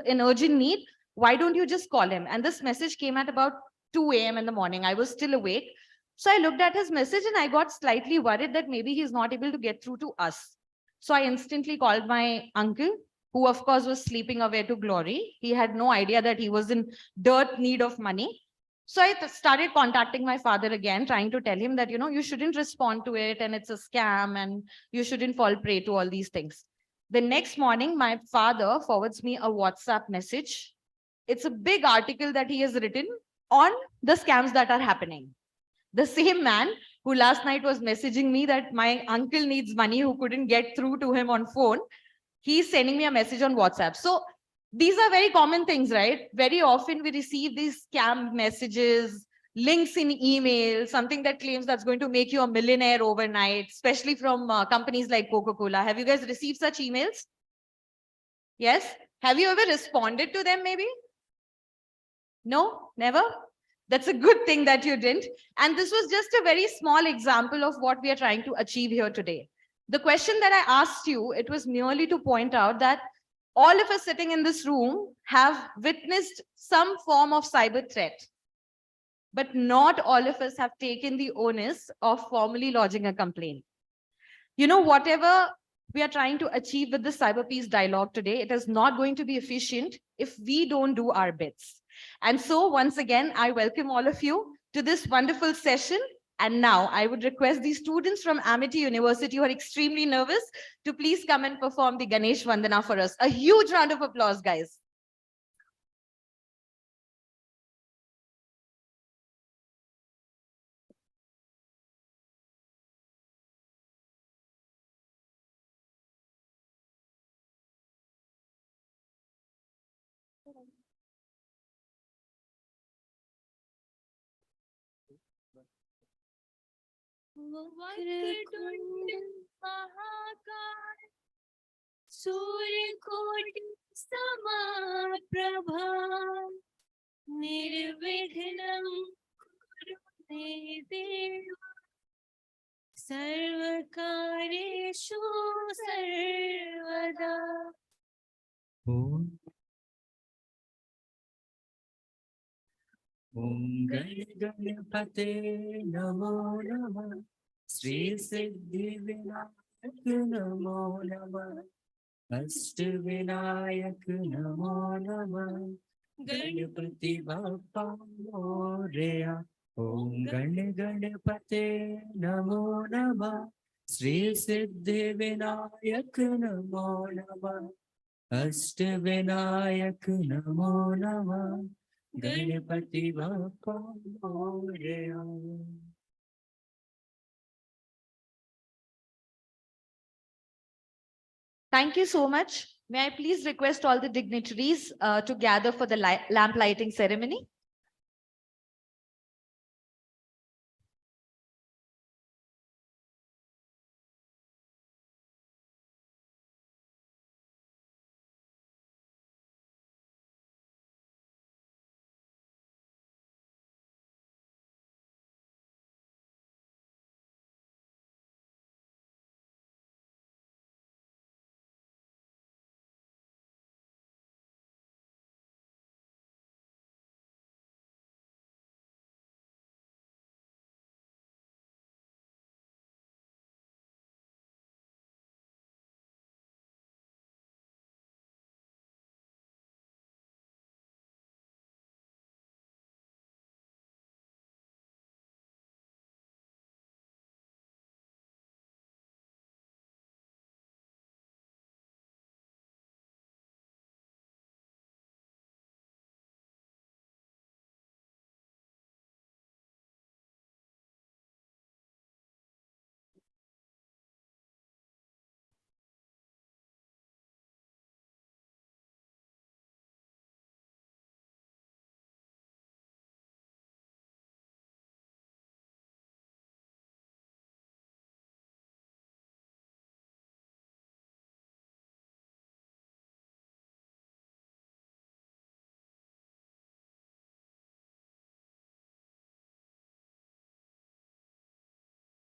in urgent need. Why don't you just call him? And this message came at about 2 a.m. in the morning. I was still awake. So I looked at his message and I got slightly worried that maybe he's not able to get through to us. So I instantly called my uncle, who of course was sleeping away to glory. He had no idea that he was in dirt need of money. So I started contacting my father again, trying to tell him that, you shouldn't respond to it and it's a scam and you shouldn't fall prey to all these things. The next morning, my father forwards me a WhatsApp message. It's a big article that he has written on the scams that are happening. The same man who last night was messaging me that my uncle needs money, who couldn't get through to him on phone, he's sending me a message on WhatsApp. So these are very common things, right? Very often we receive these scam messages, links in email, something that claims that's going to make you a millionaire overnight, especially from companies like Coca-Cola. Have you guys received such emails? Yes? Have you ever responded to them maybe? No? Never? That's a good thing that you didn't. And this was just a very small example of what we are trying to achieve here today. The question that I asked you, it was merely to point out that all of us sitting in this room have witnessed some form of cyber threat, but not all of us have taken the onus of formally lodging a complaint. Whatever we are trying to achieve with the CyberPeace dialogue today, it is not going to be efficient if we don't do our bits. And so once again, I welcome all of you to this wonderful session. And now I would request the students from Amity University who are extremely nervous to please come and perform the Ganesh Vandana for us. A huge round of applause, guys. सूर्यकोटि समप्रभा निर्विघ्नं कुरु मे देव सर्वकार्येषु सर्वदा। ॐ गणपते नमो नमः श्री सिद्धिविनायक नमो नमः अष्टविनायक नमो नमः गणपति बप्पा मोरया। ॐ गणपते नमो नमः श्री सिद्धिविनायक नमो नमः अष्टविनायक नमो नमः Ganpati Bappa Morya. Thank you so much. May I please request all the dignitaries to gather for the lamp lighting ceremony?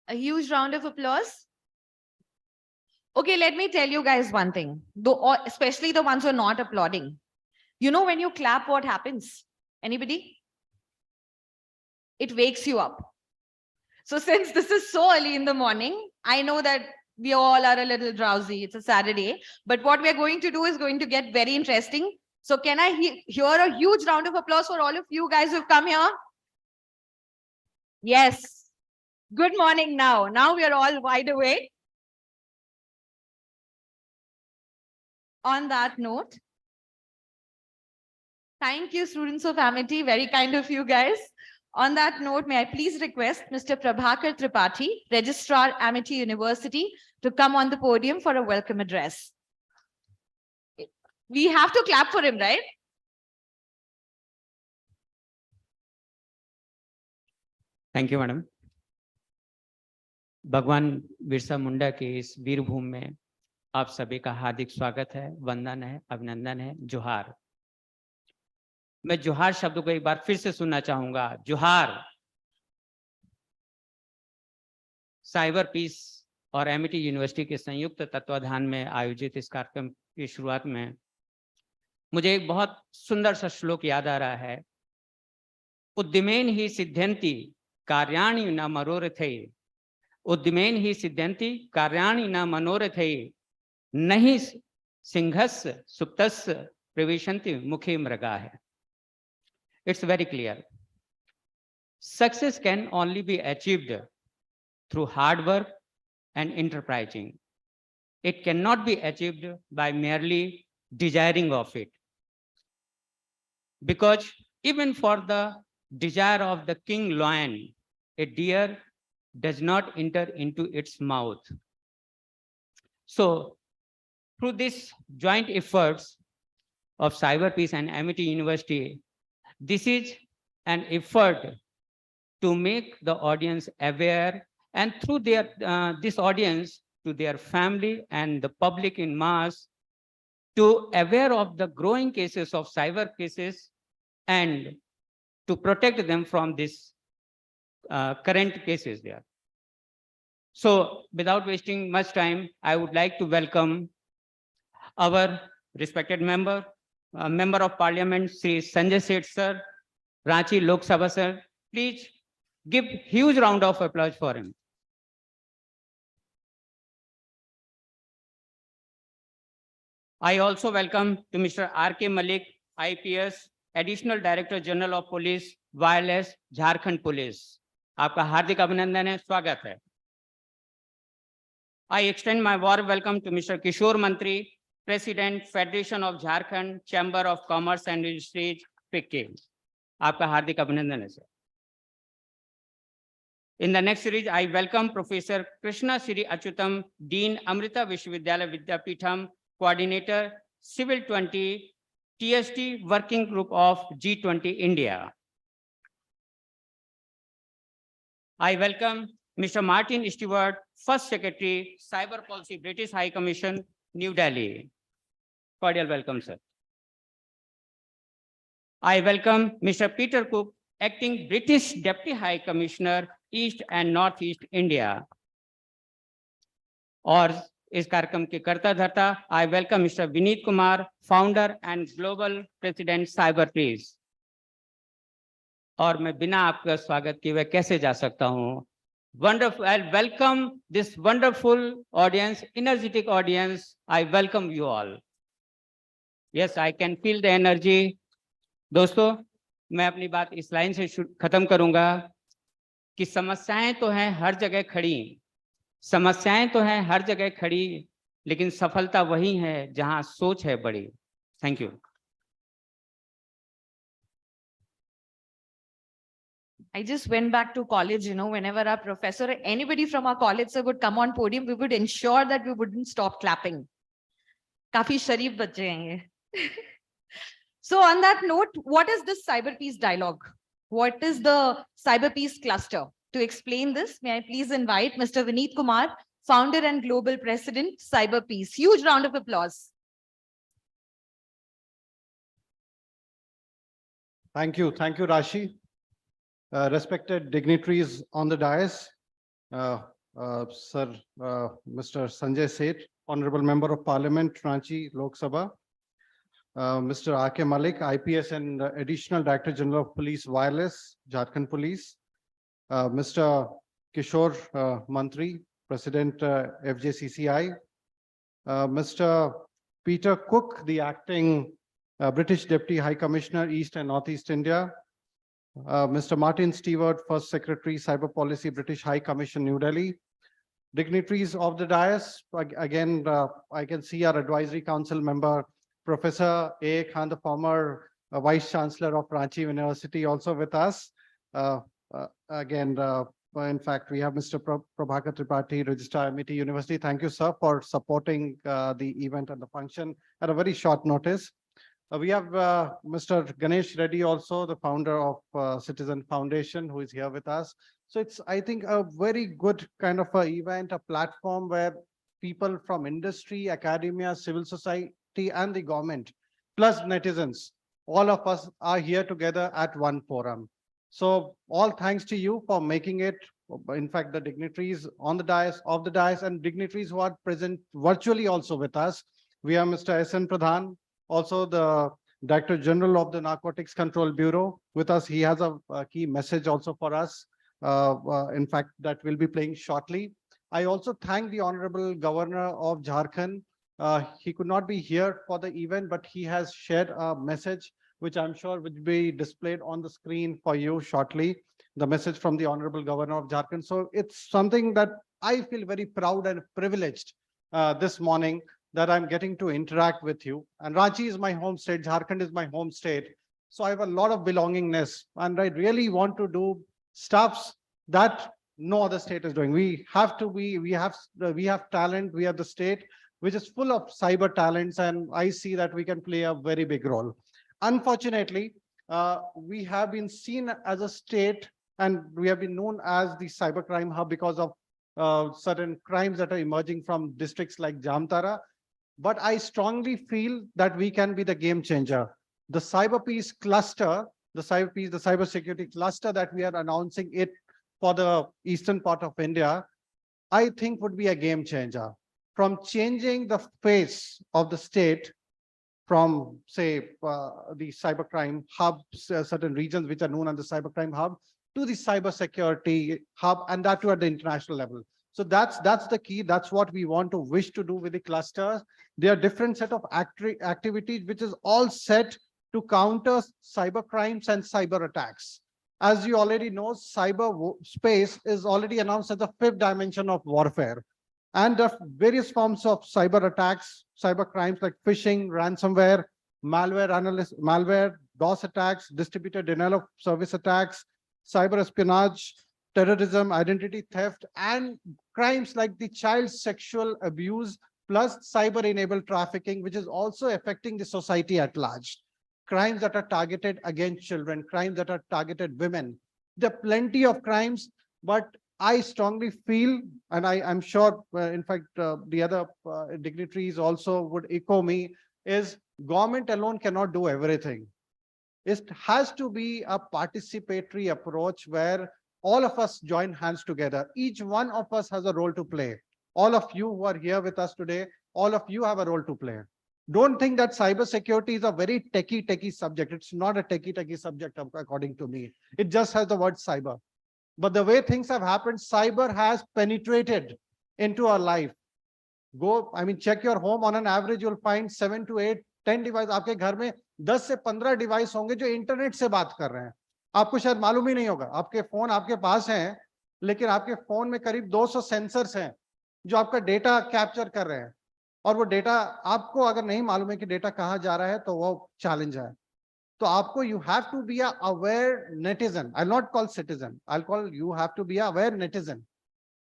A huge round of applause. Okay, let me tell you guys one thing, though, especially the ones who are not applauding. You know, when you clap, what happens? Anybody? It wakes you up. So since this is so early in the morning, I know that we all are a little drowsy. It's a Saturday, but what we're going to do is going to get very interesting. So can I hear a huge round of applause for all of you guys who've come here? Yes. Good morning now. Now we are all wide awake. On that note, thank you, students of Amity. Very kind of you guys. On that note, may I please request Mr. Prabhakar Tripathi, Registrar, Amity University, to come on the podium for a welcome address. We have to clap for him, right? Thank you madam. भगवान बिरसा मुंडा के इस वीरभूम में आप सभी का हार्दिक स्वागत है, वंदन है, अभिनंदन है, जोहार। मैं जोहार शब्द को एक बार फिर से सुनना चाहूंगा, जोहार। साइबर पीस और एमिटी यूनिवर्सिटी के संयुक्त तत्वाधान में आयोजित इस कार्यक्रम की शुरुआत में मुझे एक बहुत सुंदर सा श्लोक याद आ रहा है। उद्यमेन ही सिद्ध्यन्ति कार्याणि न मनोरथे, उद्यमेन ही सिद्ध्यन्ति कार्याणि न मनोरथे, नहि सिंहस्य सुप्तस्य प्रविशन्ति मुखे मृगाः। It's very clear. Success can only be achieved through hard work and enterprising. It cannot be achieved by merely desiring of it. Because even for the desire of the king lion, a deer does not enter into its mouth. So, through these joint efforts of CyberPeace and Amity University, this is an effort to make the audience aware, and through their this audience to their family and the public in mass, to aware of the growing cases of cyber cases and to protect them from this current cases there. So without wasting much time, I would like to welcome our respected member of Parliament, Sri Sanjay Seth sir, Ranchi Lok Sabha sir. Please give huge round of applause for him. I also welcome to Mr. R.K. Malik, IPS, Additional Director General of Police, Wireless, Jharkhand Police. आपका हार्दिक अभिनंदन है, स्वागत है। I extend my warm welcome to Mr. Kishore Mantri, President, Federation of Jharkhand, Chamber of Commerce and Industries, FICCI. आपका हार्दिक अभिनंदन है, sir. In the next series, I welcome Professor Krishna Sri Achutam, Dean, Amrita Vishwavidyalaya Vidyapeetham, Coordinator, Civil 20, TST Working Group of G20 India. I welcome Mr. Martin Stewart, First Secretary, Cyber Policy, British High Commission, New Delhi. Cordial welcome, sir. I welcome Mr. Peter Cook, Acting British Deputy High Commissioner, East and Northeast India. और इस कार्यक्रम के कर्ता धर्ता, I welcome Mr. Vineet Kumar, Founder and Global President, CyberPeace. और मैं बिना आपका स्वागत किए हुए कैसे जा सकता हूँ? Wonderful, I welcome this wonderful audience, energetic audience. I welcome you all. Yes, I can feel the energy. दोस्तों, मैं अपनी बात इस लाइन से खत्म करूंगा कि समस्याएं तो हैं हर जगह खड़ी, समस्याएं तो हैं हर जगह खड़ी, लेकिन सफलता वही है जहां सोच है बड़ी। Thank you. I just went back to college, you know, whenever our professor or anybody from our college sir would come on podium, we would ensure that we wouldn't stop clapping. Kafi sharif bacche hain ye. So on that note, what is this CyberPeace dialogue? What is the CyberPeace cluster? To explain this, may I please invite Mr. Vineet Kumar, Founder and Global President, CyberPeace. Huge round of applause. Thank you, Rashi. Respected dignitaries on the dais, Sir, Mr. Sanjay Seth, Honorable Member of Parliament, Ranchi Lok Sabha, Mr. R.K. Malik, IPS and Additional Director General of Police Wireless, Jharkhand Police. Mr. Kishore Mantri, President FJCCI. Mr. Peter Cook, the Acting British Deputy High Commissioner, East and Northeast India. Mr. Martin Stewart, First Secretary, Cyber Policy, British High Commission, New Delhi. Dignitaries of the dais, again, I can see our Advisory Council member, Professor A. Khan, the former Vice Chancellor of Ranchi University, also with us. Again, in fact, we have Mr. Prabhakar Tripathi, Registrar, MET University. Thank you, sir, for supporting the event and the function at a very short notice. We have Mr. Ganesh Reddy, also the founder of Citizen Foundation, who is here with us. So it's, I think, a very good kind of an event, a platform where people from industry, academia, civil society, and the government, plus netizens, all of us are here together at one forum. So all thanks to you for making it. In fact, the dignitaries on the dais, off the dais, and dignitaries who are present virtually also with us. We have Mr. S.N. Pradhan, also the Director General of the Narcotics Control Bureau with us. He has a key message also for us. In fact, that will be playing shortly. I also thank the Honorable Governor of Jharkhand. He could not be here for the event, but he has shared a message, which I'm sure will be displayed on the screen for you shortly. The message from the Honorable Governor of Jharkhand. So it's something that I feel very proud and privileged this morning that I'm getting to interact with you. And Ranchi is my home state, Jharkhand is my home state. So I have a lot of belongingness, and I really want to do stuffs that no other state is doing. We have talent, we have the state which is full of cyber talents, and I see that we can play a very big role. Unfortunately, we have been seen as a state, and we have been known as the cybercrime hub because of certain crimes that are emerging from districts like Jamtara. But I strongly feel that we can be the game changer. The CyberPeace cluster, the cybersecurity cluster that we are announcing it for the eastern part of India, I think would be a game changer. From changing the face of the state from, say, the cybercrime hub, certain regions which are known as the cybercrime hub, to the cybersecurity hub, and that too at the international level. So that's the key. That's what we want to wish to do with the clusters. There are different set of activities which is all set to counter cyber crimes and cyber attacks. As you already know, cyber space is already announced as the 5th dimension of warfare. And the various forms of cyber attacks, cyber crimes like phishing, ransomware, malware, DOS attacks, distributed denial of service attacks, cyber espionage, terrorism, identity theft, and crimes like the child sexual abuse, plus cyber-enabled trafficking, which is also affecting the society at large. Crimes that are targeted against children, crimes that are targeted women. There are plenty of crimes, but I strongly feel, and I'm sure, in fact, the other dignitaries also would echo me, is government alone cannot do everything. It has to be a participatory approach where all of us join hands together. Each one of us has a role to play. All of you who are here with us today, all of you have a role to play. Don't think that cybersecurity is a very techie subject. It's not a techie subject, according to me. It just has the word cyber. But the way things have happened, cyber has penetrated into our life. Check your home. On an average, you'll find 7 to 8, 10 devices. आपके घर में 10 से 15 device होंगे जो internet से बात कर रहे हैं. आपको शायद मालूम ही नहीं होगा. आपके फोन आपके पास हैं, लेकिन आपके फोन में करीब 200 सेंसर्स हैं जो आपका डेटा कैप्चर कर रहे हैं. और वो डेटा आपको अगर नहीं मालूम है कि डेटा कहाँ जा रहा है, तो वो चैलेंज है. तो आपको you have to be a aware netizen. I'll not call citizen. I'll call you have to be a aware netizen.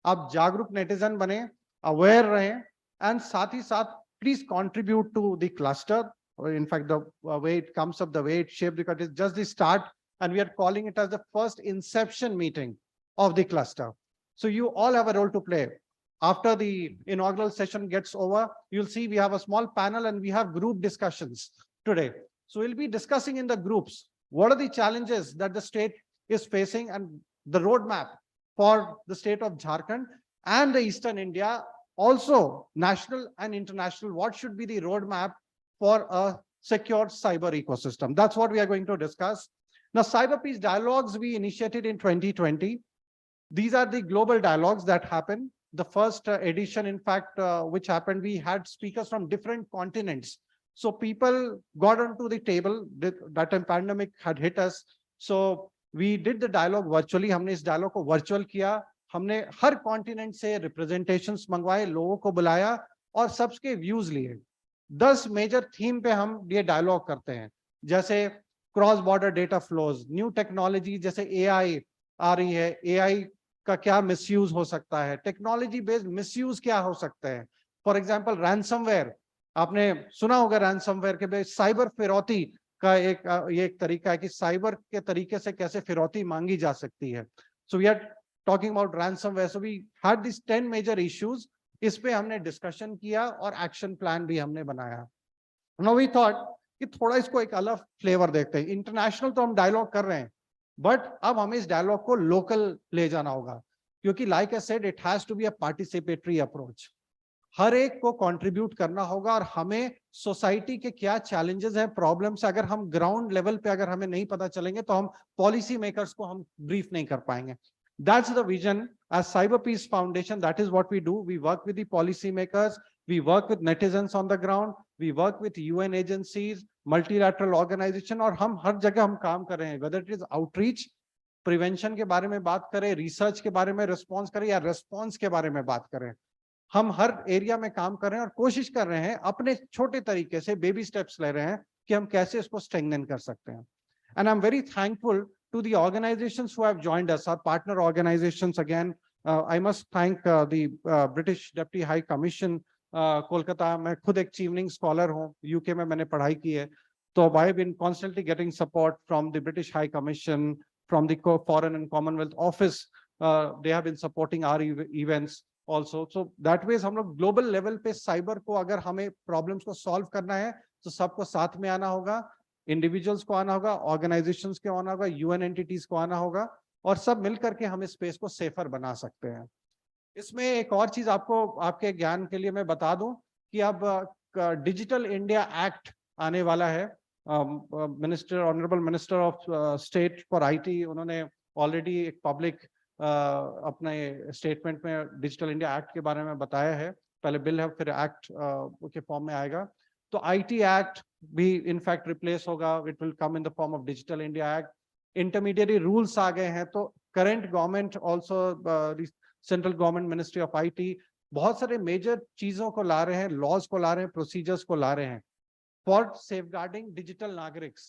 आप जागरूक नेटिजन बने, aware रहें, and साथ ही साथ please contribute to the cluster. In fact, the way it comes up, the way it's shaped, because it's just the start, and we are calling it as the first inception meeting of the cluster. So you all have a role to play. After the inaugural session gets over, you'll see we have a small panel and we have group discussions today. So we'll be discussing in the groups, what are the challenges that the state is facing and the roadmap for the state of Jharkhand and the Eastern India, also national and international. What should be the roadmap for a secure cyber ecosystem. That's what we are going to discuss. Now, CyberPeace dialogues we initiated in 2020. These are the global dialogues that happen. The first edition, in fact, which happened, we had speakers from different continents. So people got onto the table. That time pandemic had hit us. So we did the dialogue virtually. हमने इस dialogue को virtual किया. हमने हर continent से representations मंगवाए, लोगों को बुलाया और सबके views लिए. 10 major theme पे हम ये dialogue करते हैं. जैसे cross border data flows, new technology जैसे एआई आ रही है, एआई का क्या मिसयूज हो सकता है, टेक्नोलॉजी बेस्ड मिसयूज क्या हो सकते हैं. फॉर एग्जांपल रैंसमवेयर, आपने सुना होगा रैंसमवेयर के बेस साइबर फिरौती का ये एक तरीका है कि साइबर के तरीके से कैसे फिरौती मांगी जा सकती है. So we are talking about ransomware. So we had this 10 major issues. इस पे हमने डिस्कशन किया और एक्शन प्लान भी हमने बनाया. नाउ वी थॉट कि थोड़ा इसको एक अलग फ्लेवर देखते हैं. इंटरनेशनल तो हम डायलॉग कर रहे हैं, बट अब हमें इस डायलॉग को लोकल ले जाना होगा, क्योंकि like I said it has to be a participatory approach. हर एक को कंट्रीब्यूट करना होगा और हमें सोसाइटी के क्या चैलेंजेस हैं, प्रॉब्लम्स, अगर हम ग्राउंड लेवल पे अगर हमें नहीं पता चलेंगे तो हम पॉलिसी मेकर्स को हम ब्रीफ नहीं कर पाएंगे. That's the vision. As CyberPeace Foundation, that is what we do. We work with the policy makers. We work with netizens on the ground. We work with UN agencies, multilateral organization, और हम हर जगह हम काम कर रहे हैं. Whether it is outreach, prevention के बारे में बात करें, research के बारे में response करें या response के बारे में बात करें, हम हर एरिया में काम कर रहे हैं और कोशिश कर रहे हैं, अपने छोटे तरीके से बेबी स्टेप्स ले रहे हैं कि हम कैसे इसको स्ट्रेंथन कर सकते हैं. And I'm very thankful to the organizations who have joined us, our partner organizations. Again, I must thank the British Deputy High Commission, Kolkata. मैं खुद एक चीवनिंग स्कॉलर हूँ, यूके में मैंने पढ़ाई की है, तो I have been constantly getting support from the British High Commission, from the Foreign and Commonwealth Office. They have been supporting our events also. So that way हम लोग global level पे cyber को अगर हमें problems को solve करना है तो सबको साथ में आना होगा. इंडिविजुअल्स को आना होगा, ऑर्गेनाइजेशंस को आना होगा, यूएन एंटिटीज को आना होगा, और सब मिलकर के हम इस स्पेस को सेफर बना सकते हैं. इसमें एक और चीज आपको आपके ज्ञान के लिए मैं बता दूं कि अब डिजिटल इंडिया एक्ट आने वाला है. Honourable minister of state for IT, उन्होंने ऑलरेडी एक पब्लिक अपने स्टेटमेंट में डिजिटल इंडिया एक्ट के बारे में बताया है. पहले बिल है, फिर एक्ट के फॉर्म में आएगा. तो आईटी एक्ट भी इनफैक्ट रिप्लेस होगा. It will come in the form of digital India act. Intermediate rules आ गए हैं, तो current government also central government ministry of IT बहुत सारे मेजर चीजों को ला रहे हैं, लॉज को ला रहे हैं, प्रोसीजर्स को ला रहे हैं फॉर सेफगार्डिंग डिजिटल नागरिक्स.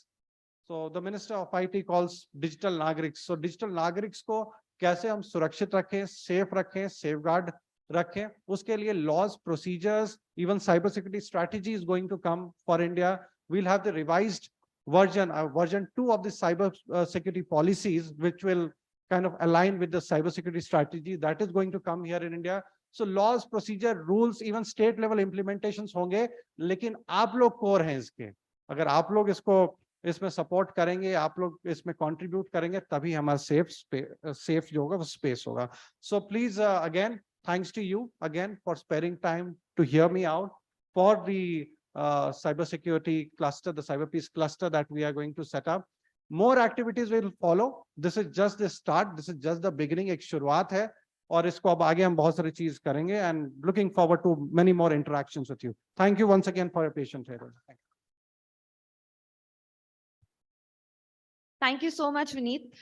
So the minister of IT calls digital नागरिक्स. सो डिजिटल नागरिक्स को कैसे हम सुरक्षित रखें, सेफ रखें, सेफगार्ड रखें, उसके लिए laws, procedures, even cyber security strategy is going to come for India. We'll have the revised version 2 of the cyber security policies, which will kind of align with the cyber security strategy that is going to come here in India. So laws, procedure, rules, even state level implementations होंगे, लेकिन आप लोग core हैं इसके. अगर आप लोग इसको इसमें सपोर्ट करेंगे, आप लोग इसमें कंट्रीब्यूट करेंगे, तभी हमारा सेफ जो होगा वो स्पेस होगा. So please again thanks to you again for sparing time to hear me out for the cybersecurity cluster, the CyberPeace cluster that we are going to set up. More activities will follow. This is just the start. This is just the beginning. एक शुरुआत है और इसको अब आगे हम बहुत सारी चीज करेंगे. And looking forward to many more interactions with you. Thank you once again for your patience. Thank you so much, Vineet.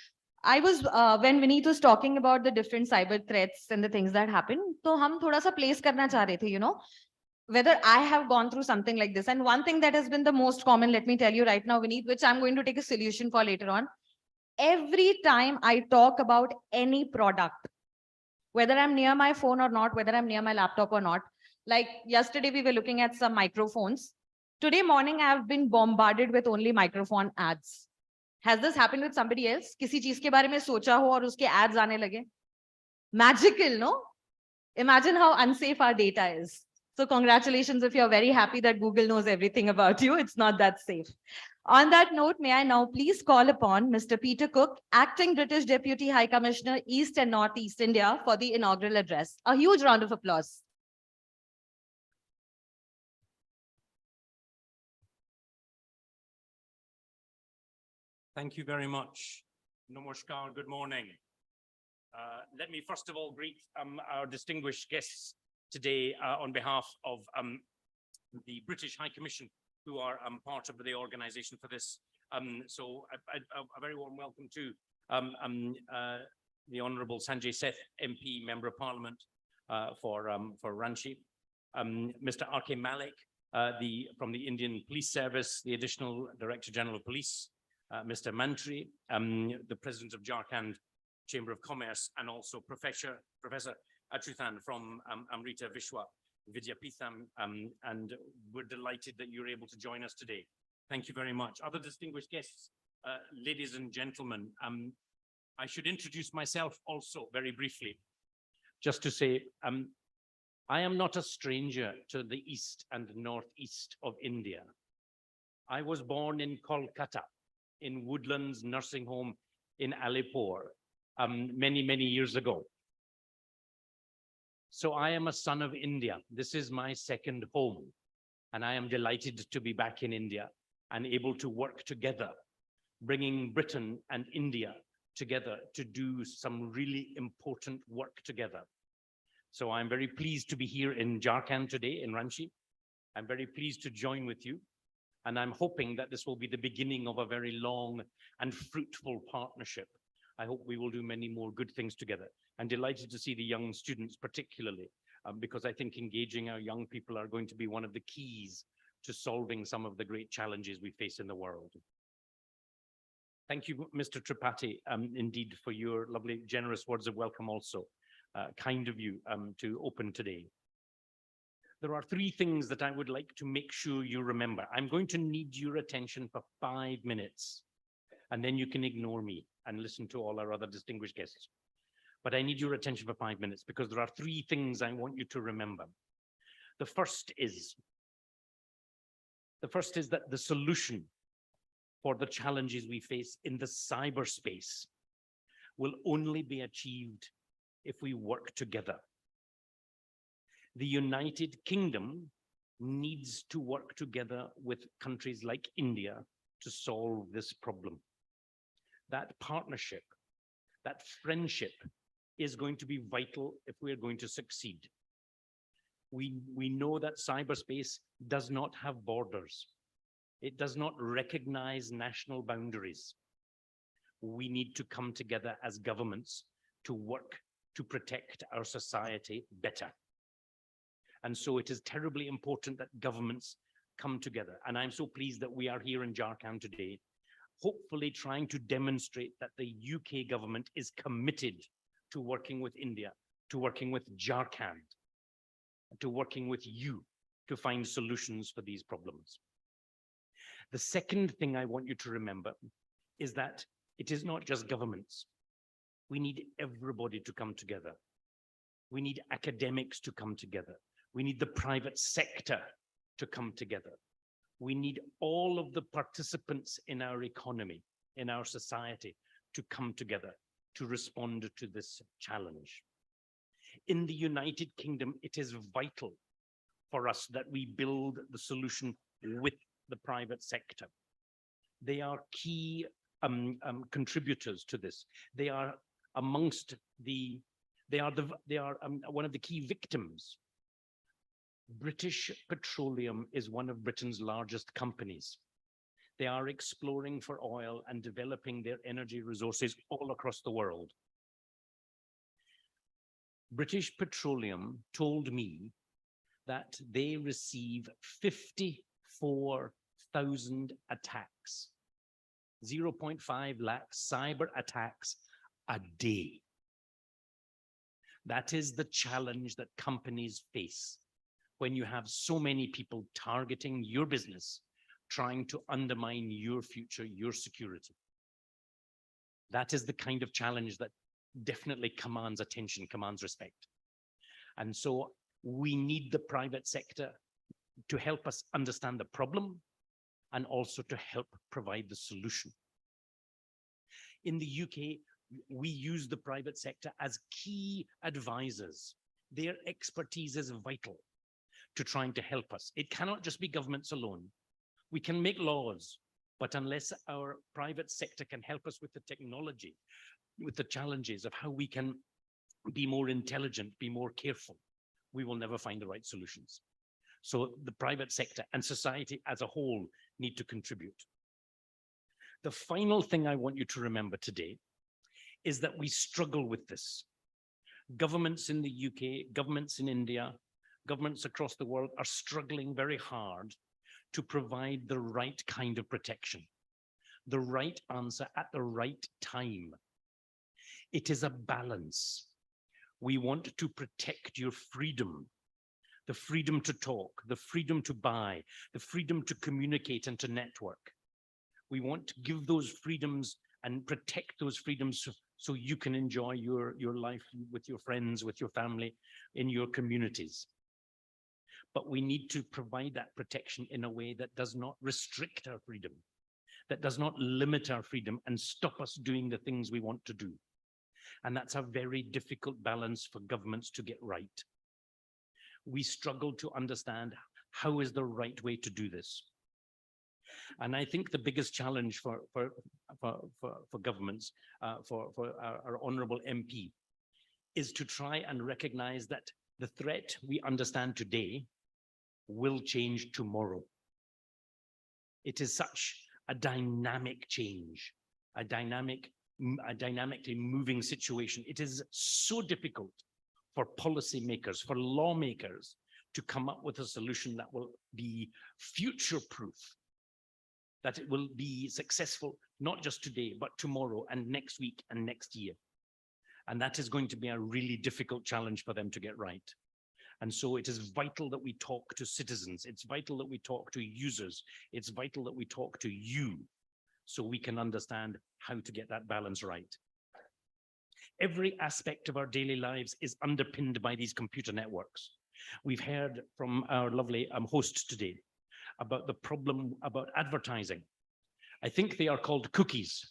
I was when Vineet was talking about the different cyber threats and the things that happen, तो हम थोड़ा सा place करना चाह रहे थे, whether I have gone through something like this. And one thing that has been the most common, let me tell you right now, Vineet, which I'm going to take a solution for later on. Every time I talk about any product, whether I'm near my phone or not, whether I'm near my laptop or not, like yesterday we were looking at some microphones. Today morning I have been bombarded with only microphone ads. Has this happened with somebody else? किसी चीज के बारे में सोचा हो और उसके ads आने लगे? Magical, no? Imagine how unsafe our data is. So congratulations if you're very happy that Google knows everything about you. It's not that safe. On that note, may I now please call upon Mr. Peter Cook, Acting British Deputy High Commissioner, East and Northeast India, for the inaugural address. A huge round of applause. Thank you very much. Namaskar, good morning. Let me first of all greet our distinguished guests today on behalf of the British High Commission, who are part of the organization for this. So a very warm welcome to the Honourable Sanjay Seth, MP, Member of Parliament for Ranchi, Mr. R.K. Malik, from the Indian Police Service, the Additional Director General of Police, Mr. Mantri, the President of Jharkhand Chamber of Commerce, and also Professor Achuthan from Amrita Vishwa Vidyapitham, and we're delighted that you're able to join us today. Thank you very much. Other distinguished guests, ladies and gentlemen, I should introduce myself also very briefly, just to say, I am not a stranger to the east and northeast of India. I was born in Kolkata, in Woodlands Nursing Home in Alipur, many, many years ago. So I am a son of India. This is my second home, and I am delighted to be back in India and able to work together, bringing Britain and India together to do some really important work together. So I'm very pleased to be here in Jharkhand today, in Ranchi. I'm very pleased to join with you. And I'm hoping that this will be the beginning of a very long and fruitful partnership. I hope we will do many more good things together. I'm delighted to see the young students particularly, because I think engaging our young people are going to be one of the keys to solving some of the great challenges we face in the world. Thank you, Mr. Tripathi, indeed, for your lovely, generous words of welcome also. Kind of you to open today. There are three things that I would like to make sure you remember. I'm going to need your attention for 5 minutes, and then you can ignore me and listen to all our other distinguished guests. But I need your attention for 5 minutes because there are three things I want you to remember. The first is that the solution for the challenges we face in the cyberspace will only be achieved if we work together. The United Kingdom needs to work together with countries like India to solve this problem. That partnership, that friendship is going to be vital if we're going to succeed. We know that cyberspace does not have borders. It does not recognize national boundaries. We need to come together as governments to work to protect our society better. And so it is terribly important that governments come together. And I'm so pleased that we are here in Jharkhand today, hopefully trying to demonstrate that the UK government is committed to working with India, to working with Jharkhand, to working with you to find solutions for these problems. The second thing I want you to remember is that it is not just governments. We need everybody to come together. We need academics to come together. We need the private sector to come together. We need all of the participants in our economy, in our society, to come together to respond to this challenge. In the United Kingdom, it is vital for us that we build the solution with the private sector. They are key contributors to this. They are amongst the, they are one of the key victims. British Petroleum is one of Britain's largest companies. They are exploring for oil and developing their energy resources all across the world. British Petroleum told me that they receive 54,000 attacks, 0.5 lakh cyber attacks a day. That is the challenge that companies face when you have so many people targeting your business, trying to undermine your future, your security. That is the kind of challenge that definitely commands attention, commands respect. And so we need the private sector to help us understand the problem and also to help provide the solution. In the UK, we use the private sector as key advisors. Their expertise is vital to trying to help us. It cannot just be governments alone. We can make laws, But unless our private sector can help us with the technology, with the challenges of how we can be more intelligent, be more careful, we will never find the right solutions. So the private sector and society as a whole need to contribute. The final thing I want you to remember today is that we struggle with this. Governments in the UK, governments in India, governments across the world are struggling very hard to provide the right kind of protection, the right answer at the right time. It is a balance. We want to protect your freedom, the freedom to talk, the freedom to buy, the freedom to communicate and to network. We want to give those freedoms and protect those freedoms so you can enjoy your life with your friends, with your family, in your communities. But we need to provide that protection in a way that does not restrict our freedom, that does not limit our freedom and stop us doing the things we want to do. And that's a very difficult balance for governments to get right. We struggle to understand how is the right way to do this. And I think the biggest challenge for governments, for our honorable MP, is to try and recognize that the threat we understand today will change tomorrow. It is such a dynamic change, a dynamically moving situation. It is so difficult for policymakers, for lawmakers to come up with a solution that will be future-proof, that it will be successful, not just today, but tomorrow and next week and next year. And that is going to be a really difficult challenge for them to get right. And so it is vital that we talk to citizens. It's vital that we talk to users. It's vital that we talk to you so we can understand how to get that balance right. Every aspect of our daily lives is underpinned by these computer networks. We've heard from our lovely host today about the problem about advertising. I think they are called cookies.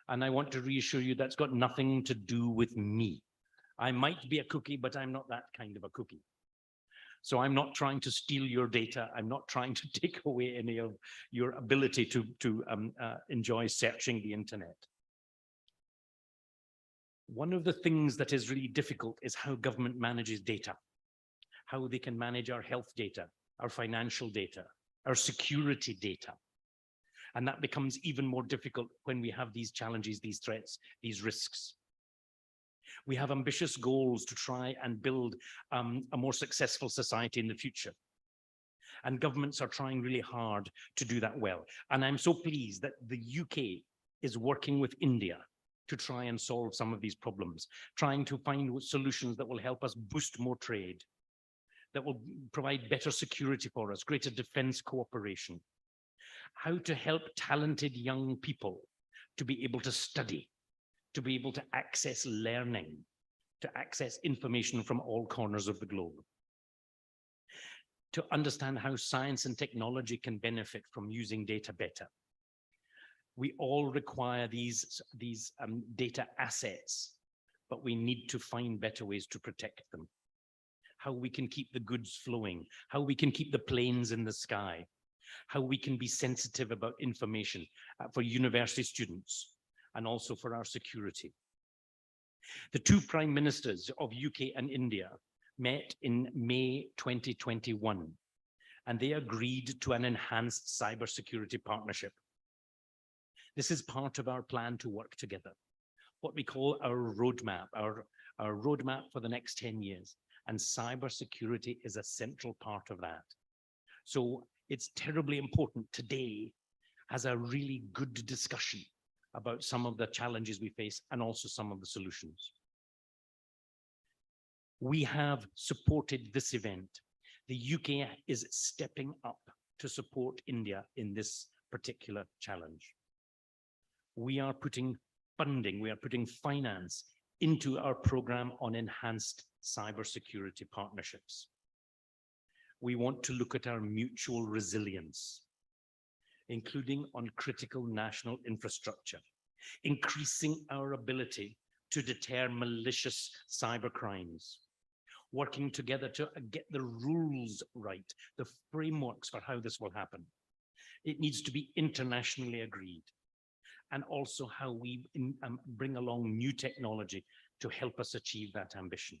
And I want to reassure you that's got nothing to do with me. I might be a cookie, but I'm not that kind of a cookie. So I'm not trying to steal your data. I'm not trying to take away any of your ability to enjoy searching the internet. One of the things that is really difficult is how government manages data, how they can manage our health data, our financial data, our security data. And that becomes even more difficult when we have these challenges, these threats, these risks. We have ambitious goals to try and build a more successful society in the future. And governments are trying really hard to do that well. And I'm so pleased that the UK is working with India to try and solve some of these problems, trying to find solutions that will help us boost more trade, that will provide better security for us, greater defense cooperation, how to help talented young people to be able to study, to be able to access learning, to access information from all corners of the globe, to understand how science and technology can benefit from using data better. We all require these data assets, but we need to find better ways to protect them. How we can keep the goods flowing, how we can keep the planes in the sky, how we can be sensitive about information for university students and also for our security. The two prime ministers of UK and India met in May 2021, and they agreed to an enhanced cybersecurity partnership. This is part of our plan to work together, what we call our roadmap, our roadmap for the next 10 years. And cybersecurity is a central part of that. So it's terribly important today as a really good discussion about some of the challenges we face and also some of the solutions. We have supported this event. The UK is stepping up to support India in this particular challenge. We are putting funding, we are putting finance into our program on enhanced cybersecurity partnerships. We want to look at our mutual resilience, including on critical national infrastructure, increasing our ability to deter malicious cybercrimes, working together to get the rules right, the frameworks for how this will happen, It needs to be internationally agreed. And also how we bring along new technology to help us achieve that ambition.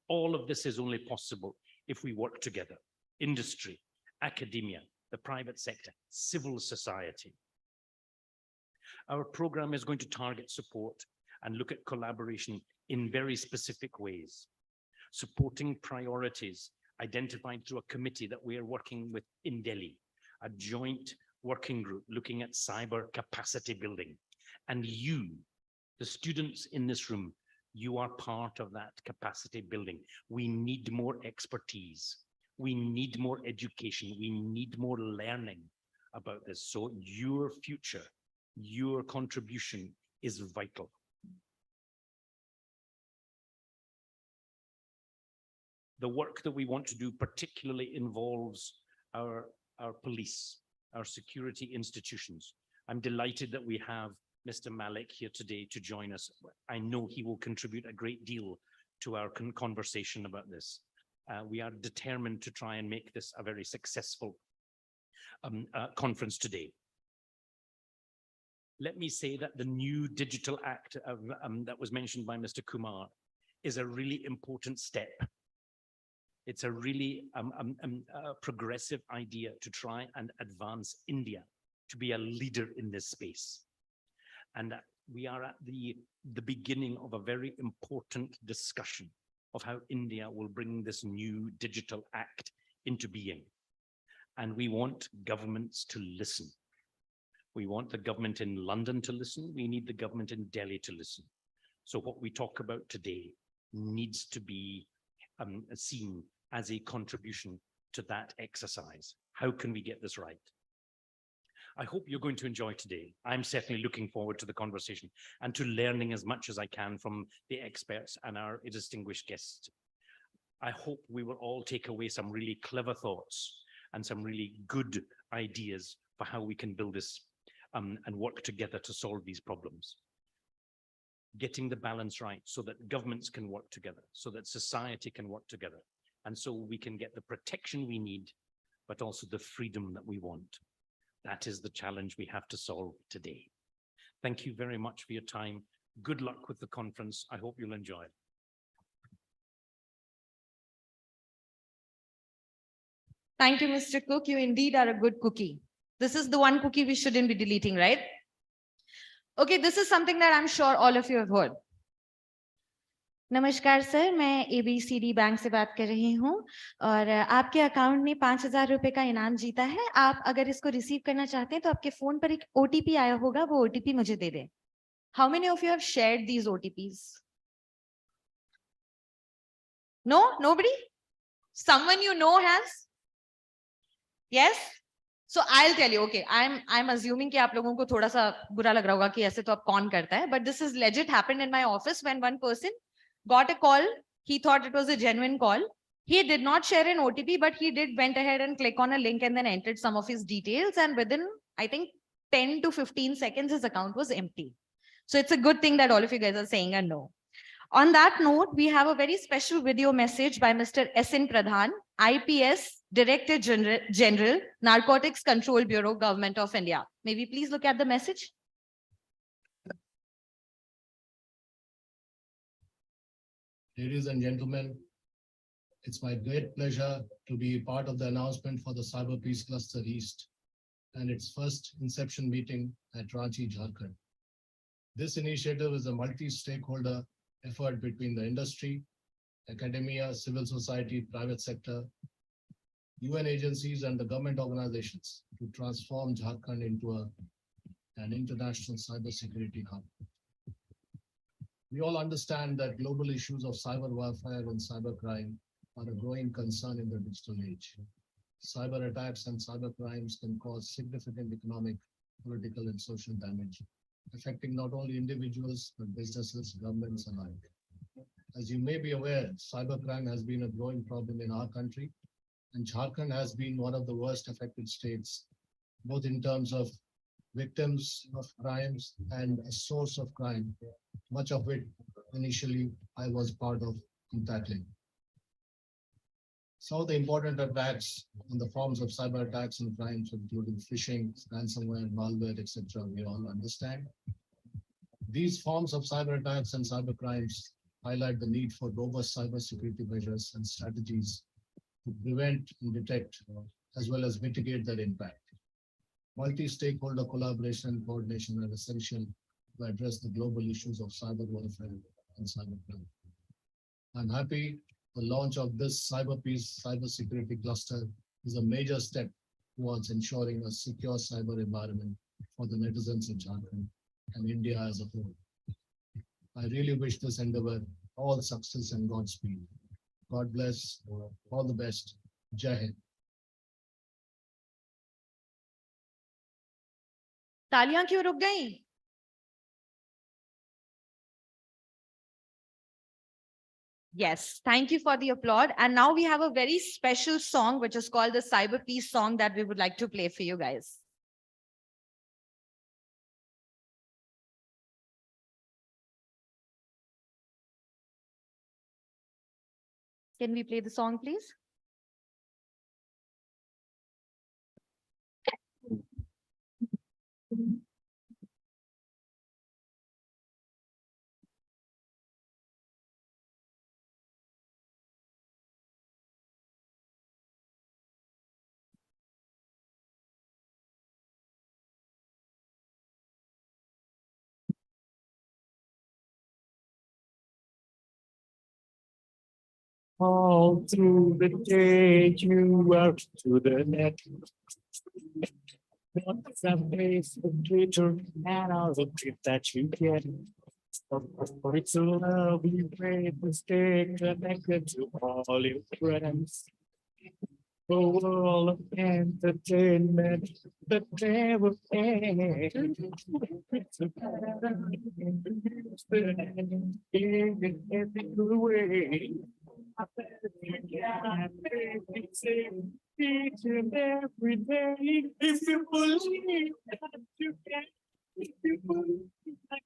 All of this is only possible if we work together, industry, academia, the private sector, civil society. Our program is going to target support and look at collaboration in very specific ways, supporting priorities identified through a committee that we are working with in Delhi, a joint working group looking at cyber capacity building. And you, the students in this room, you are part of that capacity building. We need more expertise. We need more education. We need more learning about this. So your future, your contribution is vital. The work that we want to do particularly involves our police, our security institutions. I'm delighted that we have Mr. Malik here today to join us. I know he will contribute a great deal to our conversation about this. We are determined to try and make this a very successful conference today. Let me say that the new Digital Act that was mentioned by Mr. Kumar is a really important step. It's a really progressive idea to try and advance India to be a leader in this space. And we are at the beginning of a very important discussion of how India will bring this new Digital Act into being. And we want governments to listen. We want the government in London to listen. We need the government in Delhi to listen. So what we talk about today needs to be seen as a contribution to that exercise. How can we get this right? I hope you're going to enjoy today. I'm certainly looking forward to the conversation and to learning as much as I can from the experts and our distinguished guests. I hope we will all take away some really clever thoughts and some really good ideas for how we can build this and work together to solve these problems. Getting the balance right so that governments can work together, so that society can work together, and so we can get the protection we need, but also the freedom that we want. That is the challenge we have to solve today. Thank you very much for your time. Good luck with the conference. I hope you'll enjoy it. Thank you, Mr. Cook. You indeed are a good cookie. This is the one cookie we shouldn't be deleting, right? Okay, this is something that I'm sure all of you have heard. नमस्कार sir, मैं ABCD bank से बात कर रही हूँ और आपके account में 5,000 रुपए का इनाम जीता है. आप अगर इसको रिसीव करना चाहते हैं तो आपके फोन पर एक OTP आया होगा, वो OTP मुझे दे दें. How many of you have shared these OTPs? No, nobody? Someone you know has? Yes? So I'll tell you, okay, I'm assuming कि आप लोगों को थोड़ा सा बुरा लग रहा होगा कि ऐसे तो अब कौन करता है, but this is legit happened in my office when one person got a call. He thought it was a genuine call. He did not share an OTP, but he went ahead and click on a link and then entered some of his details. And within, I think, 10 to 15 seconds, his account was empty. So it's a good thing that all of you guys are saying a no. On that note, we have a very special video message by Mr. S.N. Pradhan, IPS Director General, Narcotics Control Bureau, Government of India. May we please look at the message? Ladies and gentlemen, it's my great pleasure to be part of the announcement for the CyberPeace Cluster East and its first inception meeting at Ranchi, Jharkhand. This initiative is a multi-stakeholder effort between the industry, academia, civil society, private sector, UN agencies, and the government organizations to transform Jharkhand into an international cybersecurity hub. We all understand that global issues of cyber warfare and cybercrime are a growing concern in the digital age. Cyber attacks and cyber crimes can cause significant economic, political, and social damage, affecting not only individuals, but businesses, governments alike. As you may be aware, cybercrime has been a growing problem in our country, and Jharkhand has been one of the worst affected states, both in terms of victims of crimes and a source of crime, much of it initially I was part of in tackling. Some of the important attacks and the forms of cyber attacks and crimes, including phishing, ransomware, malware, etc., we all understand. These forms of cyber attacks and cyber crimes highlight the need for robust cybersecurity measures and strategies to prevent and detect, as well as mitigate their impact. Multi-stakeholder collaboration and coordination are essential to address the global issues of cyber warfare and cybercrime. I'm happy the launch of this CyberPeace cybersecurity cluster is a major step towards ensuring a secure cyber environment for the netizens in Jharkhand and India as a whole. I really wish this endeavor all success and Godspeed. God bless, all the best. Jai Hind. तालियां क्यों रुक गई? Yes, thank you for the applaud. And now we have a very special song, which is called the Cyber Peace song that we would like to play for you guys. Can we play the song, please? All through the day you work to the net. Some Facebook, Twitter, and all the tip that you get. It's a lovely way to stay connected to all your friends. The world of entertainment that never ends. It's a in every way. I bet you can make it safe each and every day. If you believe that you can, if you believe that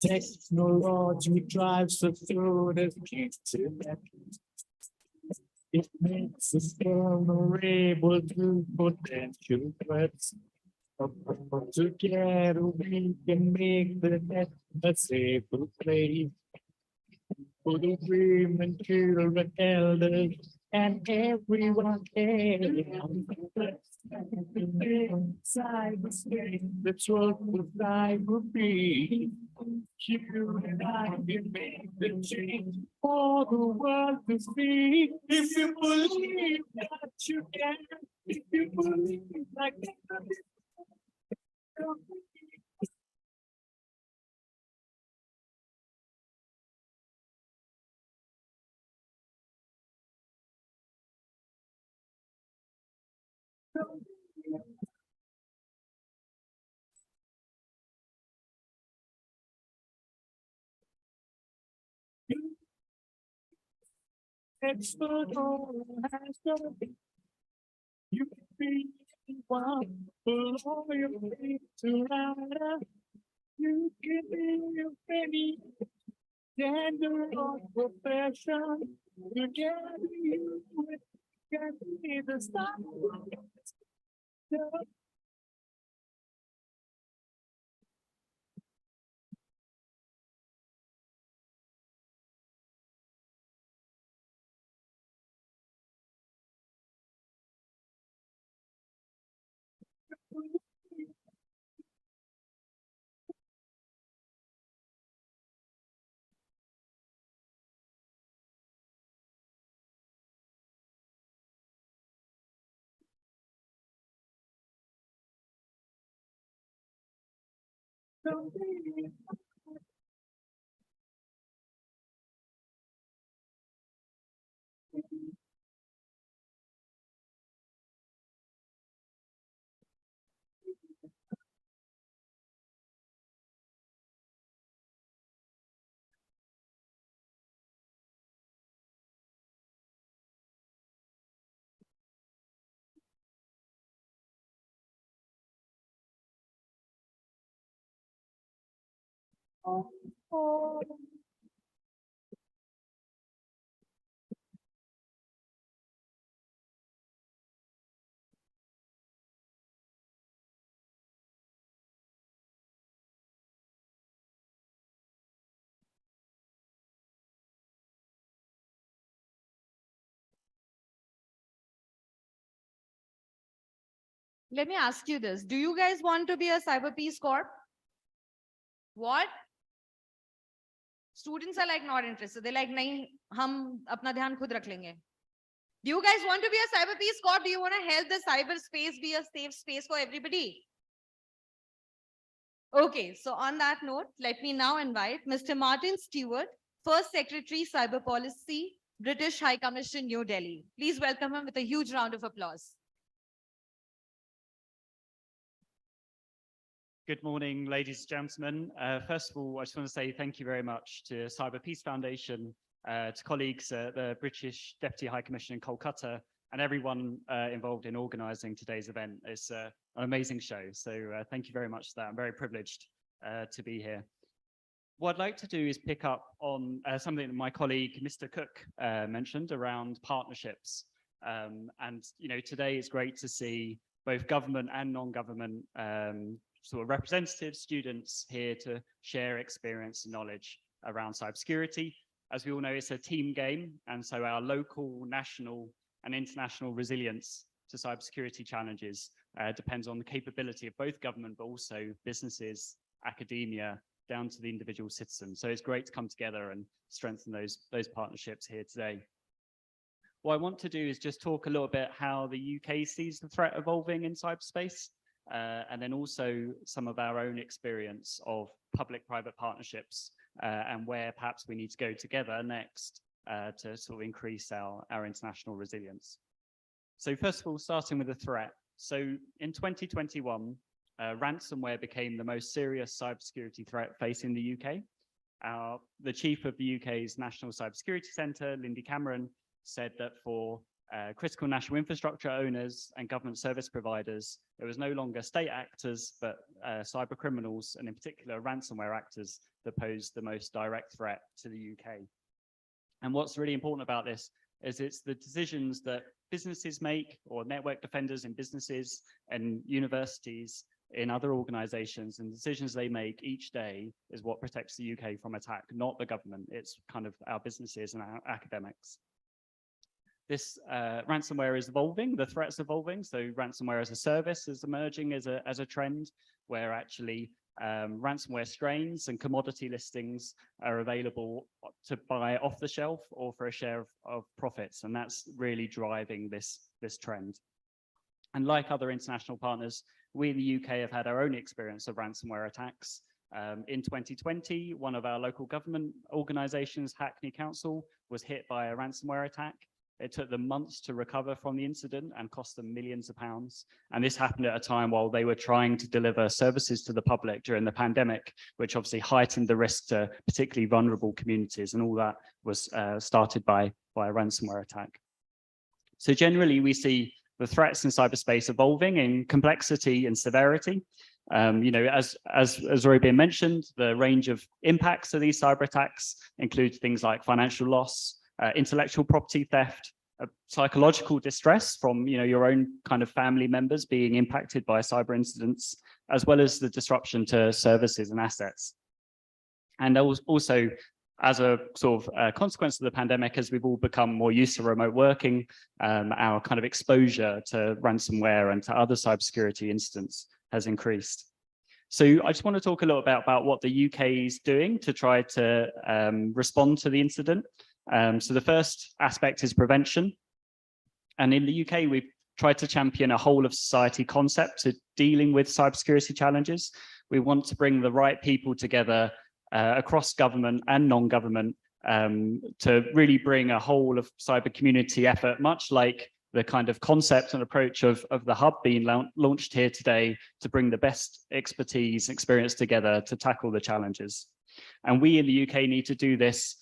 technology drives us through the internet. It makes us vulnerable to potential threats. Together we can make the net a safer place for the women, children, elders, and everyone else. Cyberspace, that's what the cyber be. You and I can make the change for the world to see. If you believe that you can, if you believe like that. It's the door has to be. You can be one, put all your faith to ride. You can be a penny, gender or profession. Together you can be the star. Let me ask you this. Do you guys want to be a CyberPeace Corp? What? Students are like not interested. They're like, nahin, hum apna dhyan khud rakh lenge. Do you guys want to be a CyberPeace Corp? Do you want to help the cyberspace be a safe space for everybody? Okay, so on that note, let me now invite Mr. Martin Stewart, First Secretary, Cyber Policy, British High Commission, New Delhi. Please welcome him with a huge round of applause. Good morning, ladies and gentlemen. First of all, I just want to say thank you very much to CyberPeace Foundation, to colleagues at the British Deputy High Commission in Kolkata, and everyone involved in organising today's event. It's an amazing show, so thank you very much for that. I'm very privileged to be here. What I'd like to do is pick up on something that my colleague, Mr. Cook, mentioned around partnerships. And today it's great to see both government and non-government sort of representatives, students here to share experience and knowledge around cybersecurity. As we all know, it's a team game, and so our local, national, and international resilience to cybersecurity challenges depends on the capability of both government, but also businesses, academia, down to the individual citizen. So it's great to come together and strengthen those partnerships here today. What I want to do is just talk a little bit how the UK sees the threat evolving in cyberspace, and then also some of our own experience of public-private partnerships and where perhaps we need to go together next to sort of increase our international resilience. So first of all, starting with the threat. So in 2021, ransomware became the most serious cybersecurity threat facing the UK. The chief of the UK's National Cybersecurity Centre, Lindy Cameron, said that for critical national infrastructure owners and government service providers, it was no longer state actors, but cyber criminals, and in particular ransomware actors, that posed the most direct threat to the UK. And what's really important about this is it's the decisions that businesses make, or network defenders in businesses and universities in other organizations, and decisions they make each day is what protects the UK from attack, not the government. It's kind of our businesses and our academics. This ransomware is evolving, the threat's evolving. So ransomware as a service is emerging as a trend, where actually ransomware strains and commodity listings are available to buy off the shelf or for a share of profits. And that's really driving this trend. And like other international partners, we in the UK have had our own experience of ransomware attacks. In 2020, one of our local government organizations, Hackney Council, was hit by a ransomware attack. It took them months to recover from the incident and cost them millions of pounds. And this happened at a time while they were trying to deliver services to the public during the pandemic, which obviously heightened the risk to particularly vulnerable communities. And all that was started by a ransomware attack. So generally, we see the threats in cyberspace evolving in complexity and severity. As already been mentioned, the range of impacts of these cyber attacks include things like financial loss, intellectual property theft, psychological distress from your own kind of family members being impacted by cyber incidents, as well as the disruption to services and assets. And also, as a sort of consequence of the pandemic, as we've all become more used to remote working, our kind of exposure to ransomware and to other cybersecurity incidents has increased. So I just want to talk a little bit about what the UK is doing to try to respond to the incident. So the first aspect is prevention. And in the UK, we've tried to champion a whole of society concept to dealing with cybersecurity challenges. We want to bring the right people together across government and non-government to really bring a whole of cyber community effort, much like the kind of concept and approach of the hub being launched here today, to bring the best expertise, experience together to tackle the challenges. And we in the UK need to do this.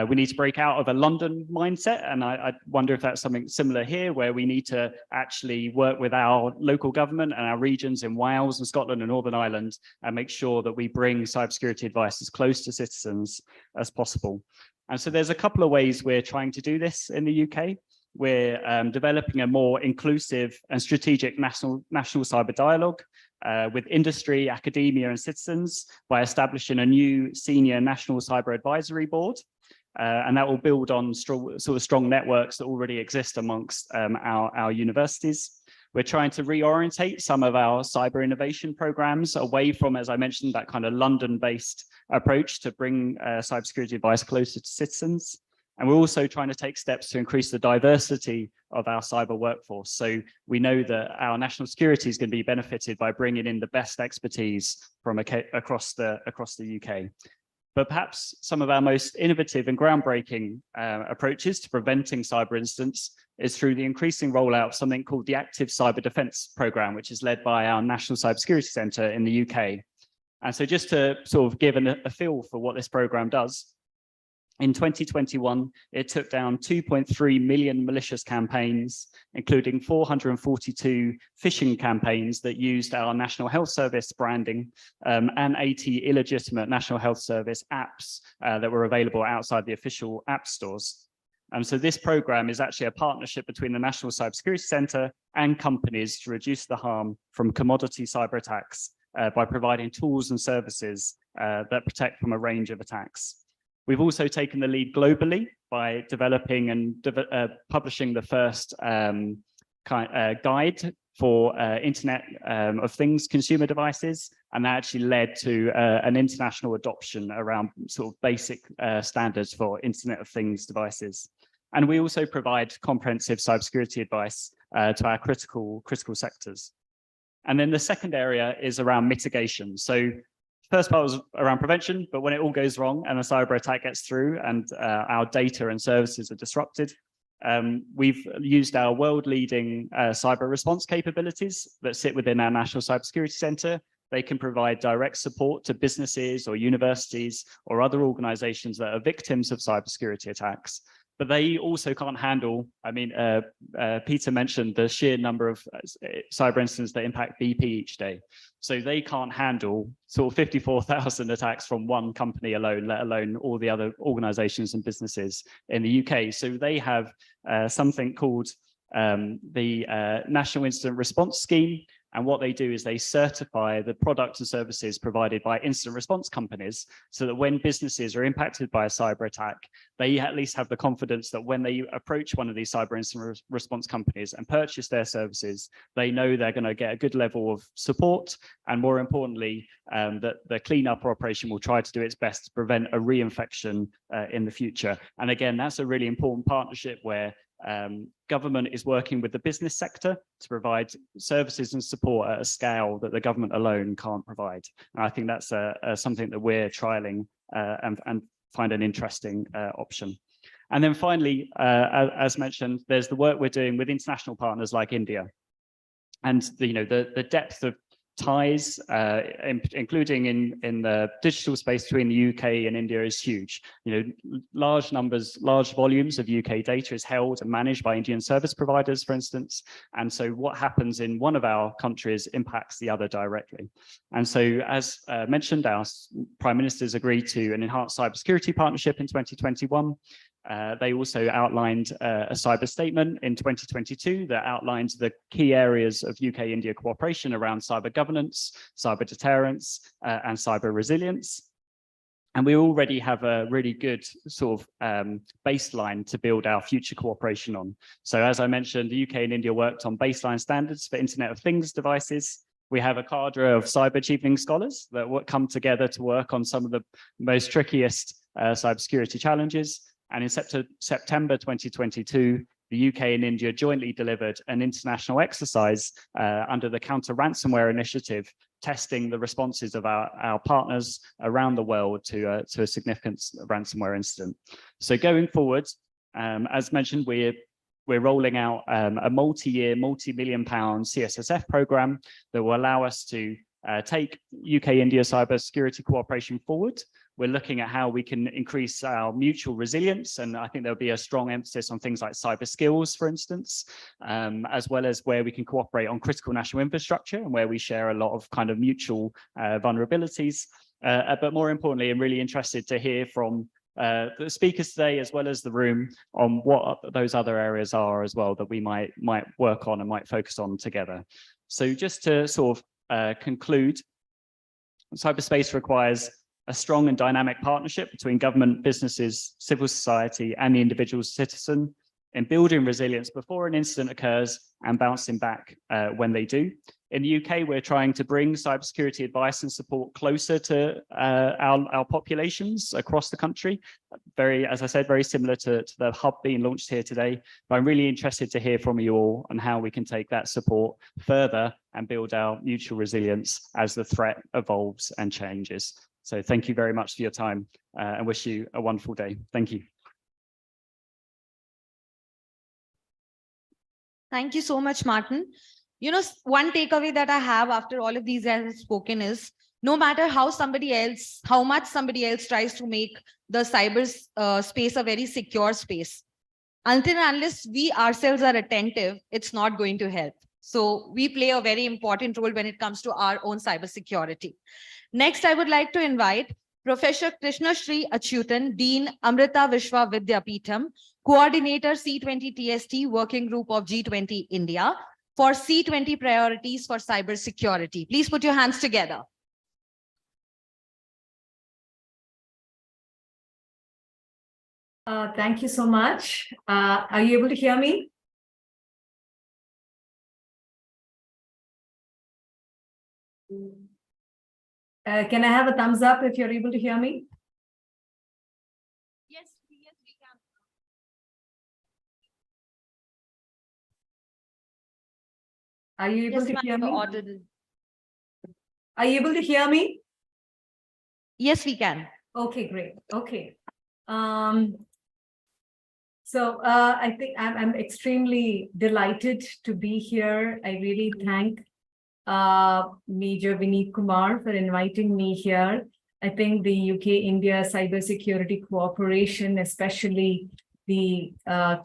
We need to break out of a London mindset. And I wonder if that's something similar here, where we need to actually work with our local government and our regions in Wales and Scotland and Northern Ireland and make sure that we bring cybersecurity advice as close to citizens as possible. And so there's a couple of ways we're trying to do this in the UK. We're developing a more inclusive and strategic national cyber dialogue with industry, academia, and citizens by establishing a new senior national cyber advisory board. And that will build on strong networks that already exist amongst our universities. We're trying to reorientate some of our cyber innovation programs away from, as I mentioned, that kind of London-based approach to bring cybersecurity advice closer to citizens. And we're also trying to take steps to increase the diversity of our cyber workforce. So we know that our national security is going to be benefited by bringing in the best expertise from across the UK. But perhaps some of our most innovative and groundbreaking approaches to preventing cyber incidents is through the increasing rollout of something called the Active Cyber Defence Programme, which is led by our National Cybersecurity Centre in the UK. And so just to sort of give a feel for what this programme does, in 2021, it took down 2.3 million malicious campaigns, including 442 phishing campaigns that used our National Health Service branding and 80 illegitimate National Health Service apps that were available outside the official app stores. And so this program is actually a partnership between the National Cybersecurity Centre and companies to reduce the harm from commodity cyber attacks by providing tools and services that protect from a range of attacks. We've also taken the lead globally by developing and publishing the first guide for Internet of Things consumer devices, and that actually led to an international adoption around sort of basic standards for Internet of Things devices. And we also provide comprehensive cybersecurity advice to our critical sectors. And then the second area is around mitigation. So first part was around prevention, but when it all goes wrong and a cyber attack gets through and our data and services are disrupted, we've used our world-leading cyber response capabilities that sit within our National Cybersecurity Centre. They can provide direct support to businesses or universities or other organizations that are victims of cybersecurity attacks. But they also can't handle, I mean, Peter mentioned the sheer number of cyber incidents that impact BP each day. So they can't handle sort of 54,000 attacks from one company alone, let alone all the other organizations and businesses in the UK. So they have something called the National Incident Response Scheme. And what they do is they certify the products and services provided by incident response companies so that when businesses are impacted by a cyber attack, they at least have the confidence that when they approach one of these cyber incident response companies and purchase their services, they know they're going to get a good level of support. And more importantly, that the cleanup operation will try to do its best to prevent a reinfection in the future. And again, that's a really important partnership where government is working with the business sector to provide services and support at a scale that the government alone can't provide. And I think that's something that we're trialing and find an interesting option. And then finally, as mentioned, there's the work we're doing with international partners like India. And the depth of ties, including in the digital space between the UK and India, is huge. Large volumes of UK data is held and managed by Indian service providers, for instance. And so what happens in one of our countries impacts the other directly. And so, as mentioned, our Prime Minister's agreed to an enhanced cybersecurity partnership in 2021. They also outlined a cyber statement in 2022 that outlines the key areas of UK-India cooperation around cyber governance, cyber deterrence, and cyber resilience. And we already have a really good sort of baseline to build our future cooperation on. So as I mentioned, the UK and India worked on baseline standards for Internet of Things devices. We have a cadre of cyber achieving scholars that come together to work on some of the most trickiest cybersecurity challenges. And in September 2022, the UK and India jointly delivered an international exercise under the Counter Ransomware Initiative testing the responses of our partners around the world to a significant ransomware incident. So going forward, as mentioned, we're rolling out a multi-year, multi-million-pound CSSF program that will allow us to take UK-India cybersecurity cooperation forward. We're looking at how we can increase our mutual resilience, and I think there'll be a strong emphasis on things like cyber skills, for instance, as well as where we can cooperate on critical national infrastructure and where we share a lot of kind of mutual vulnerabilities. But more importantly, I'm really interested to hear from the speakers today, as well as the room, on what those other areas are as well that we might work on and might focus on together. So just to sort of conclude, cyberspace requires a strong and dynamic partnership between government, businesses, civil society, and the individual citizen in building resilience before an incident occurs and bouncing back when they do. In the UK, we're trying to bring cybersecurity advice and support closer to our populations across the country. Very, as I said, very similar to the hub being launched here today. But I'm really interested to hear from you all on how we can take that support further and build our mutual resilience as the threat evolves and changes. So thank you very much for your time and wish you a wonderful day. Thank you. Thank you so much, Martin. You know, one takeaway that I have after all of these guys have spoken is, no matter how much somebody else tries to make the cyber space a very secure space, until and unless we ourselves are attentive, it's not going to help. So we play a very important role when it comes to our own cybersecurity. Next, I would like to invite Professor Krishna Shri Achyutan, Dean Amrita Vishwa Vidyapeetham, Coordinator C20 TST Working Group of G20 India, for C20 priorities for cybersecurity. Please put your hands together. Thank you so much. Are you able to hear me? Can I have a thumbs up if you're able to hear me? Yes, we can. Are you able to hear me? Audible. Are you able to hear me? Yes, we can. Okay, great. Okay. So I think I'm extremely delighted to be here. I really thank Major Vineet Kumar for inviting me here. I think the UK-India cybersecurity cooperation, especially the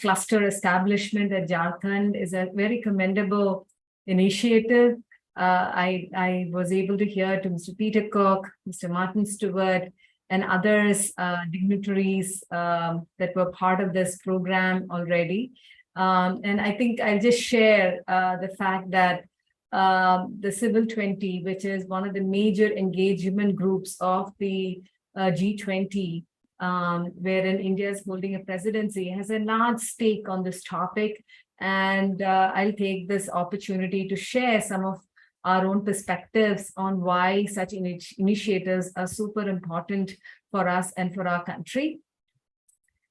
cluster establishment at Jharkhand, is a very commendable initiative. I was able to hear to Mr. Peter Cook, Mr. Martin Stewart, and others, dignitaries that were part of this program already. And I think I'll just share the fact that the Civil 20, which is one of the major engagement groups of the G20, wherein India is holding a presidency, has a large stake on this topic. And I'll take this opportunity to share some of our own perspectives on why such initiatives are super important for us and for our country.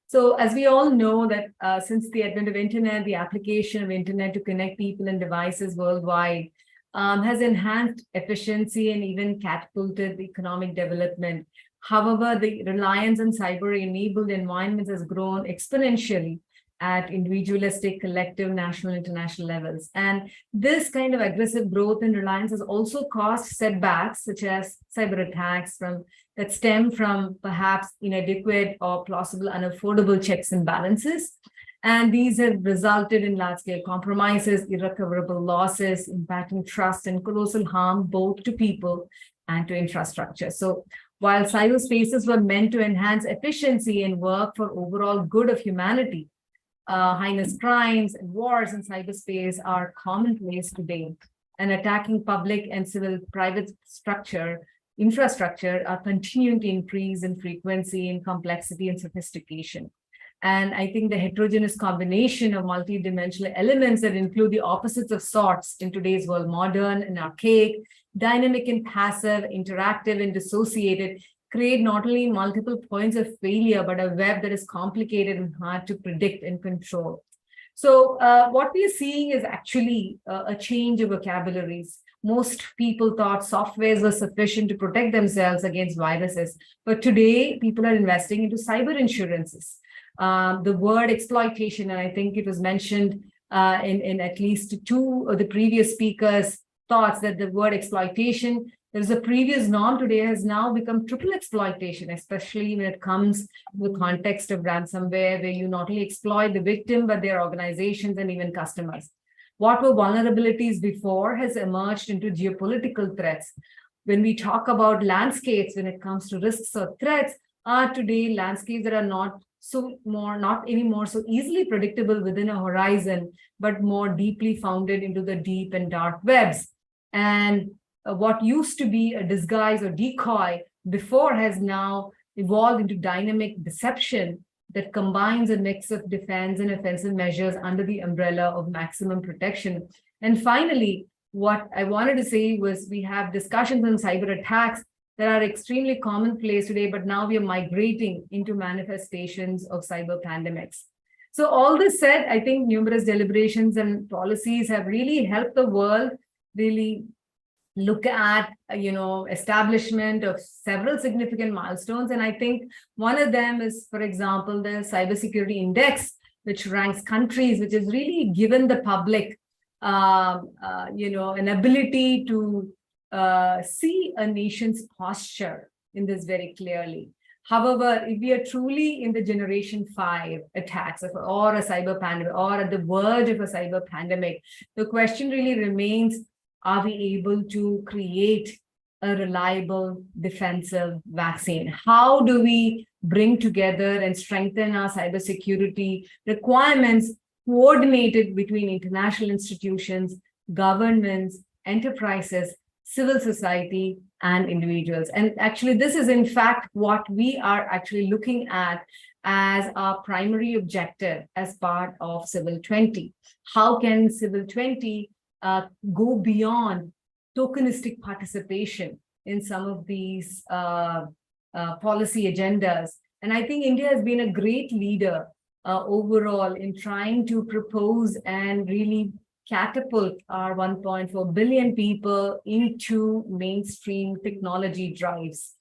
So as we all know that since the advent of internet, the application of internet to connect people and devices worldwide has enhanced efficiency and even catapulted the economic development. However, the reliance on cyber-enabled environments has grown exponentially at individualistic, collective, national, international levels. And this kind of aggressive growth and reliance has also caused setbacks, such as cyber attacks that stem from perhaps inadequate or plausible unaffordable checks and balances. And these have resulted in large-scale compromises, irrecoverable losses, impacting trust and colossal harm both to people and to infrastructure. So while cyberspaces were meant to enhance efficiency and work for overall good of humanity, heinous crimes and wars in cyberspace are commonplace today, and attacking public and civil private infrastructure are continuing to increase in frequency, in complexity, and sophistication. And I think the heterogeneous combination of multidimensional elements that include the opposites of sorts in today's world, modern and archaic, dynamic and passive, interactive and dissociated, create not only multiple points of failure, but a web that is complicated and hard to predict and control. So what we are seeing is actually a change of vocabularies. most people thought softwares were sufficient to protect themselves against viruses. But today, people are investing into cyber insurances. The word exploitation, and I think it was mentioned in at least two of the previous speakers' thoughts that the word exploitation, there's a previous norm today has now become triple exploitation, especially when it comes to the context of ransomware, where you not only exploit the victim, but their organizations and even customers. What were vulnerabilities before has emerged into geopolitical threats. When we talk about landscapes, when it comes to risks or threats, are today landscapes that are not anymore so easily predictable within a horizon, but more deeply founded into the deep and dark webs. And what used to be a disguise or decoy before has now evolved into dynamic deception that combines a mix of defense and offensive measures under the umbrella of maximum protection. And finally, what I wanted to say was we have discussions on cyber attacks that are extremely commonplace today, but now we are migrating into manifestations of cyber pandemics. So all this said, I think numerous deliberations and policies have really helped the world really look at, establishment of several significant milestones. And I think one of them is, for example, the Cybersecurity Index, which ranks countries, which has really given the public, an ability to see a nation's posture in this very clearly. However, if we are truly in the generation 5 attacks or a cyber pandemic or at the verge of a cyber pandemic, the question really remains, are we able to create a reliable defensive vaccine? How do we bring together and strengthen our cybersecurity requirements coordinated between international institutions, governments, enterprises, civil society, and individuals? And actually, this is in fact what we are actually looking at as our primary objective as part of Civil 20. How can Civil 20 go beyond tokenistic participation in some of these policy agendas? And I think India has been a great leader overall in trying to propose and really catapult our 1.4 billion people into mainstream technology drives.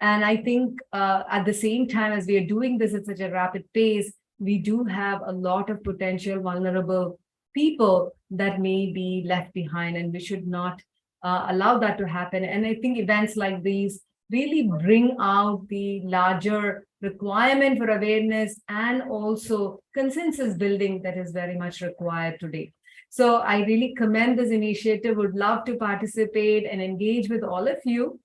And I think at the same time as we are doing this at such a rapid pace, we do have a lot of potential vulnerable people that may be left behind, and we should not allow that to happen. And I think events like these really bring out the larger requirement for awareness and also consensus building that is very much required today. So I really commend this initiative, would love to participate and engage with all of you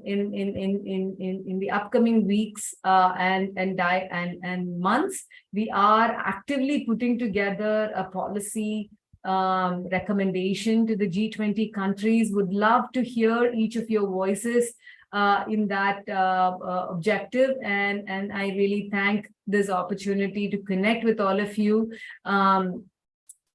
in the upcoming weeks and months. We are actively putting together a policy recommendation to the G20 countries. Would love to hear each of your voices in that objective. And I really thank this opportunity to connect with all of you.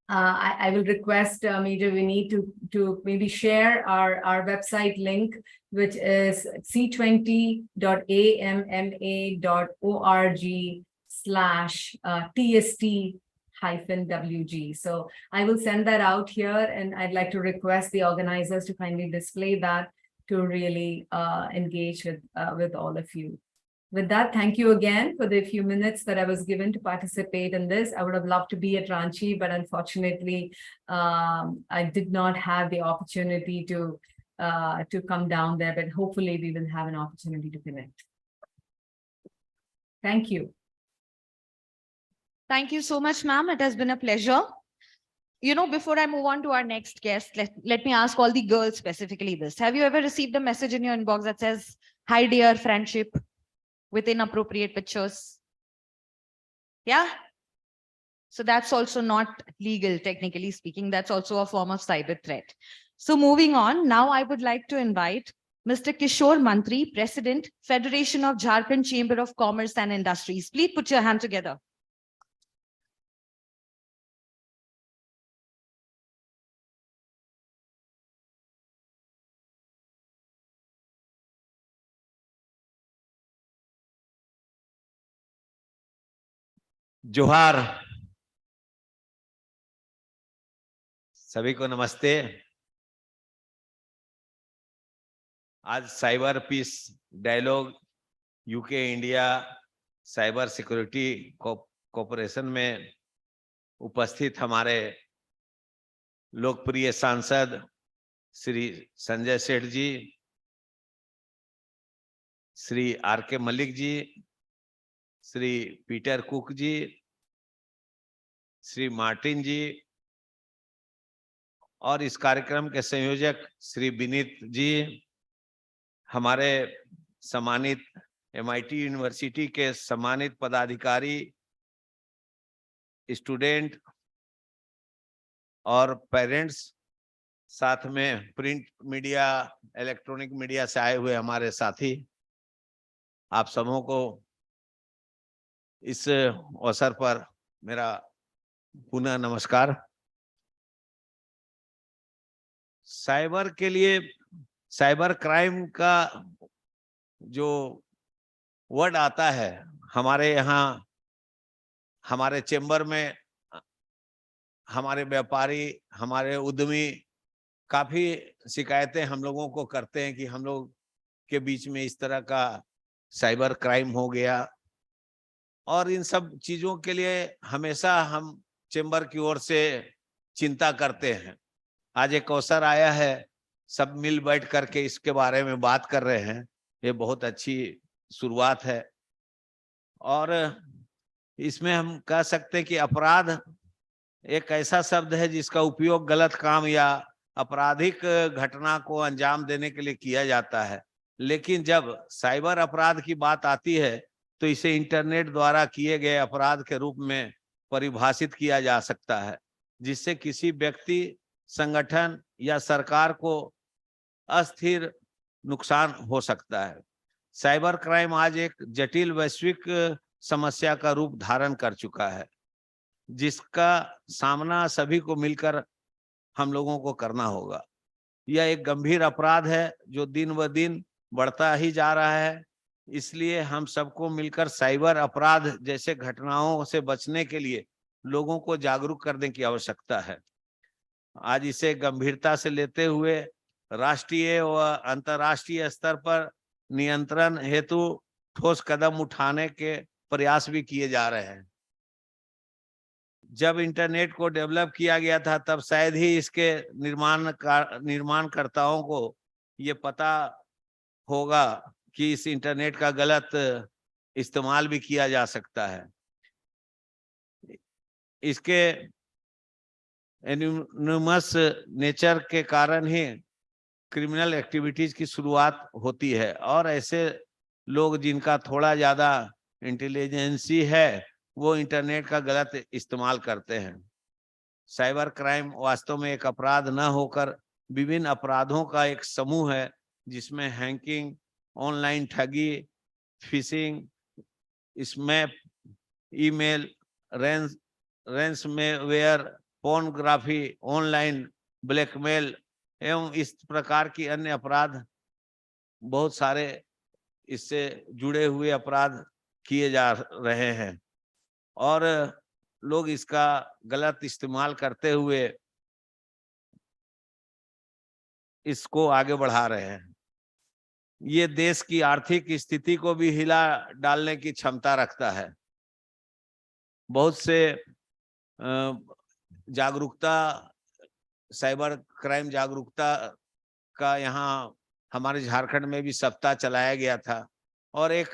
I will request Major Vineet to maybe share our website link, which is c20.amma.org/TST-WG. So I will send that out here, and I'd like to request the organizers to kindly display that to really engage with all of you. With that, thank you again for the few minutes that I was given to participate in this. I would have loved to be at Ranchi, but unfortunately, I did not have the opportunity to come down there, but hopefully we will have an opportunity to connect. Thank you. Thank you so much, ma'am. It has been a pleasure. Before I move on to our next guest, let me ask all the girls specifically this. Have you ever received a message in your inbox that says, "Hi, dear, friendship," with inappropriate pictures? Yeah. So that's also not legal, technically speaking. That's also a form of cyber threat. So moving on, now I would like to invite Mr. Kishore Mantri, President, Federation of Jharkhand Chamber of Commerce and Industries. Please put your hand together. जोहार, सभी को नमस्ते। आज cyber peace dialogue UK India cyber security corporation में उपस्थित हमारे लोकप्रिय सांसद श्री संजय सेठ जी, श्री आर के मलिक जी, श्री पीटर कुक जी, श्री मार्टिन जी और इस कार्यक्रम के संयोजक श्री विनीत जी, हमारे सम्मानित MIT यूनिवर्सिटी के सम्मानित पदाधिकारी, स्टूडेंट और पेरेंट्स, साथ में प्रिंट मीडिया, इलेक्ट्रॉनिक मीडिया से आए हुए हमारे साथी, आप सबों को इस अवसर पर मेरा पुनः नमस्कार। साइबर के लिए साइबर क्राइम का जो वर्ड आता है, हमारे यहाँ हमारे चेंबर में हमारे व्यापारी, हमारे उद्यमी काफी शिकायतें हम लोगों को करते हैं कि हम लोग के बीच में इस तरह का साइबर क्राइम हो गया, और इन सब चीजों के लिए हमेशा हम चेंबर की ओर से चिंता करते हैं। आज एक अवसर आया है, सब मिल बैठ करके इसके बारे में बात कर रहे हैं, ये बहुत अच्छी शुरुआत है। और इसमें हम कह सकते हैं कि अपराध एक ऐसा शब्द है जिसका उपयोग गलत काम या आपराधिक घटना को अंजाम देने के लिए किया जाता है, लेकिन जब साइबर अपराध की बात आती है तो इसे इंटरनेट द्वारा किए गए अपराध के रूप में परिभाषित किया जा सकता है, जिससे किसी व्यक्ति, संगठन या सरकार को अस्थिर नुकसान हो सकता है। साइबर क्राइम आज एक जटिल वैश्विक समस्या का रूप धारण कर चुका है, जिसका सामना सभी को मिलकर हम लोगों को करना होगा। यह एक गंभीर अपराध है जो दिन ब दिन बढ़ता ही जा रहा है, इसलिए हम सबको मिलकर साइबर अपराध जैसे घटनाओं से बचने के लिए लोगों को जागरूक करने की आवश्यकता है। आज इसे गंभीरता से लेते हुए राष्ट्रीय व अंतर्राष्ट्रीय स्तर पर नियंत्रण हेतु ठोस कदम उठाने के प्रयास भी किए जा रहे हैं। जब इंटरनेट को डेवलप किया गया था तब शायद ही इसके निर्माणकर्ताओं को ये पता होगा कि इस इंटरनेट का गलत इस्तेमाल भी किया जा सकता है। इसके एनोनिमस नेचर के कारण ही क्रिमिनल एक्टिविटीज की शुरुआत होती है, और ऐसे लोग जिनका थोड़ा ज्यादा इंटेलिजेंसी है वो इंटरनेट का गलत इस्तेमाल करते हैं। साइबर क्राइम वास्तव में एक अपराध न होकर विभिन्न अपराधों का एक समूह है, जिसमें हैकिंग, ऑनलाइन ठगी, फिशिंग, स्मैप, email, ransomware, pornography, online blackmail एवं इस प्रकार की अन्य अपराध, बहुत सारे इससे जुड़े हुए अपराध किए जा रहे हैं, और लोग इसका गलत इस्तेमाल करते हुए इसको आगे बढ़ा रहे हैं। ये देश की आर्थिक स्थिति को भी हिला डालने की क्षमता रखता है। बहुत से जागरूकता, साइबर क्राइम जागरूकता का यहाँ हमारे झारखंड में भी सप्ताह चलाया गया था, और एक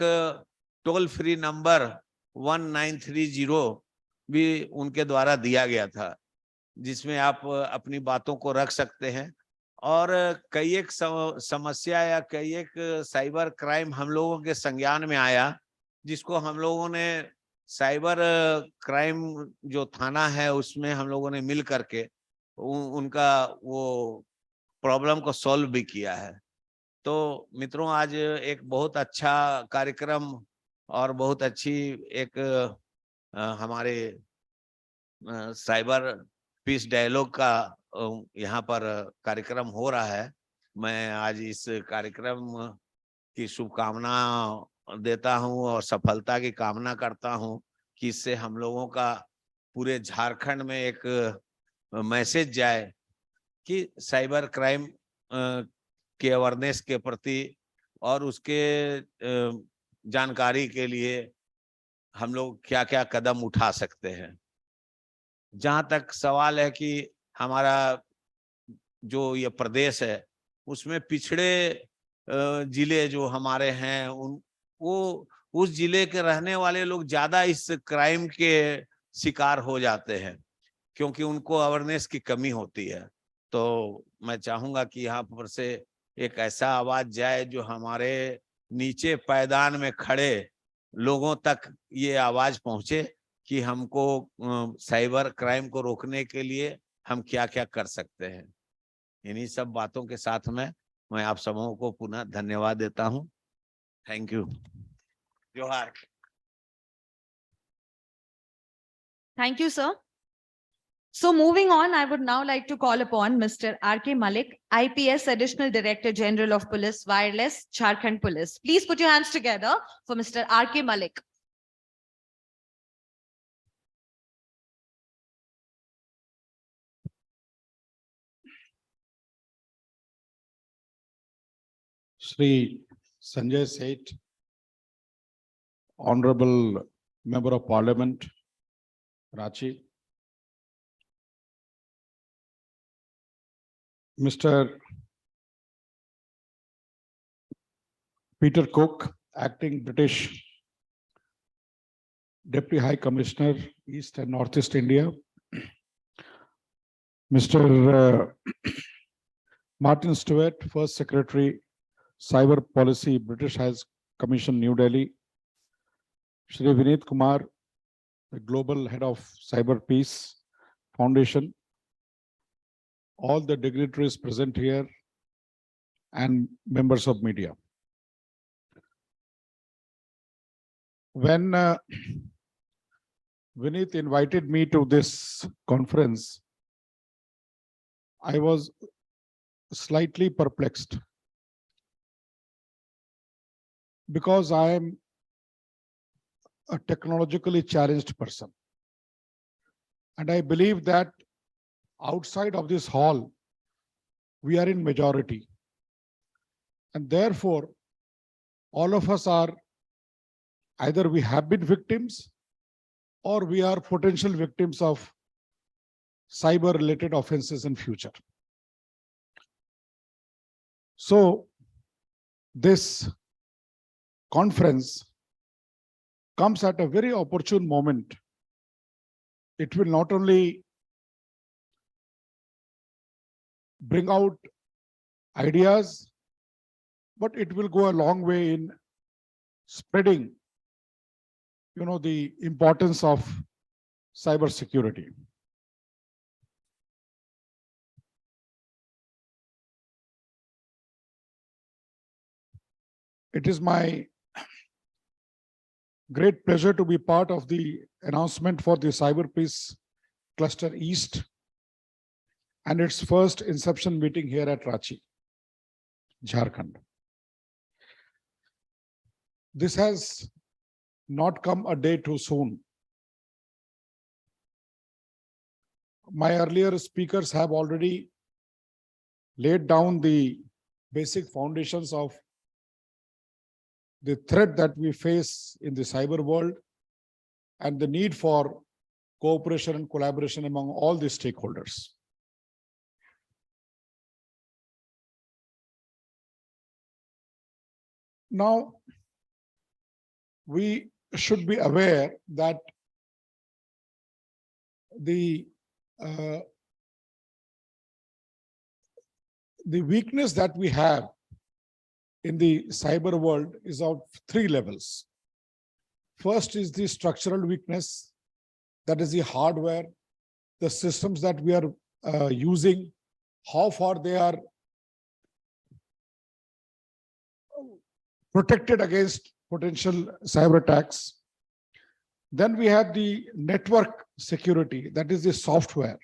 टोल फ्री नंबर 1930 भी उनके द्वारा दिया गया था, जिसमें आप अपनी बातों को रख सकते हैं। और कई एक समस्या या कई एक साइबर क्राइम हम लोगों के संज्ञान में आया, जिसको हम लोगों ने साइबर क्राइम जो थाना है उसमें हम लोगों ने मिल करके उनका वो प्रॉब्लम को सॉल्व भी किया है। तो मित्रों, आज एक बहुत अच्छा कार्यक्रम और बहुत अच्छी एक हमारे साइबर पीस डायलॉग का यहाँ पर कार्यक्रम हो रहा है। मैं आज इस कार्यक्रम की शुभकामना देता हूँ और सफलता की कामना करता हूँ कि इससे हम लोगों का पूरे झारखंड में एक मैसेज जाए कि साइबर क्राइम के अवेयरनेस के प्रति और उसके जानकारी के लिए हम लोग क्या क्या कदम उठा सकते हैं। जहां तक सवाल है कि हमारा जो ये प्रदेश है उसमें पिछड़े जिले जो हमारे हैं वो उस जिले के रहने वाले लोग ज्यादा इस क्राइम के शिकार हो जाते हैं क्योंकि उनको अवेयरनेस की कमी होती है। तो मैं चाहूंगा कि यहाँ पर से एक ऐसा आवाज जाए जो हमारे नीचे पायदान में खड़े लोगों तक ये आवाज पहुंचे कि हमको साइबर क्राइम को रोकने के लिए हम क्या क्या कर सकते हैं। इन्हीं सब बातों के साथ में मैं आप सबों को पुनः धन्यवाद देता हूं। Thank you. जोहार। Thank you, sir. So moving on, I would now like to call upon Mr. R.K. Malik, IPS Additional Director General of Police, Wireless, Jharkhand Police. Please put your hands together for Mr. R.K. Malik. Shri Sanjay Seth, Honorable Member of Parliament, Ranchi, Mr. Peter Cook, Acting British Deputy High Commissioner, East and Northeast India, Mr. Martin Stewart, First Secretary, Cyber Policy, British High Commission, New Delhi, Shri Vinit Kumar, the Global Head of CyberPeace Foundation, all the dignitaries present here, and members of media. When Vinit invited me to this conference, I was slightly perplexed because I am a technologically challenged person. And I believe that outside of this hall, we are in majority. And therefore, all of us are either we have been victims or we are potential victims of cyber-related offenses in future. So this conference comes at a very opportune moment. It will not only bring out ideas, but it will go a long way in spreading, the importance of cybersecurity. It is my great pleasure to be part of the announcement for the CyberPeace Cluster East and its first inception meeting here at Ranchi, Jharkhand. This has not come a day too soon. My earlier speakers have already laid down the basic foundations of the threat that we face in the cyber world and the need for cooperation and collaboration among all the stakeholders. Now, we should be aware that the weakness that we have in the cyber world is of three levels. First is the structural weakness, that is the hardware, the systems that we are using, how far they are protected against potential cyber attacks. Then we have the network security, that is the software,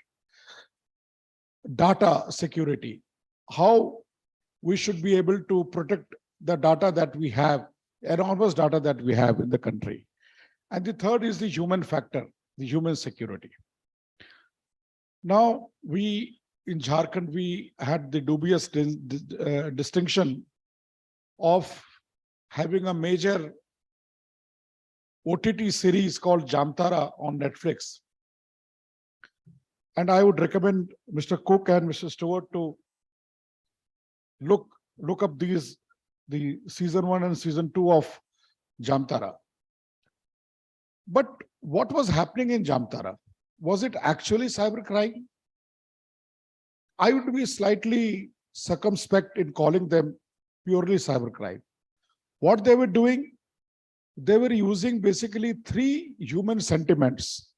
data security, how we should be able to protect the data that we have, enormous data that we have in the country. And the third is the human factor, the human security. Now, we in Jharkhand, we had the dubious distinction of having a major OTT series called Jamtara on Netflix. And I would recommend Mr. Cook and Mr. Stewart to look up the season 1 and season 2 of Jamtara. But what was happening in Jamtara? Was it actually cybercrime? I would be slightly circumspect in calling them purely cybercrime. What they were doing, they were using basically 3 human sentiments.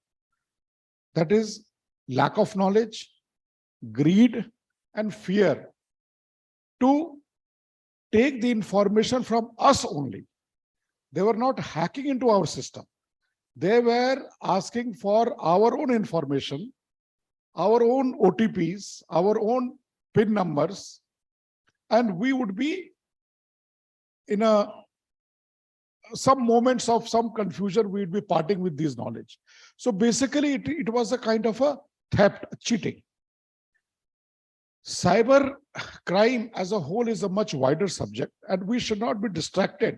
That is lack of knowledge, greed, and fear to take the information from us only. They were not hacking into our system. They were asking for our own information, our own OTPs, our own PIN numbers, and we would be in some moments of some confusion, we'd be parting with this knowledge. So basically, it was a kind of a theft, cheating. Cyber crime as a whole is a much wider subject, and we should not be distracted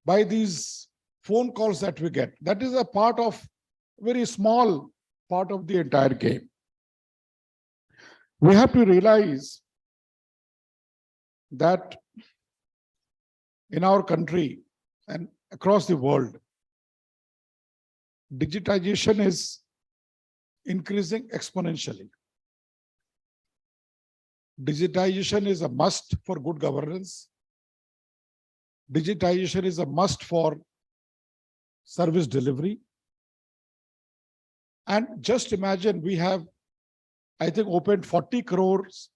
by these phone calls that we get. That is a part of, very small part of the entire game. We have to realize that in our country and across the world, digitization is increasing exponentially. Digitization is a must for good governance. Digitization is a must for service delivery. And just imagine, we have, I think, opened 40 crores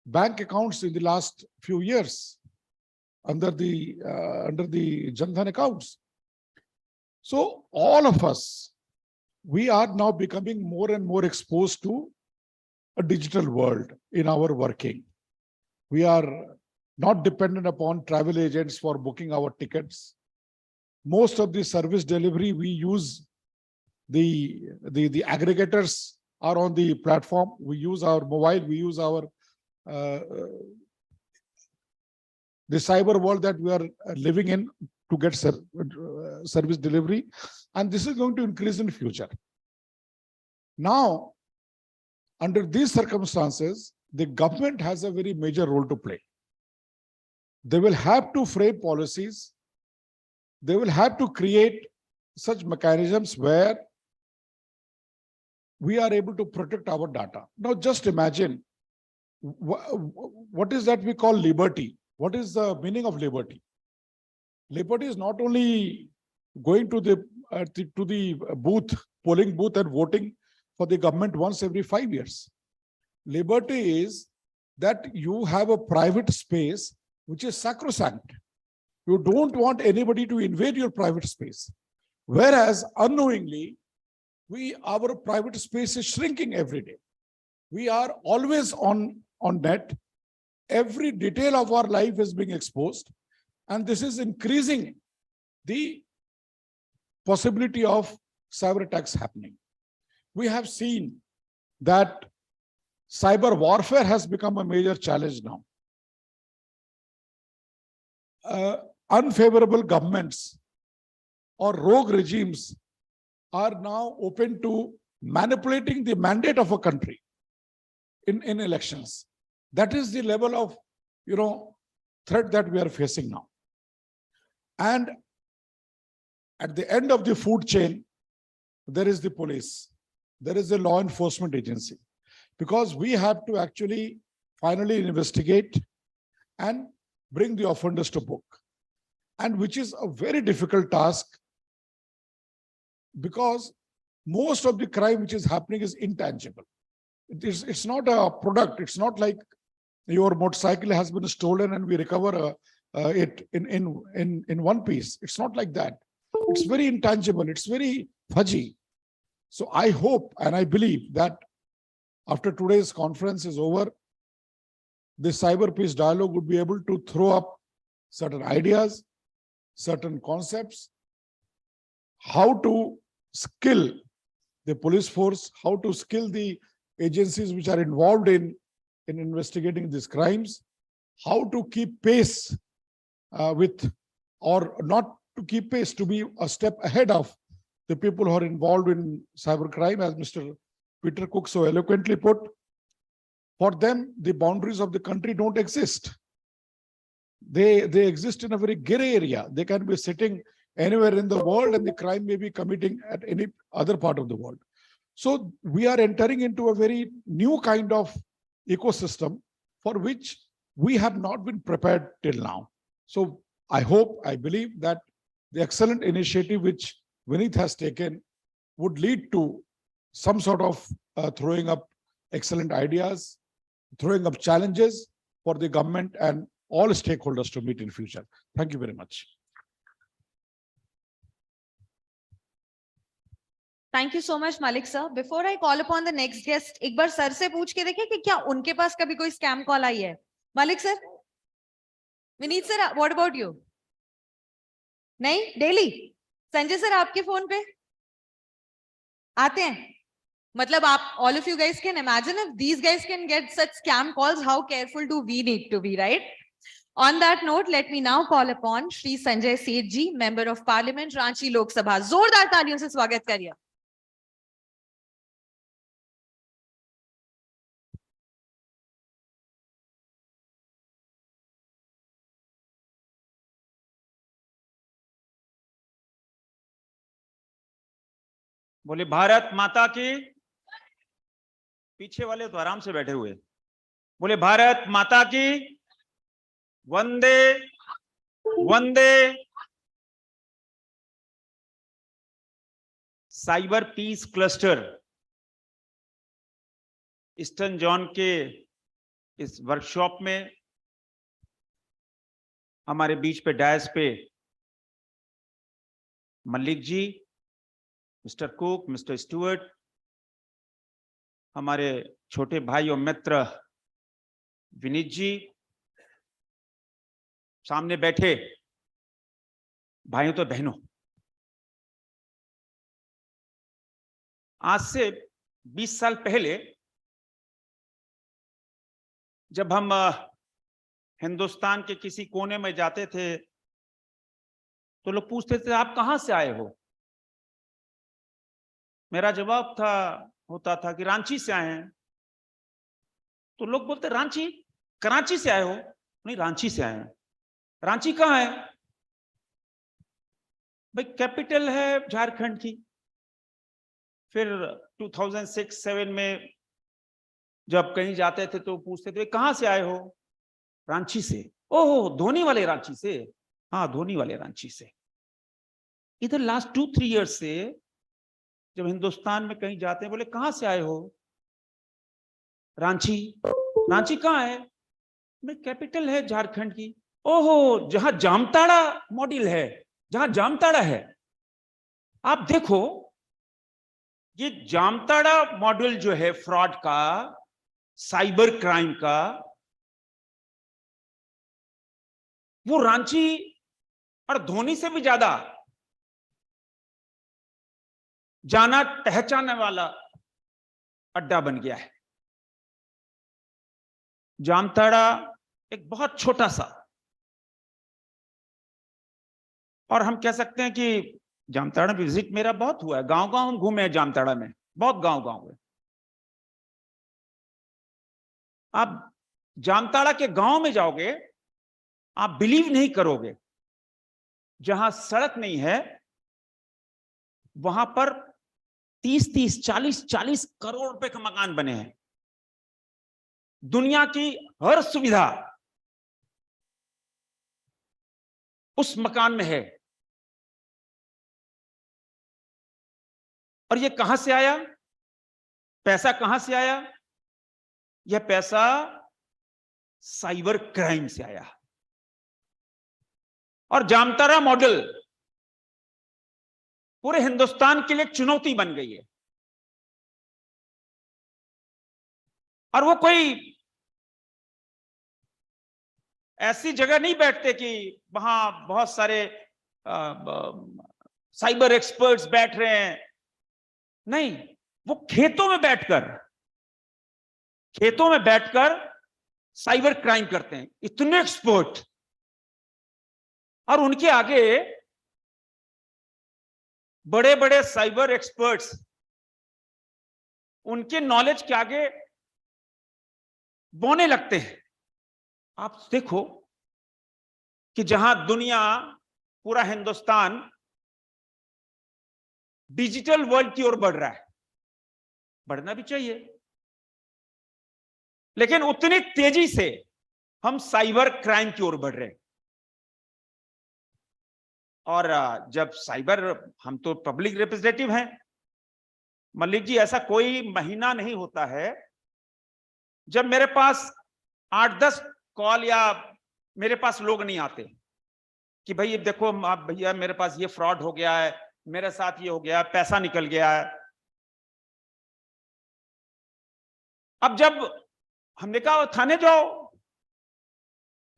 bank accounts in the last few years under the Jan Dhan accounts. So all of us, we are now becoming more and more exposed to a digital world in our working. We are not dependent upon travel agents for booking our tickets. Most of the service delivery, we use the aggregators are on the platform. We use our mobile, we use our the cyber world that we are living in to get service delivery, and this is going to increase in future. Now, under these circumstances, the government has a very major role to play. They will have to frame policies. They will have to create such mechanisms where we are able to protect our data. Now, just imagine, what is that we call liberty? What is the meaning of liberty? Liberty is not only going to the booth, polling booth, and voting for the government once every 5 years. Liberty is that you have a private space which is sacrosanct. You don't want anybody to invade your private space. Whereas unknowingly, our private space is shrinking every day. We are always on net. Every detail of our life is being exposed, and this is increasing the possibility of cyber attacks happening. We have seen that cyber warfare has become a major challenge now. Unfavorable governments or rogue regimes are now open to manipulating the mandate of a country in elections. That is the level of, threat that we are facing now. And at the end of the food chain, there is the police. There is a law enforcement agency, because we have to actually finally investigate and bring the offenders to book, and which is a very difficult task, because most of the crime which is happening is intangible. It's not a product. It's not like your motorcycle has been stolen and we recover it in one piece. It's not like that. It's very intangible. It's very fuzzy. So I hope and I believe that after today's conference is over, the CyberPeace dialogue would be able to throw up certain ideas, certain concepts, how to skill the police force, how to skill the agencies which are involved in investigating these crimes, how to keep pace with, or not to keep pace, to be a step ahead of the people who are involved in cybercrime, as Mr. Peter Cook so eloquently put. For them, the boundaries of the country don't exist. They exist in a very gray area. They can be sitting anywhere in the world and the crime may be committing at any other part of the world. So we are entering into a very new kind of ecosystem for which we have not been prepared till now. So I hope, I believe that the excellent initiative which Vineet has taken would lead to some sort of throwing up excellent ideas, throwing up challenges for the government and all stakeholders to meet in future. Thank you very much. Thank you so much, Malik sir. Before I call upon the next guest, एक बार sir से पूछ के देखें कि क्या उनके पास कभी कोई स्कैम कॉल आई है? Malik sir, Vineet sir, what about you? नहीं, डेली? संजय सर आपके फोन पे आते हैं? मतलब आप, all of you guys can imagine if these guys can get such scam calls, how careful do we need to be, right? On that note, let me now call upon Shri Sanjay Seth ji, Member of Parliament, Ranchi Lok Sabha. जोरदार तालियों से स्वागत करिए. बोले भारत माता की, पीछे वाले तो आराम से बैठे हुए, बोले भारत माता की, वंदे वंदे। Cyber peace cluster eastern zone के इस वर्कशॉप में हमारे बीच पे डायस पे Malik ji, mister Cook, mister Stuart, हमारे छोटे भाई और मित्र विनीत जी, सामने बैठे भाइयों तो बहनों, आज से 20 साल पहले जब हम हिंदुस्तान के किसी कोने में जाते थे तो लोग पूछते थे आप कहां से आए हो? मेरा जवाब होता था कि रांची से आए हैं। तो लोग बोलते रांची, कराची से आए हो? नहीं, रांची से आए हैं। रांची कहाँ है? भाई कैपिटल है झारखंड की। फिर 2006-7 में जब कहीं जाते थे तो पूछते थे कहां से आए हो? रांची से। ओहो, धोनी वाले रांची से? हाँ, धोनी वाले रांची से। इधर लास्ट 2-3 इयर्स से जब हिंदुस्तान में कहीं जाते हैं बोले कहां से आए हो? रांची। रांची कहाँ है? मैं कैपिटल है झारखंड की। ओहो, जहां जामताड़ा मॉडल है, जहां जामताड़ा है। आप देखो, ये जामताड़ा मॉडल जो है फ्रॉड का, साइबर क्राइम का, वो रांची और धोनी से भी ज्यादा जाना पहचानने वाला अड्डा बन गया है। जामताड़ा एक बहुत छोटा सा, और हम कह सकते हैं कि जामताड़ा में विजिट मेरा बहुत हुआ है। गांव-गांव हम घूमे हैं जामताड़ा में, बहुत गांव-गांव में। आप जामताड़ा के गांव में जाओगे, आप बिलीव नहीं करोगे, जहां सड़क नहीं है वहां पर 30-30, 40-40 करोड़ रुपए का मकान बने हैं। दुनिया की हर सुविधा उस मकान में है। और ये कहां से आया? पैसा कहां से आया? यह पैसा साइबर क्राइम से आया। और जामताड़ा मॉडल पूरे हिंदुस्तान के लिए चुनौती बन गई है। और वो कोई ऐसी जगह नहीं बैठते कि वहां बहुत सारे साइबर एक्सपर्ट्स बैठ रहे हैं। नहीं, वो खेतों में बैठकर खेतों में बैठकर साइबर क्राइम करते हैं, इतने एक्सपर्ट, और उनके आगे बड़े बड़े साइबर एक्सपर्ट्स उनके नॉलेज के आगे बोने लगते हैं। आप देखो कि जहां दुनिया, पूरा हिंदुस्तान डिजिटल वर्ल्ड की ओर बढ़ रहा है, बढ़ना भी चाहिए, लेकिन उतनी तेजी से हम साइबर क्राइम की ओर बढ़ रहे हैं। और जब साइबर, हम तो पब्लिक रिप्रेजेंटेटिव हैं मल्लिक जी, ऐसा कोई महीना नहीं होता है जब मेरे पास 8-10 कॉल या मेरे पास लोग नहीं आते कि भाई ये देखो आप भैया मेरे पास ये फ्रॉड हो गया है, मेरे साथ ये हो गया, पैसा निकल गया है। अब जब हमने कहा थाने जाओ,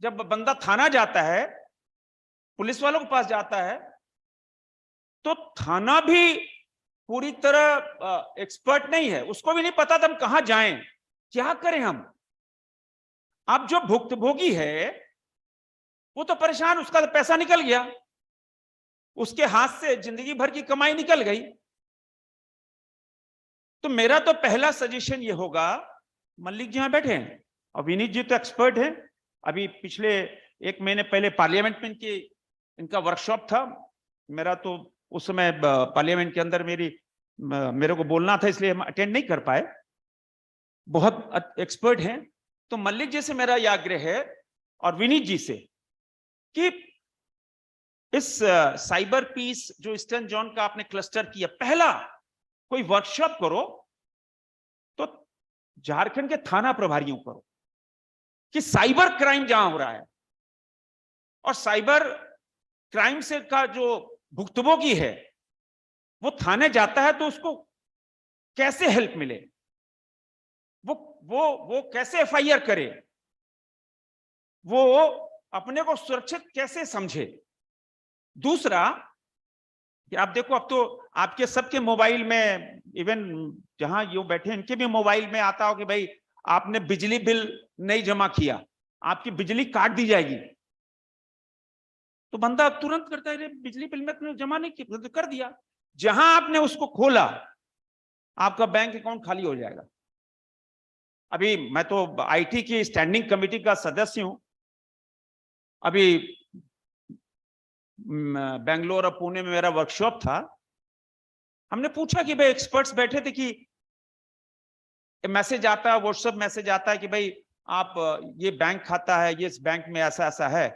जब बंदा थाना जाता है, पुलिस वालों के पास जाता है, तो थाना भी पूरी तरह एक्सपर्ट नहीं है, उसको भी नहीं पता हम कहां जाएं, क्या करें हम। अब जो भुक्तभोगी है वो तो परेशान, उसका तो पैसा निकल गया, उसके हाथ से जिंदगी भर की कमाई निकल गई। तो मेरा तो पहला सजेशन ये होगा, मल्लिक जी यहां बैठे हैं और विनीत जी तो एक्सपर्ट हैं, अभी पिछले 1 महीने पहले पार्लियामेंट में इनका वर्कशॉप था, मेरा तो उस समय पार्लियामेंट के अंदर मेरे को बोलना था, इसलिए हम अटेंड नहीं कर पाए, बहुत एक्सपर्ट हैं। तो मल्लिक जी से मेरा यह आग्रह है और विनीत जी से कि इस साइबर पीस जो ईस्टर्न जोन का आपने क्लस्टर किया, पहला कोई वर्कशॉप करो तो झारखंड के थाना प्रभारियों करो कि साइबर क्राइम जहां हो रहा है और साइबर क्राइम से का जो भुक्तभोगी है वो थाने जाता है तो उसको कैसे हेल्प मिले, वो कैसे एफआईआर करे, वो अपने को सुरक्षित कैसे समझे। दूसरा कि आप देखो, अब तो आपके सबके मोबाइल में, इवन जहां ये बैठे इनके भी मोबाइल में आता हो कि भाई आपने बिजली बिल नहीं जमा किया, आपकी बिजली काट दी जाएगी। तो बंदा तुरंत करता है, बिजली बिल में जमा नहीं किया, तो कर दिया। जहां आपने उसको खोला आपका बैंक अकाउंट खाली हो जाएगा। अभी मैं तो आईटी की स्टैंडिंग कमेटी का सदस्य हूं, अभी बेंगलोर और पुणे में मेरा वर्कशॉप था, हमने पूछा कि भाई एक्सपर्ट्स बैठे थे कि मैसेज आता है, व्हाट्सएप मैसेज आता है कि भाई आप ये बैंक खाता है, ये इस बैंक में ऐसा ऐसा है,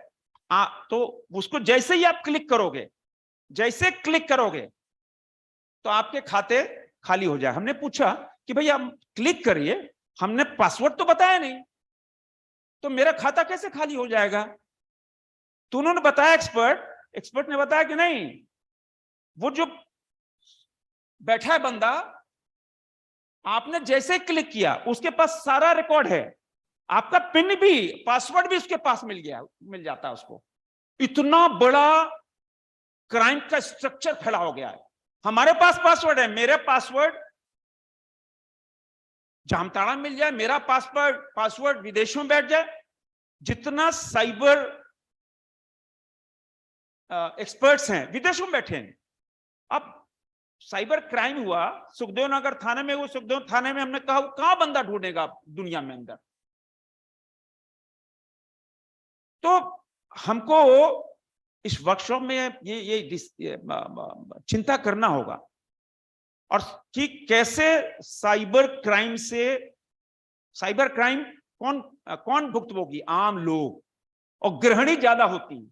तो उसको जैसे ही आप क्लिक करोगे, जैसे क्लिक करोगे तो आपके खाते खाली हो जाए। हमने पूछा कि भाई आप क्लिक करिए, हमने पासवर्ड तो बताया नहीं, तो मेरा खाता कैसे खाली हो जाएगा। तो उन्होंने बताया, एक्सपर्ट ने बताया कि नहीं, वो जो बैठा है बंदा, आपने जैसे क्लिक किया उसके पास सारा रिकॉर्ड है, आपका पिन भी, पासवर्ड भी उसके पास मिल जाता है उसको। इतना बड़ा क्राइम का स्ट्रक्चर खड़ा हो गया है। हमारे पास पासवर्ड है, मेरे पासवर्ड जामताड़ा मिल जाए, मेरा पासवर्ड विदेशों में बैठ जाए। जितना साइबर एक्सपर्ट्स हैं विदेशों में बैठे हैं। अब साइबर क्राइम हुआ सुखदेव नगर थाने में, वो सुखदेव थाने में हमने कहा कहां बंदा ढूंढेगा दुनिया में अंदर। तो हमको इस वर्कशॉप में ये चिंता करना होगा और कि कैसे साइबर क्राइम कौन भुक्तभोगी, आम लोग, और गृहिणी ज्यादा होती हैं,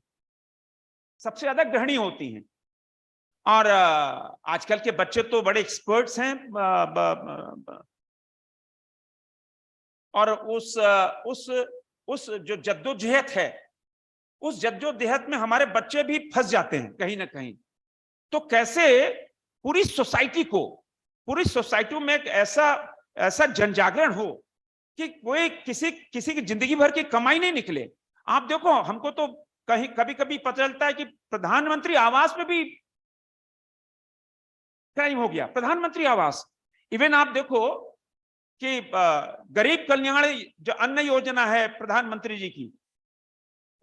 सबसे ज्यादा गृहिणी होती हैं। और आजकल के बच्चे तो बड़े एक्सपर्ट्स हैं, और उस जो जद्दोजहद है, उस जद्दोजहद में हमारे बच्चे भी फंस जाते हैं कहीं ना कहीं। तो कैसे पूरी सोसाइटी में एक ऐसा जनजागरण हो कि कोई किसी की जिंदगी भर की कमाई नहीं निकले। आप देखो, हमको तो कभी कभी पता चलता है कि प्रधानमंत्री आवास में भी क्राइम हो गया, प्रधानमंत्री आवास। इवन आप देखो कि गरीब कल्याण जो अन्न योजना है प्रधानमंत्री जी की,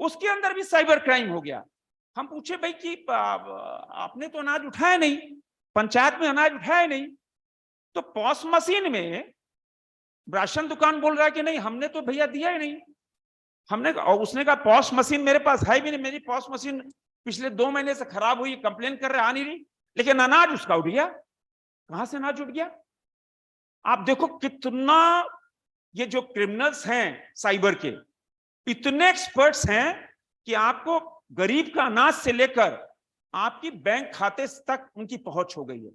उसके अंदर भी साइबर क्राइम हो गया। हम पूछे भाई कि आपने तो अनाज उठाया नहीं, पंचायत में अनाज उठाया नहीं, तो पॉस मशीन में राशन दुकान बोल रहा है कि नहीं हमने तो भैया दिया ही नहीं। हमने, और उसने कहा पॉस मशीन मेरे पास है भी नहीं, मेरी पॉस मशीन पिछले 2 महीने से खराब हुई, कंप्लेन कर रहे आ नहीं रही, लेकिन अनाज उसका उठ गया। कहां से अनाज उठ गया? आप देखो कितना ये जो क्रिमिनल्स हैं साइबर के, इतने एक्सपर्ट्स हैं कि आपको गरीब का अनाज से लेकर आपकी बैंक खाते तक उनकी पहुंच हो गई है।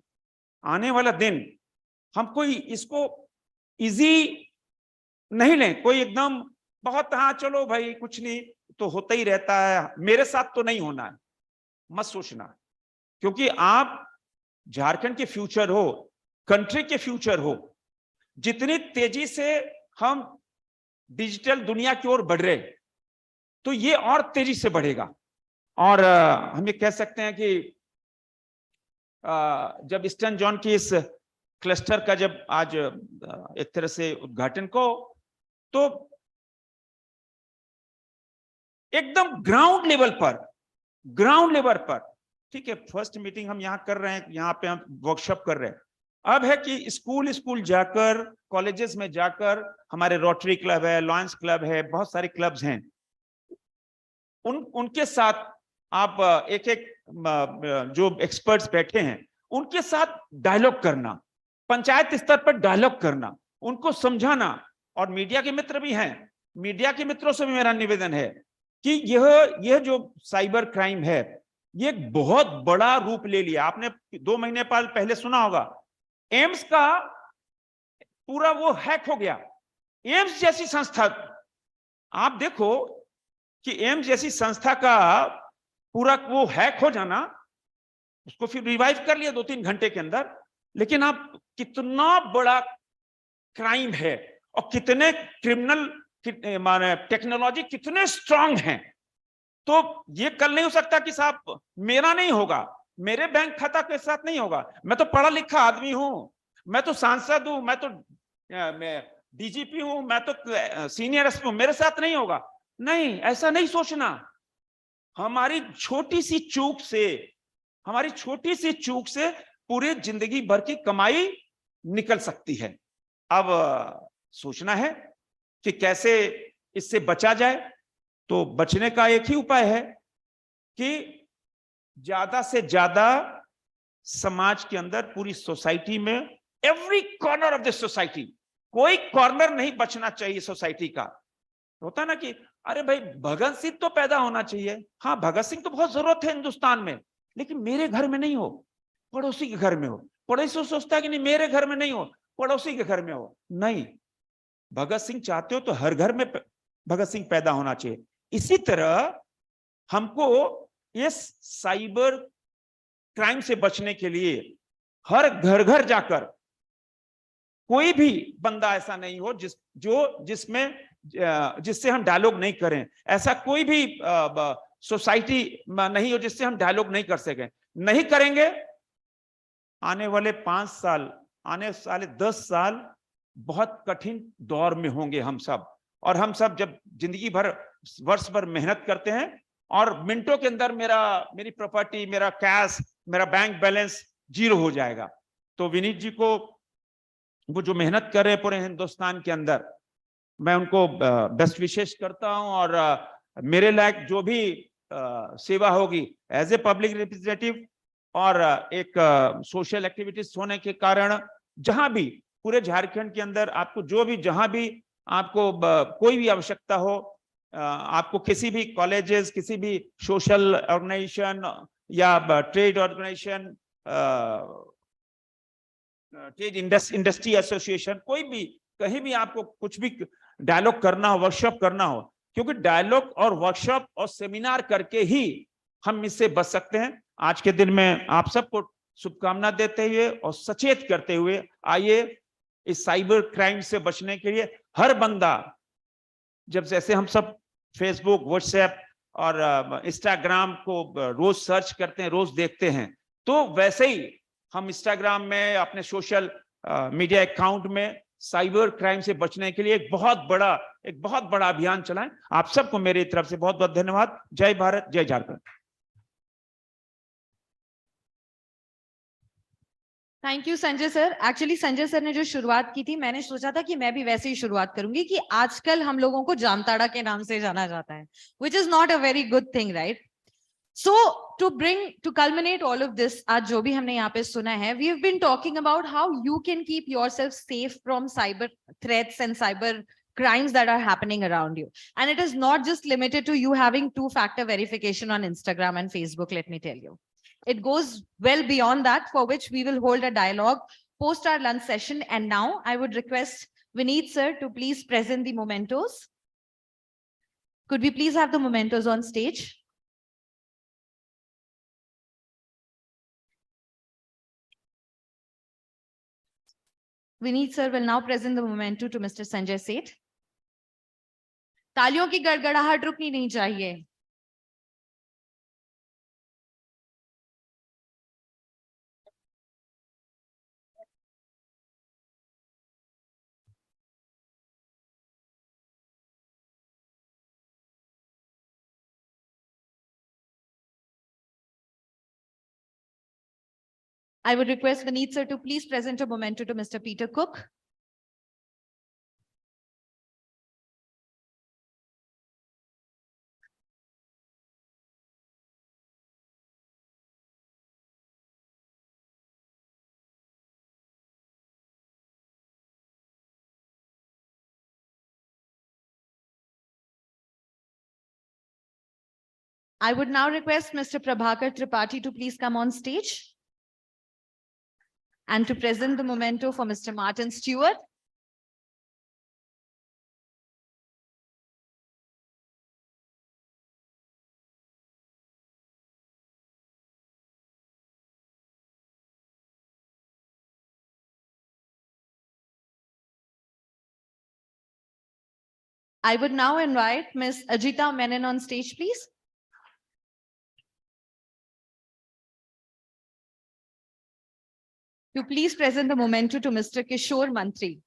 आने वाला दिन हम कोई इसको इजी नहीं लें, कोई एकदम बहुत हाँ चलो भाई कुछ नहीं तो होता ही रहता है, मेरे साथ तो नहीं होना है, मत सोचना। क्योंकि आप झारखंड के फ्यूचर हो, कंट्री के फ्यूचर हो। जितनी तेजी से हम डिजिटल दुनिया की ओर बढ़ रहे, तो ये और तेजी से बढ़ेगा। और हम ये कह सकते हैं कि जब ईस्टर्न जोन की इस क्लस्टर का जब आज एक तरह से उद्घाटन को, तो एकदम ग्राउंड लेवल पर ठीक है, फर्स्ट मीटिंग हम यहाँ कर रहे हैं, यहाँ पे हम वर्कशॉप कर रहे हैं। अब है कि स्कूल जाकर, कॉलेजेस में जाकर, हमारे रोटरी क्लब है, लॉयंस क्लब है, बहुत सारे क्लब्स हैं, उनके साथ आप एक जो एक्सपर्ट्स बैठे हैं उनके साथ डायलॉग करना, पंचायत स्तर पर डायलॉग करना, उनको समझाना। और मीडिया के मित्र भी हैं, मीडिया के मित्रों से भी मेरा निवेदन है कि यह जो साइबर क्राइम है, ये एक बहुत बड़ा रूप ले लिया। आपने 2 महीने पहले सुना होगा, एम्स का पूरा वो हैक हो गया। एम्स जैसी संस्था, आप देखो कि एम्स जैसी संस्था का पूरा वो हैक हो जाना, उसको फिर रिवाइव कर लिया 2-3 घंटे के अंदर। लेकिन आप कितना बड़ा क्राइम है और कितने क्रिमिनल माने टेक्नोलॉजी कितने स्ट्रांग हैं। तो ये कल नहीं हो सकता कि साहब मेरा नहीं होगा, मेरे बैंक खाता के साथ नहीं होगा, मैं तो पढ़ा लिखा आदमी हूं, मैं तो सांसद हूं, मैं तो डीजीपी हूं, मैं तो सीनियर एसपी हूं, मेरे साथ नहीं होगा। नहीं, ऐसा नहीं सोचना। हमारी छोटी सी चूक से पूरी जिंदगी भर की कमाई निकल सकती है। अब सोचना है कि कैसे इससे बचा जाए। तो बचने का एक ही उपाय है कि ज्यादा से ज्यादा समाज के अंदर, पूरी सोसाइटी में, every corner of the society, कोई कॉर्नर नहीं बचना चाहिए सोसाइटी का। होता ना कि अरे भाई भगत सिंह तो पैदा होना चाहिए, हाँ भगत सिंह तो बहुत जरूरत है हिंदुस्तान में, लेकिन मेरे घर में नहीं हो, पड़ोसी के घर में हो। पड़ोसी सोचता है कि नहीं मेरे घर में नहीं हो, पड़ोसी के घर में हो। नहीं, भगत सिंह चाहते हो तो हर घर में भगत सिंह पैदा होना चाहिए। इसी तरह हमको इस साइबर क्राइम से बचने के लिए हर घर जाकर, कोई भी बंदा ऐसा नहीं हो जिससे हम डायलॉग नहीं करें, ऐसा कोई भी सोसाइटी नहीं हो जिससे हम डायलॉग नहीं कर सकें। नहीं करेंगे, आने वाले 5 साल, आने वाले 10 साल बहुत कठिन दौर में होंगे हम सब। और हम सब जब जिंदगी भर, वर्ष भर मेहनत करते हैं और मिनटों के अंदर मेरी प्रॉपर्टी, मेरा कैश, मेरा बैंक बैलेंस 0 हो जाएगा। तो विनीत जी को, वो जो मेहनत कर रहे हैं पूरे हिंदुस्तान के अंदर, मैं उनको बेस्ट विशेष करता हूं। और मेरे लायक जो भी सेवा होगी एज ए पब्लिक रिप्रेजेंटेटिव और एक सोशल एक्टिविटीज होने के कारण, जहां भी पूरे झारखंड के अंदर आपको जो भी, जहां भी आपको कोई भी आवश्यकता हो, आपको किसी भी कॉलेजेस, किसी भी सोशल ऑर्गेनाइजेशन या trade organization, trade industry association, कोई भी, कहीं भी आपको कुछ भी डायलॉग करना हो, वर्कशॉप करना हो, क्योंकि डायलॉग और वर्कशॉप और सेमिनार करके ही हम इससे बच सकते हैं। आज के दिन में आप सबको शुभकामना देते हुए और सचेत करते हुए, आइए इस साइबर क्राइम से बचने के लिए हर बंदा, जब जैसे हम सब फेसबुक, व्हाट्सएप और इंस्टाग्राम को रोज सर्च करते हैं, रोज देखते हैं, तो वैसे ही हम इंस्टाग्राम में, अपने सोशल मीडिया अकाउंट में साइबर क्राइम से बचने के लिए एक बहुत बड़ा अभियान चलाएं। आप सबको मेरी तरफ से बहुत बहुत धन्यवाद। जय भारत, जय Jharkhand. Thank you Sanjay sir. Actually Sanjay sir ने जो शुरुआत की थी, मैंने सोचा था कि मैं भी वैसे ही शुरुआत करूंगी कि आजकल हम लोगों को जामताड़ा के नाम से जाना जाता है, which is not a very good thing, right? So to culminate all of this, आज जो भी हमने यहाँ पे सुना है, we have been talking about how you can keep yourself safe from cyber threats and cyber crimes that are happening around you. And it is not just limited to you having two-factor verification on Instagram and Facebook, let me tell you. It goes well beyond that, for which we will hold a dialogue post our lunch session. And now I would request Vineet sir to please present the mementos. Could we please have the mementos on stage? Vineet sir will now present the memento to Mr. Sanjay Seth. तालियों की गड़गड़ाहट रुकनी नहीं चाहिए। I would request Vineet sir to please present a memento to Mr. Peter Cook. I would now request Mr. Prabhakar Tripathi to please come on stage and to present the memento for Mr. Martin Stewart. I would now invite Ms. Ajita Menon on stage, please. To please present the memento to Mr. Kishore Mantri.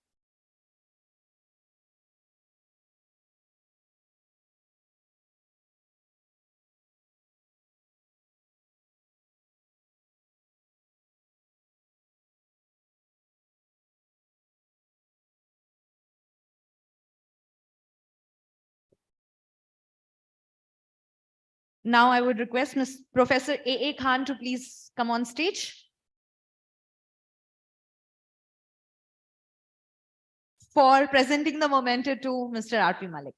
Now I would request Professor A.A. Khan to please come on stage for presenting the memento to Mr. R.P. Malik.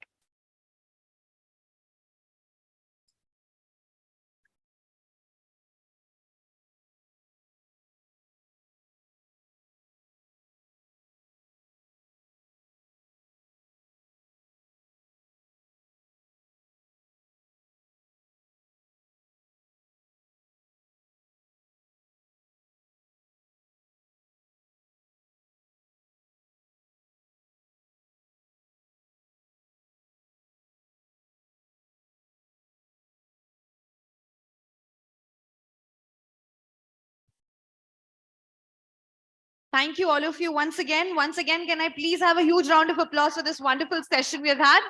Thank you, all of you, once again. Once again, can I please have a huge round of applause for this wonderful session we have had?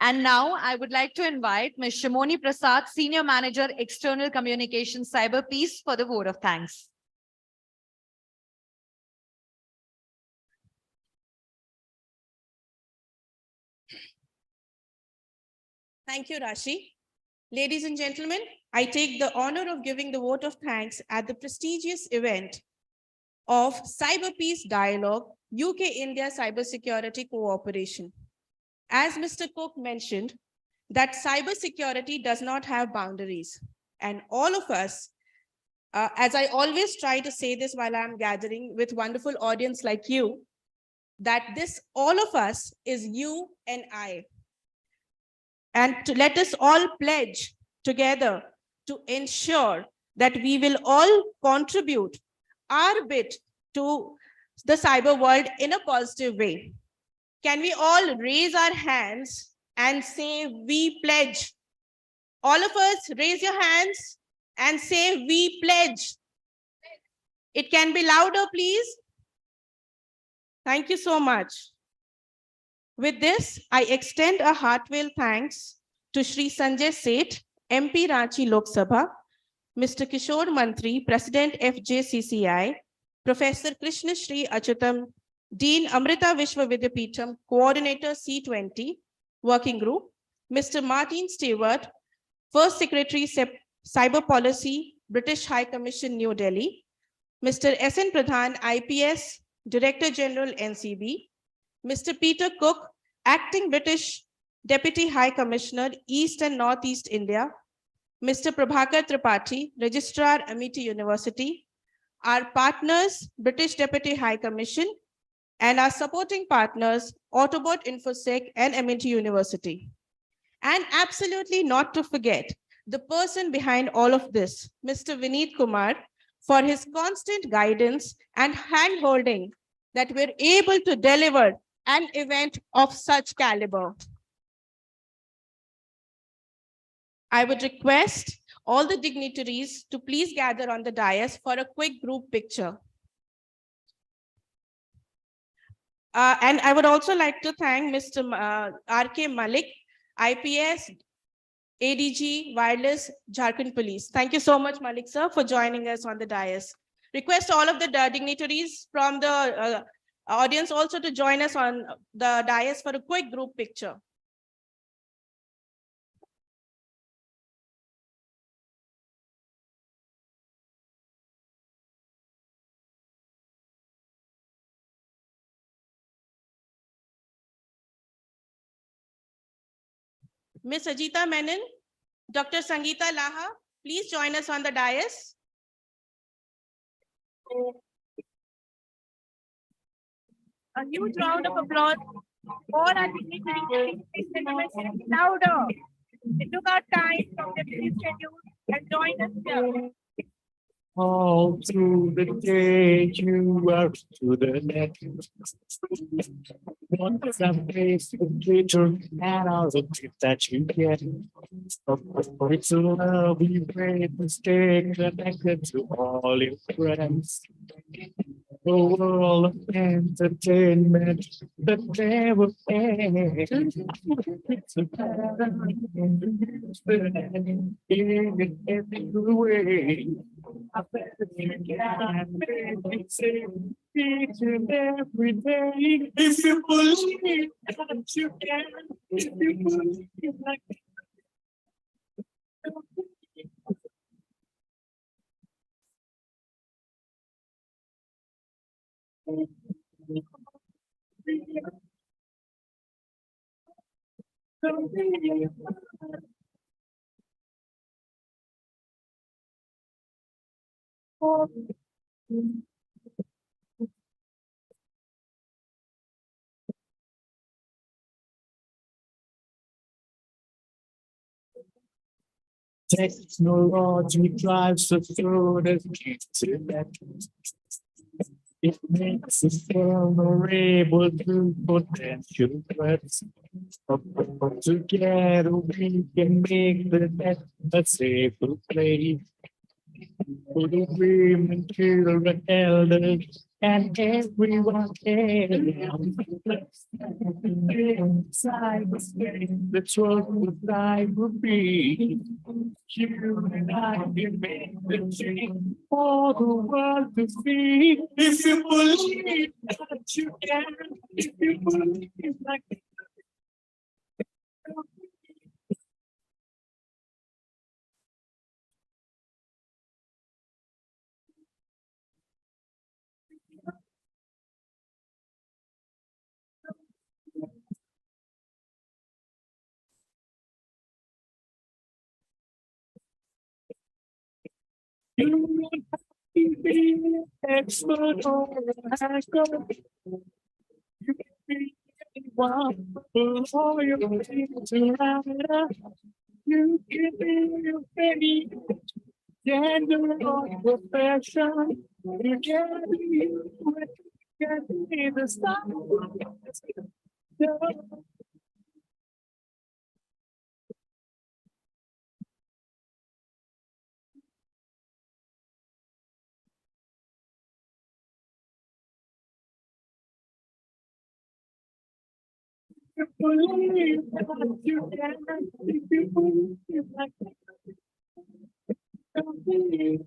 And now I would like to invite Ms. Shimoni Prasad, Senior Manager, External Communications, CyberPeace, for the vote of thanks. Thank you, Rashi. Ladies and gentlemen, I take the honor of giving the vote of thanks at the prestigious event of CyberPeace Dialogue, UK-India Cybersecurity Cooperation. As Mr. Cook mentioned, that cybersecurity does not have boundaries. And all of us, as I always try to say this while I'm gathering with wonderful audience like you, that this, all of us, is you and I. And to let us all pledge together to ensure that we will all contribute our bit to the cyber world in a positive way. Can we all raise our hands and say, we pledge? All of us, raise your hands and say, we pledge. It can be louder, please. Thank you so much. With this, I extend a heartfelt thanks to Shri Sanjay Seth, MP Ranchi Lok Sabha, Mr. Kishore Mantri, President FJCCI, Professor Krishna Shri Achutam, Dean Amrita Vishwa Vidyapeetham, Coordinator C20, Working Group, Mr. Martin Stewart, First Secretary Cyber Policy, British High Commission, New Delhi, Mr. S.N. Pradhan, IPS, Director General, NCB, Mr. Peter Cook, Acting British Deputy High Commissioner, East and Northeast India, Mr. Prabhakar Tripathi, Registrar, Amity University, our partners, British Deputy High Commission, and our supporting partners, Autobot Infosec and Amity University. And absolutely not to forget, the person behind all of this, Mr. Vineet Kumar, for his constant guidance and hand-holding that we're able to deliver an event of such caliber. I would request all the dignitaries to please gather on the dais for a quick group picture. And I would also like to thank Mr. R.K. Malik, IPS, ADG, Wireless, Jharkhand Police. Thank you so much, Malik sir, for joining us on the dais. Request all of the dignitaries from the audience also to join us on the dais for a quick group picture. Ms. Ajita Menon, Dr. Sangeeta Laha, please join us on the dais. A huge round of applause for our dignitaries. Louder. They took out time from their busy schedule and joined us here. All through the day, you are to the neck. Once I face the picture and all the gift that you get. It's a lovely way to stay connected to all your friends. A world of entertainment that never ends. It's a pattern in every way. I bet you can make it say each and every day. If you believe that you can, if you believe like technology drives us through the internet. It makes us vulnerable to potential threats. Together we can make the net a safer place. For the women, children, elders, and everyone else. Cyberspace, that's what the life would be. You and I can make the change for the world to see. If you believe that you can, if you believe like you be expert on hacker. You can be anyone, lawyer, to writer. You can be any gender or profession. You can be the star. believe that you can, if you believe that you believe.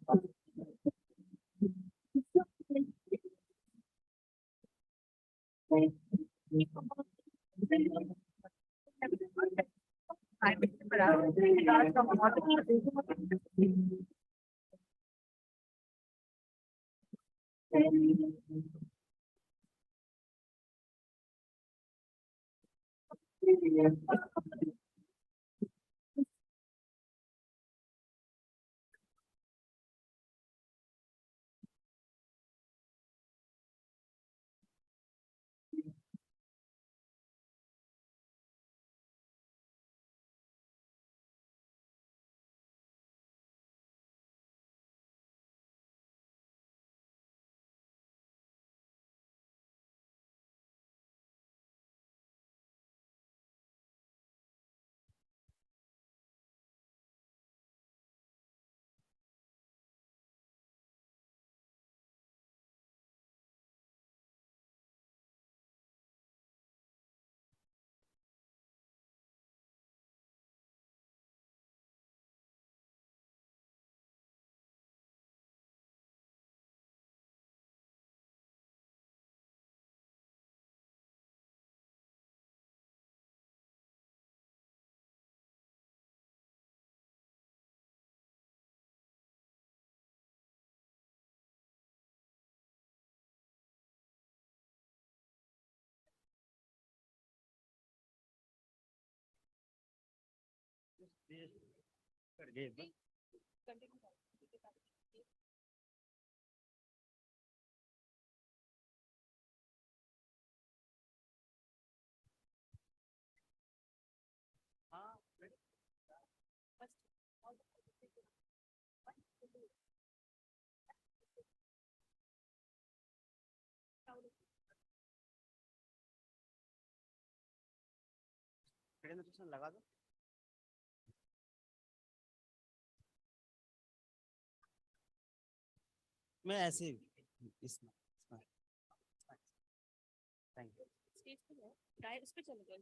लगा दो। मैं ऐसे इसमें thank you. Stage पे जाओ, उस पे चले जाओ।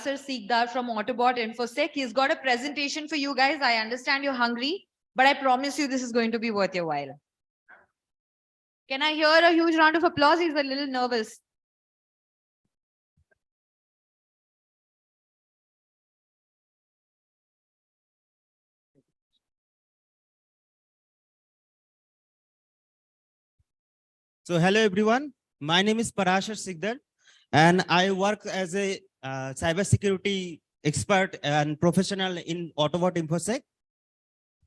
Sir Sikdar from Autobot InfoSec. He's got a presentation for you guys. I understand you're hungry, but I promise you this is going to be worth your while. Can I hear a huge round of applause? He's a little nervous. So hello everyone, my name is Parashar Sikdar and I work as a cybersecurity expert and professional in Autobot InfoSec.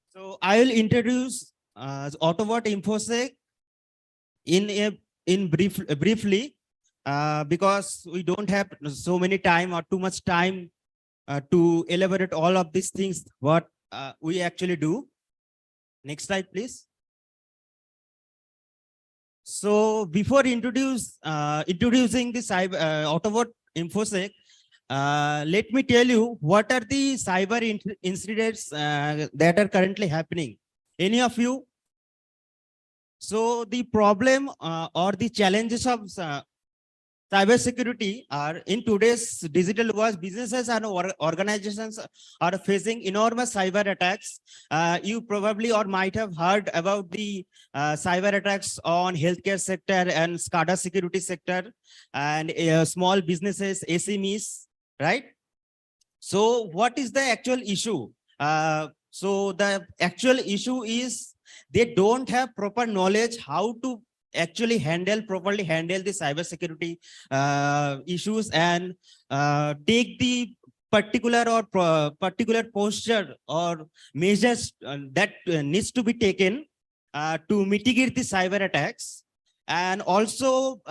So I will introduce Autobot InfoSec briefly because we don't have so many time or too much time to elaborate all of these things what we actually do. Next slide, please. So before introducing the Autobot InfoSec, let me tell you what are the cyber incidents that are currently happening. Any of you? So the problem or the challenges of cybersecurity are in today's digital world, businesses and organizations are facing enormous cyber attacks. You probably or might have heard about the cyber attacks on healthcare sector and SCADA security sector and small businesses, SMEs, right? So what is the actual issue? So the actual issue is they don't have proper knowledge how to actually properly handle the cybersecurity issues and take the particular posture or measures that needs to be taken to mitigate the cyber attacks. And also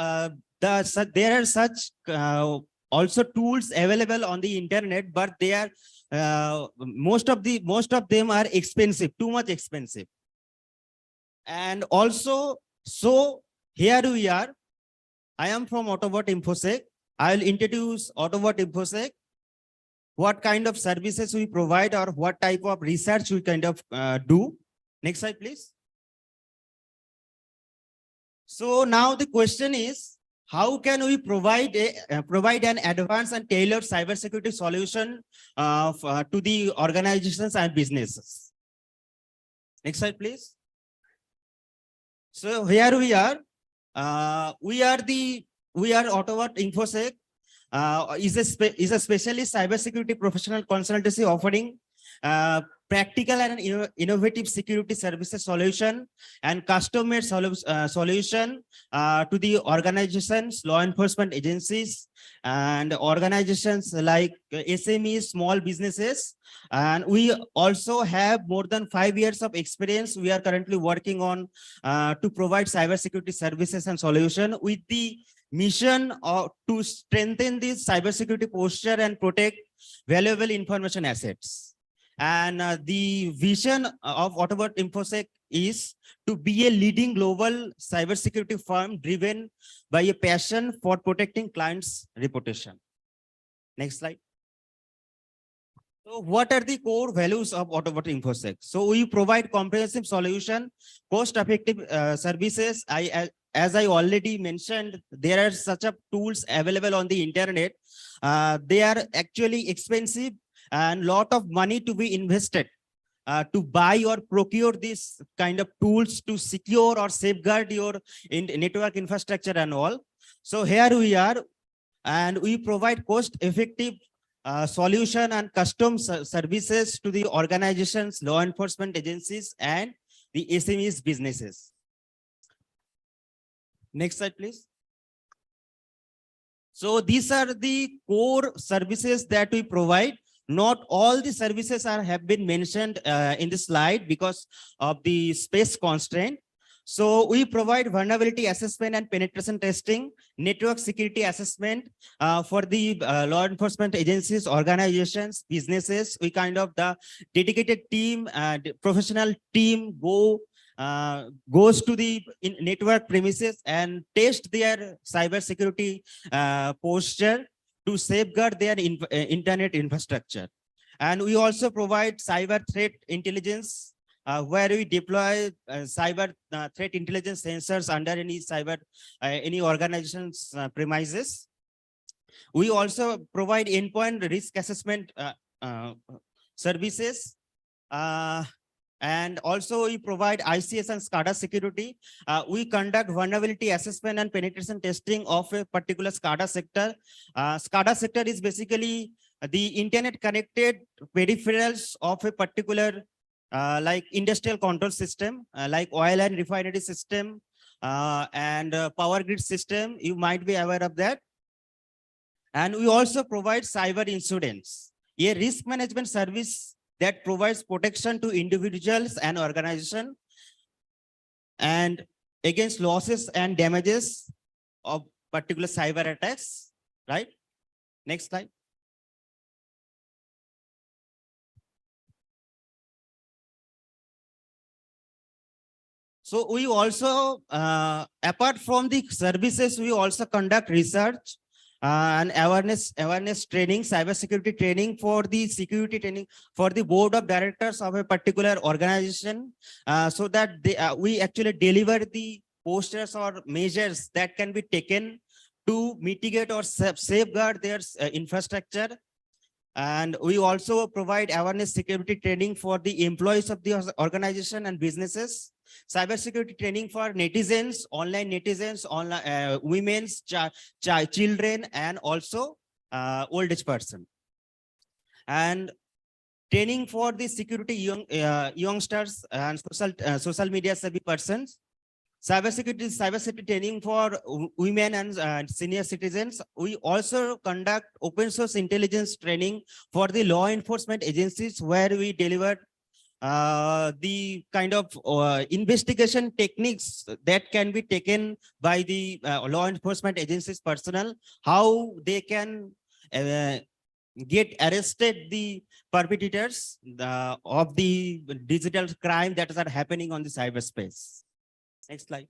there are such also tools available on the internet, but they are most of them are expensive, too much expensive. And also, so here we are. I am from Autobot InfoSec. I'll introduce Autobot InfoSec, what kind of services we provide or what type of research we kind of do. Next slide, please. So now the question is, how can we provide an advanced and tailored cybersecurity solution to the organizations and businesses? Next slide, please. So here we are. We are Autobot InfoSec. Is a specialist cybersecurity professional consultancy offering practical and innovative security services solution and custom-made solution to the organizations, law enforcement agencies, and organizations like SMEs, small businesses. And we also have more than 5 years of experience. We are currently working on to provide cybersecurity services and solution with the mission to strengthen the cybersecurity posture and protect valuable information assets. And the vision of Autobot InfoSec is to be a leading global cybersecurity firm driven by a passion for protecting clients' reputation. Next slide. So what are the core values of Autobot InfoSec? So we provide comprehensive solution, cost-effective services. As I already mentioned, there are such tools available on the internet. They are actually expensive and lot of money to be invested to buy or procure these kind of tools to secure or safeguard your network infrastructure and all. So here we are, and we provide cost-effective solution and custom services to the organizations, law enforcement agencies, and the SMEs businesses. Next slide, please. So these are the core services that we provide. Not all the services have been mentioned in the slide because of the space constraint. So we provide vulnerability assessment and penetration testing, network security assessment for the law enforcement agencies, organizations, businesses. We kind of the dedicated team, professional team goes to the network premises and test their cybersecurity posture to safeguard their internet infrastructure. And we also provide cyber threat intelligence where we deploy cyber threat intelligence sensors under any organization's premises. We also provide endpoint risk assessment services. And also we provide ICS and SCADA security. We conduct vulnerability assessment and penetration testing of a particular SCADA sector. SCADA sector is basically the internet connected peripherals of a particular like industrial control system, like oil and refinery system and power grid system. You might be aware of that. And we also provide cyber insurance, a risk management service that provides protection to individuals and organizations and against losses and damages of particular cyber attacks, right? Next slide. So we also, apart from the services, we also conduct research and awareness training, cybersecurity training for the security training for the board of directors of a particular organization, so that we actually deliver the posters or measures that can be taken to mitigate or safeguard their infrastructure. And we also provide awareness security training for the employees of the organization and businesses. Cybersecurity training for netizens, online women's, children, and also old age person. And training for the security youngsters and social media savvy persons. Cybersecurity training for women and senior citizens. We also conduct open source intelligence training for the law enforcement agencies, where we deliver the kind of investigation techniques that can be taken by the law enforcement agencies personnel, how they can get arrested the perpetrators of the digital crime that are happening on the cyberspace. Next slide.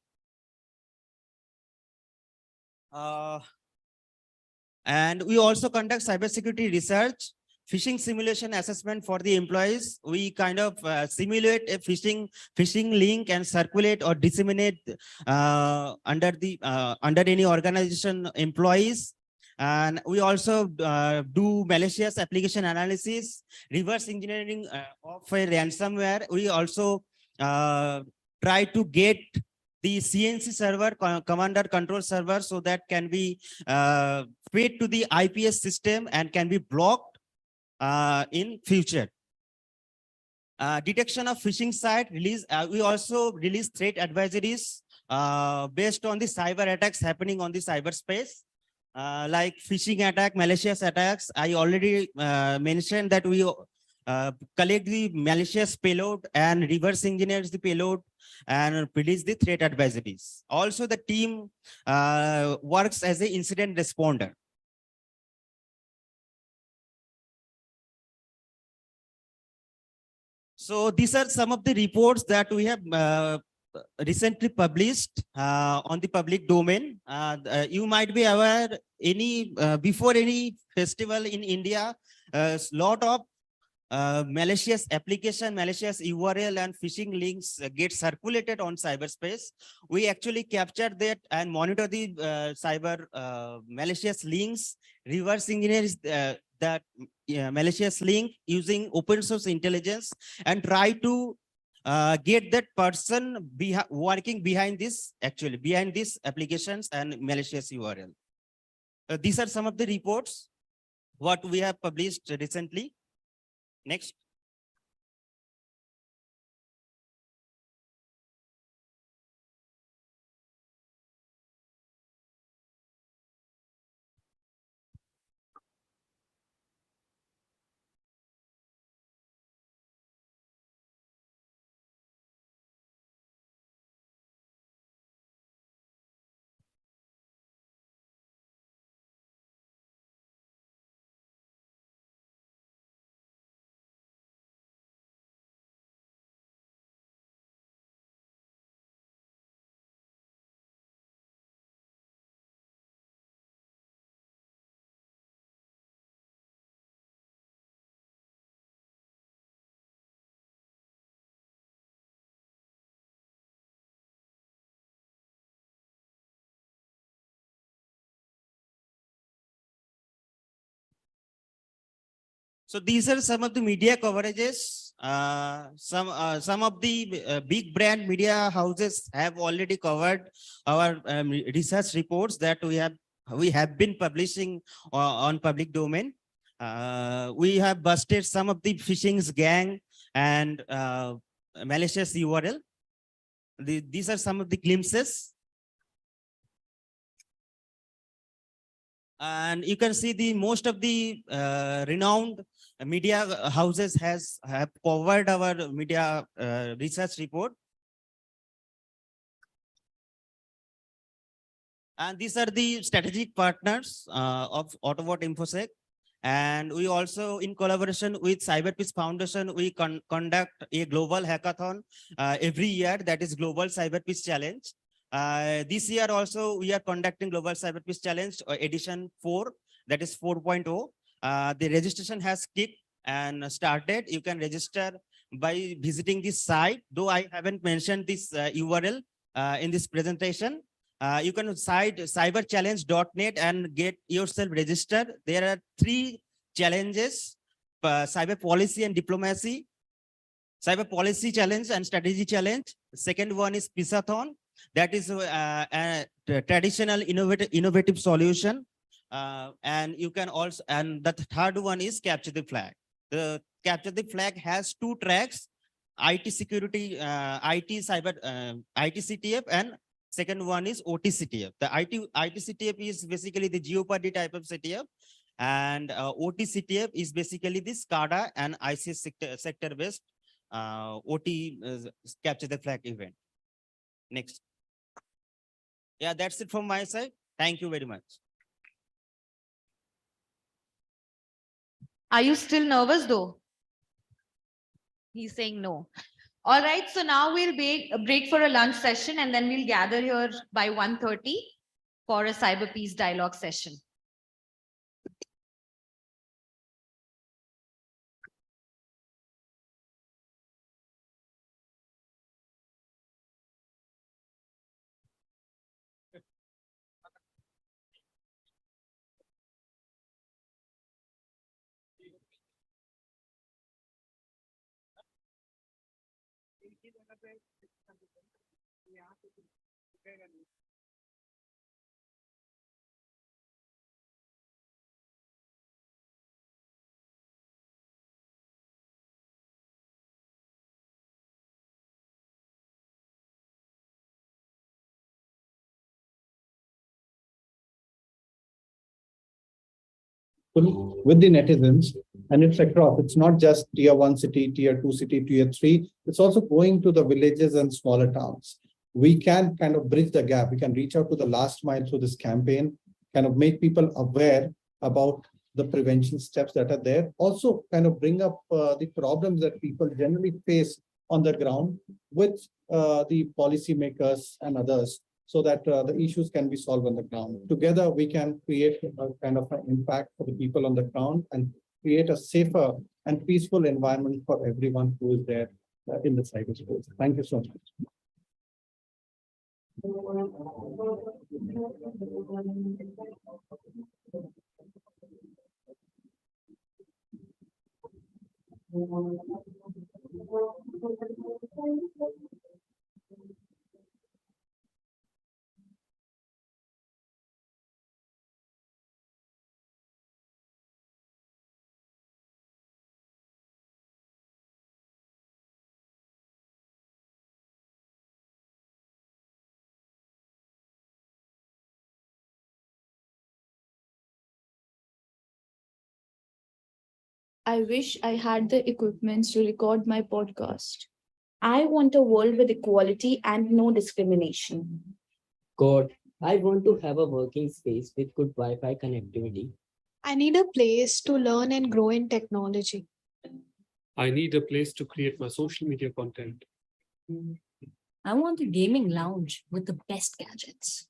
And we also conduct cybersecurity research, phishing simulation assessment for the employees. We kind of simulate a phishing link and circulate or disseminate under any organization employees. And we also do malicious application analysis, reverse engineering of a ransomware. We also try to get the CNC server, commander control server, so that can be fed to the IPS system and can be blocked in future. Detection of phishing site release. We also release threat advisories based on the cyber attacks happening on the cyberspace. Like phishing attack, malicious attacks. I already mentioned that we collect the malicious payload and reverse engineers the payload and release the threat advisories. Also, the team works as an incident responder. So these are some of the reports that we have recently published on the public domain. You might be aware, before any festival in India, a lot of malicious application, malicious URL and phishing links get circulated on cyberspace. We actually capture that and monitor the cyber malicious links, reverse engineers that malicious link using open source intelligence, and try to get that person working behind this applications and malicious URL. These are some of the reports what we have published recently. Next. So these are some of the media coverages. Some of the big brand media houses have already covered our research reports that we have been publishing on public domain. We have busted some of the phishing gang and malicious URL. These are some of the glimpses. And you can see the most of the renowned media houses have covered our media research report. And these are the strategic partners of Autobot InfoSec. And we also, in collaboration with CyberPeace Foundation, we conduct a global hackathon every year, that is Global CyberPeace Challenge. This year also, we are conducting Global CyberPeace Challenge edition 4, that is 4.0. The registration has kicked and started. You can register by visiting this site, though I haven't mentioned this URL in this presentation. You can cite cyberchallenge.net and get yourself registered. There are 3 challenges: cyber policy and diplomacy, cyber policy challenge and strategy challenge. The second one is Peaceathon. That is a traditional innovative solution. And you can also, and the third one is Capture the Flag. The Capture the Flag has 2 tracks: IT security, IT CTF, and second one is OT CTF. The IT CTF is basically the Jeopardy type of CTF, and OT CTF is basically the SCADA and ICS sector based OT Capture the Flag event. Next. Yeah, that's it from my side. Thank you very much. Are you still nervous though? He's saying no. All right, so now we'll break for a lunch session and then we'll gather here by 1:30 for a CyberPeace dialogue session. With the netizens, and it's across. It's not just tier 1 city, tier 2 city, tier 3. It's also going to the villages and smaller towns. We can kind of bridge the gap. We can reach out to the last mile through this campaign, kind of make people aware about the prevention steps that are there. Also kind of bring up the problems that people generally face on the ground with the policymakers and others, so that the issues can be solved on the ground. Together, we can create a kind of an impact for the people on the ground and create a safer and peaceful environment for everyone who is there in the cyberspace. Thank you so much. I wish I had the equipment to record my podcast. I want a world with equality and no discrimination. God, I want to have a working space with good Wi-Fi connectivity. I need a place to learn and grow in technology. I need a place to create my social media content. I want a gaming lounge with the best gadgets.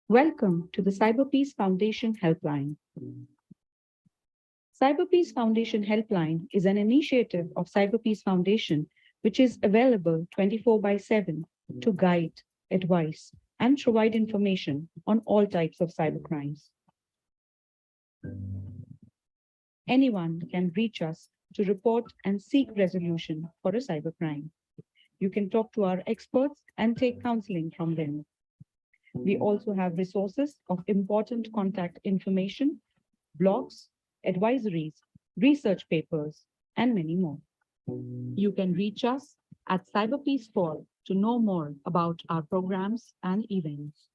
Welcome to the CyberPeace Foundation Helpline. CyberPeace Foundation Helpline is an initiative of CyberPeace Foundation which is available 24/7 to guide, advise, and provide information on all types of cybercrimes. Anyone can reach us to report and seek resolution for a cybercrime. You can talk to our experts and take counseling from them. We also have resources of important contact information, blogs, advisories, research papers, and many more. You can reach us at CyberPeace Call to know more about our programs and events.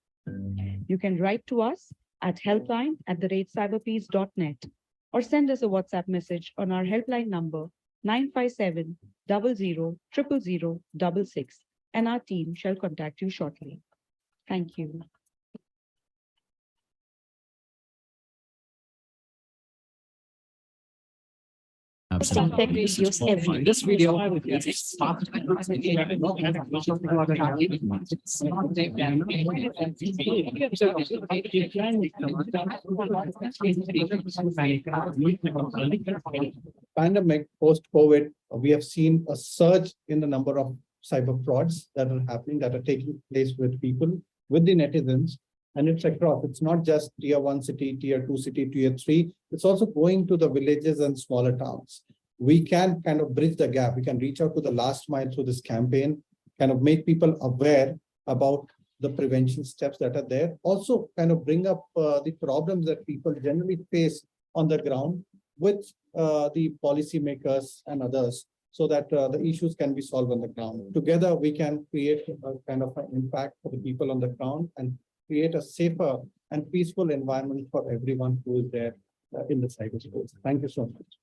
You can write to us at helpline@cyberpeace.net or send us a WhatsApp message on our helpline number 957 00 000 66, and our team shall contact you shortly. Thank you. Tech videos every This video Pandemic, post-COVID, we have seen a surge in the number of cyber frauds that are happening, that are taking place with people, with the netizens. And it's across, it's not just tier 1 city, tier 2 city, tier 3. It's also going to the villages and smaller towns. We can kind of bridge the gap. We can reach out to the last mile through this campaign, kind of make people aware about the prevention steps that are there. Also kind of bring up the problems that people generally face on the ground with the policymakers and others, so that the issues can be solved on the ground. Together, we can create a kind of an impact for the people on the ground and create a safer and peaceful environment for everyone who is there in the cyberspace. Thank you so much.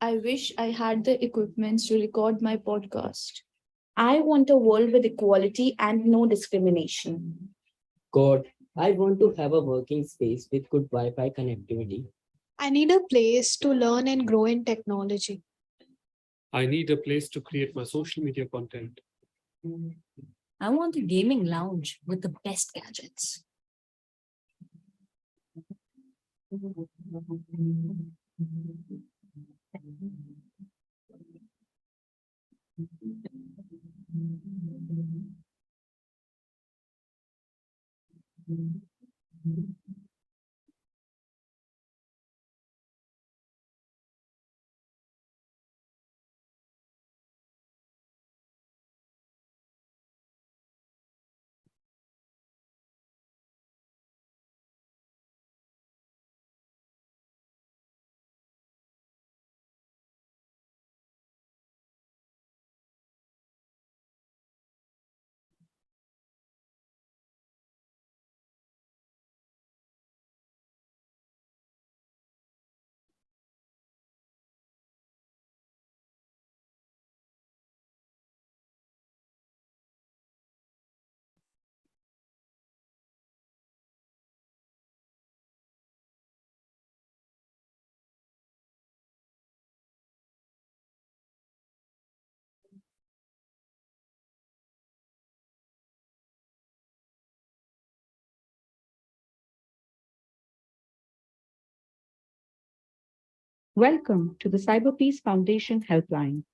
I wish I had the equipment to record my podcast. I want a world with equality and no discrimination. God, I want to have a working space with good Wi-Fi connectivity. I need a place to learn and grow in technology. I need a place to create my social media content. I want a gaming lounge with the best gadgets. Welcome to the CyberPeace Foundation Helpline.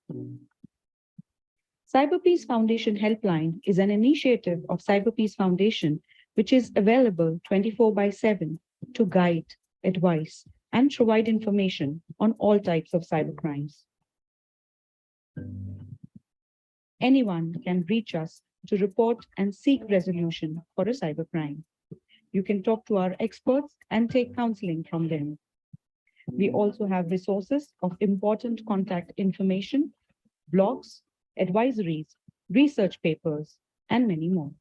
CyberPeace Foundation Helpline is an initiative of CyberPeace Foundation, which is available 24/7 to guide, advise, and provide information on all types of cybercrimes. Anyone can reach us to report and seek resolution for a cybercrime. You can talk to our experts and take counseling from them. We also have resources of important contact information, blogs, advisories, research papers, and many more.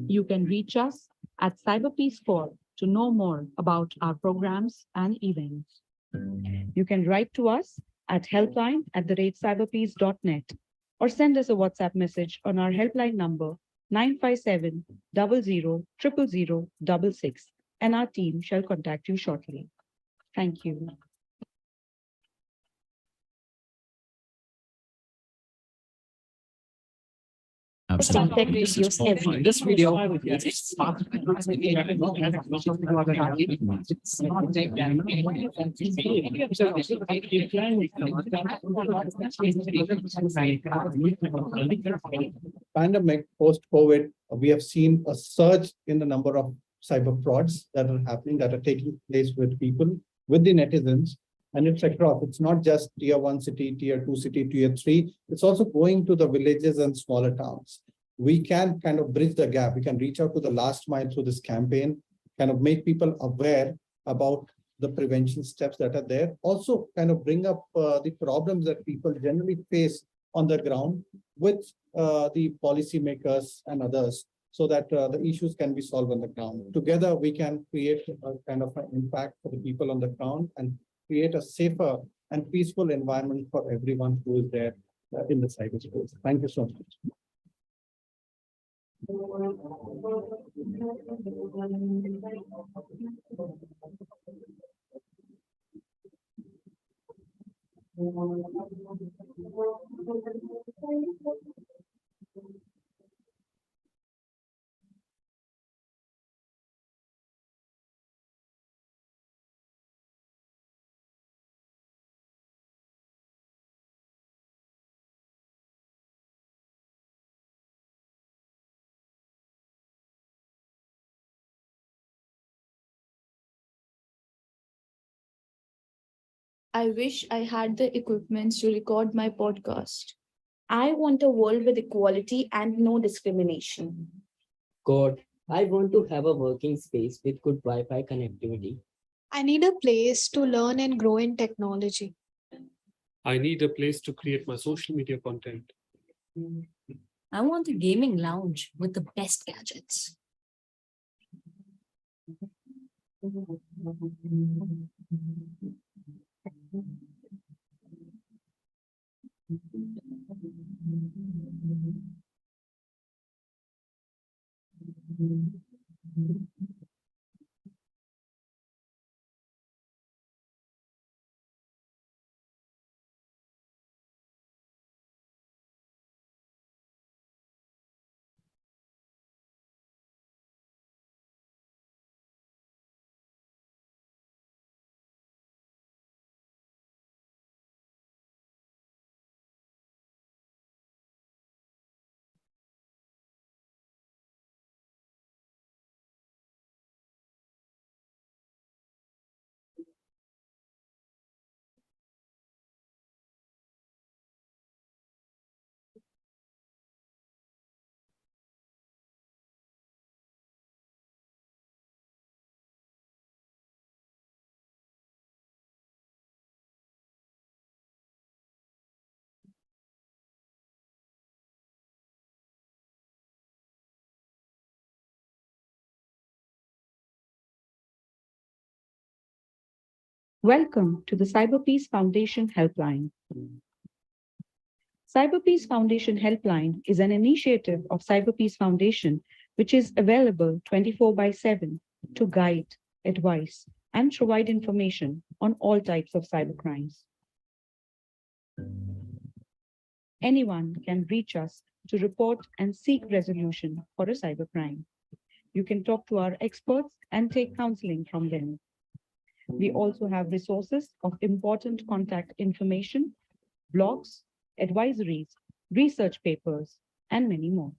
You can reach us at CyberPeace Call to know more about our programs and events. You can write to us at helpline@cyberpeace.net or send us a WhatsApp message on our helpline number 957 00 00066, and our team shall contact you shortly. Thank you. Tech videos every This video. Pandemic, post-COVID, we have seen a surge in the number of cyber frauds that are happening, that are taking place with people, with the netizens. And it's across, it's not just tier 1 city, tier 2 city, tier 3, it's also going to the villages and smaller towns. We can kind of bridge the gap. We can reach out to the last mile through this campaign, kind of make people aware about the prevention steps that are there. Also kind of bring up the problems that people generally face on the ground with the policymakers and others, so that the issues can be solved on the ground. Together, we can create a kind of an impact for the people on the ground and create a safer and peaceful environment for everyone who is there in the cyberspace. Thank you so much. I wish I had the equipment to record my podcast. I want a world with equality and no discrimination. God, I want to have a working space with good Wi-Fi connectivity. I need a place to learn and grow in technology. I need a place to create my social media content. I want a gaming lounge with the best gadgets. Welcome to the CyberPeace Foundation Helpline. CyberPeace Foundation Helpline is an initiative of CyberPeace Foundation, which is available 24/7 to guide, advise, and provide information on all types of cybercrimes. Anyone can reach us to report and seek resolution for a cybercrime. You can talk to our experts and take counseling from them. We also have resources of important contact information, blogs, advisories, research papers, and many more.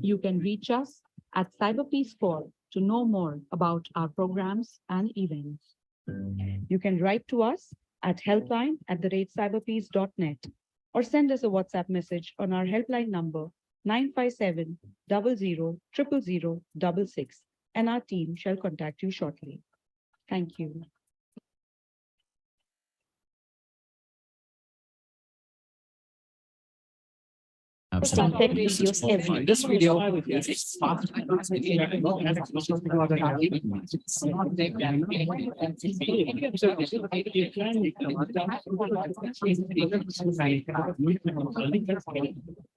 You can reach us at CyberPeace Call to know more about our programs and events. You can write to us at helpline@cyberpeace.net or send us a WhatsApp message on our helpline number 957 00 00066, and our team shall contact you shortly. Thank you. This video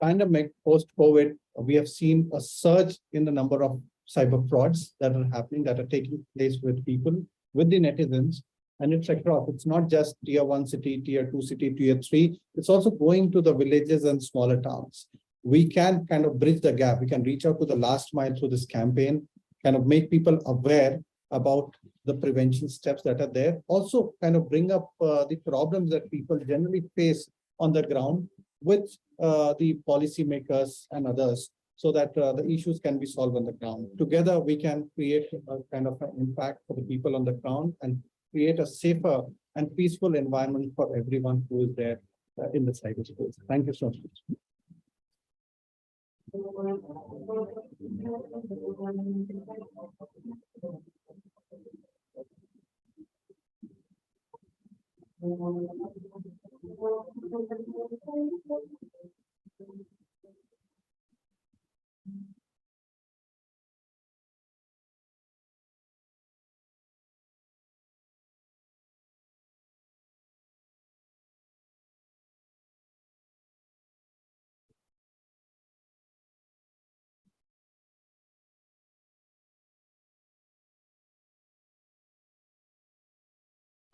pandemic, post-COVID, we have seen a surge in the number of cyber frauds that are happening, that are taking place with people, with the netizens. And it's across, it's not just tier 1 city, tier 2 city, tier 3, it's also going to the villages and smaller towns. We can kind of bridge the gap. We can reach out to the last mile through this campaign, kind of make people aware about the prevention steps that are there. Also kind of bring up the problems that people generally face on the ground with the policymakers and others, so that the issues can be solved on the ground. Together, we can create a kind of an impact for the people on the ground and create a safer and peaceful environment for everyone who is there in the cyberspace. Thank you so much.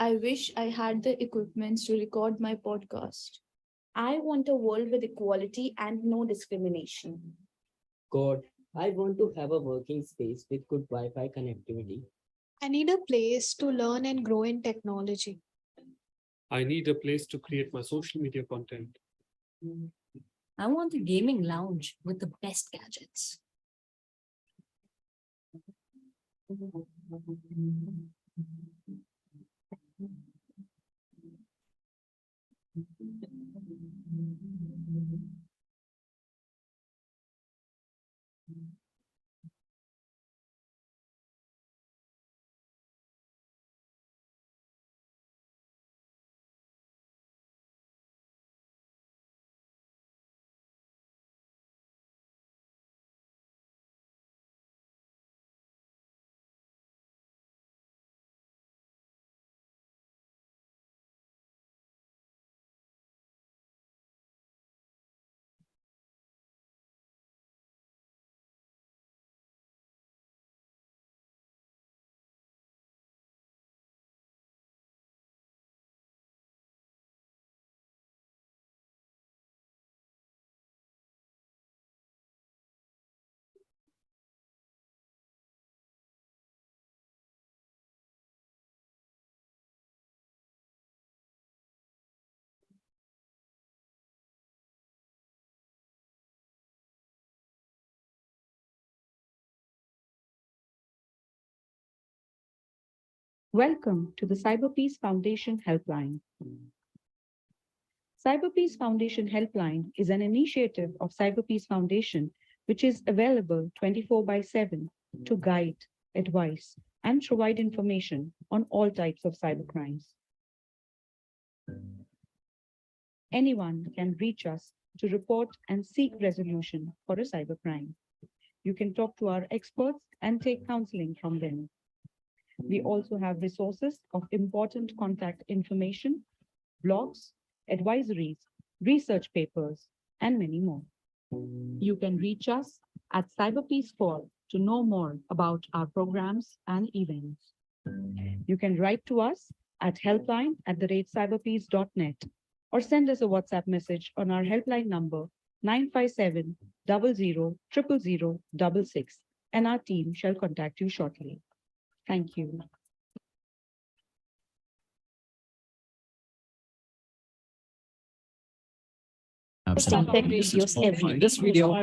I wish I had the equipment to record my podcast. I want a world with equality and no discrimination. God, I want to have a working space with good Wi-Fi connectivity. I need a place to learn and grow in technology. I need a place to create my social media content. I want a gaming lounge with the best gadgets. Welcome to the CyberPeace Foundation Helpline. CyberPeace Foundation Helpline is an initiative of CyberPeace Foundation, which is available 24/7 to guide, advise, and provide information on all types of cybercrimes. Anyone can reach us to report and seek resolution for a cybercrime. You can talk to our experts and take counseling from them. We also have resources of important contact information, blogs, advisories, research papers, and many more. You can reach us at CyberPeace Call to know more about our programs and events. You can write to us at helpline@cyberpeace.net or send us a WhatsApp message on our helpline number 957 00 000 66, and our team shall contact you shortly. Thank you. This video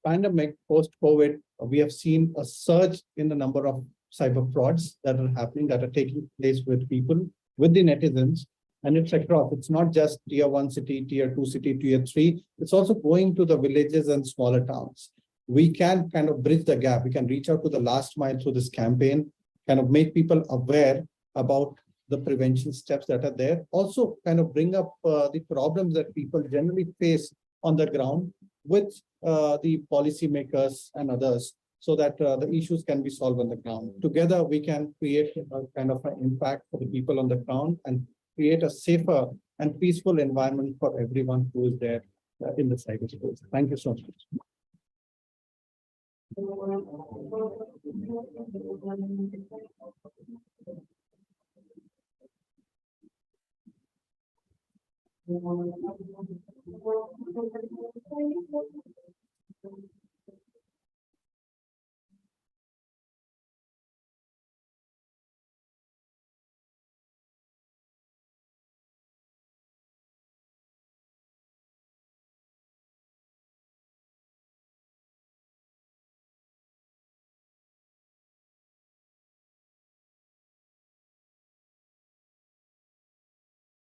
pandemic, post-COVID, we have seen a surge in the number of cyber frauds that are happening, that are taking place with people, with the netizens. And it's across, it's not just tier 1 city, tier 2 city, tier 3, it's also going to the villages and smaller towns. we can kind of bridge the gap. We can reach out to the last mile through this campaign, kind of make people aware about the prevention steps that are there. Also kind of bring up the problems that people generally face on the ground with the policymakers and others, so that the issues can be solved on the ground. Together, we can create a kind of an impact for the people on the ground and create a safer and peaceful environment for everyone who is there in the cyberspace. Thank you so much.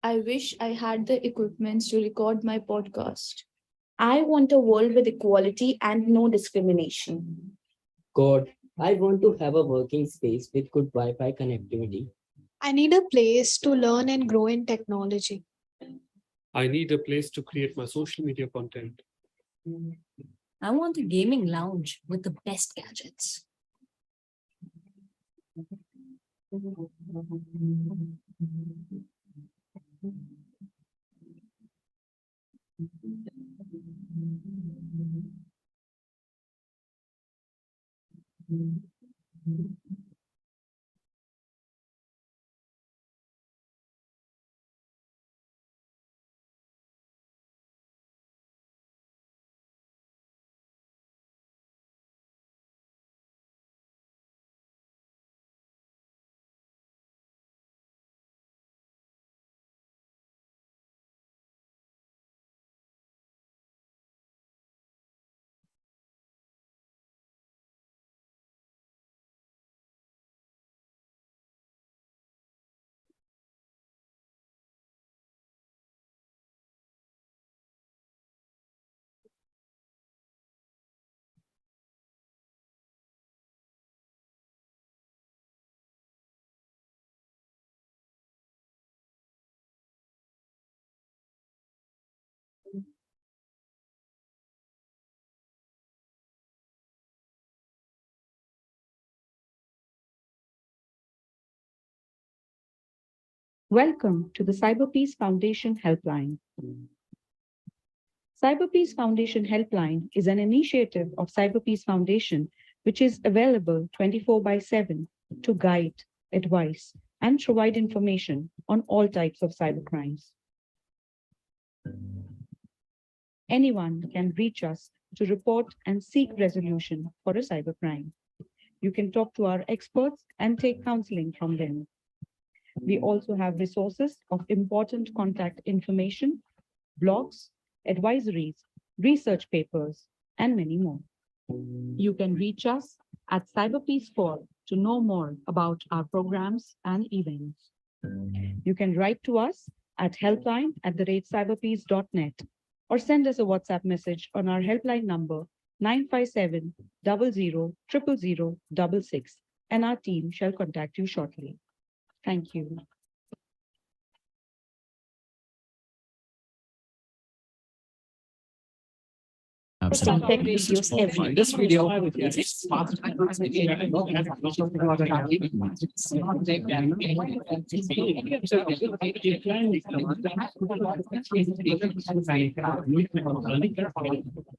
I wish I had the equipment to record my podcast. I want a world with equality and no discrimination. God, I want to have a working space with good Wi-Fi connectivity. I need a place to learn and grow in technology. I need a place to create my social media content. I want a gaming lounge with the best gadgets. Welcome to the CyberPeace Foundation Helpline. CyberPeace Foundation Helpline is an initiative of CyberPeace Foundation, which is available 24/7 to guide, advise, and provide information on all types of cybercrimes. Anyone can reach us to report and seek resolution for a cybercrime. You can talk to our experts and take counseling from them. We also have resources of important contact information, blogs, advisories, research papers, and many more. You can reach us at CyberPeace4 to know more about our programs and events. You can write to us at helpline@cyberpeace.net or send us a WhatsApp message on our helpline number 957 00 000 66, and our team shall contact you shortly. Thank you. Tech videos every This video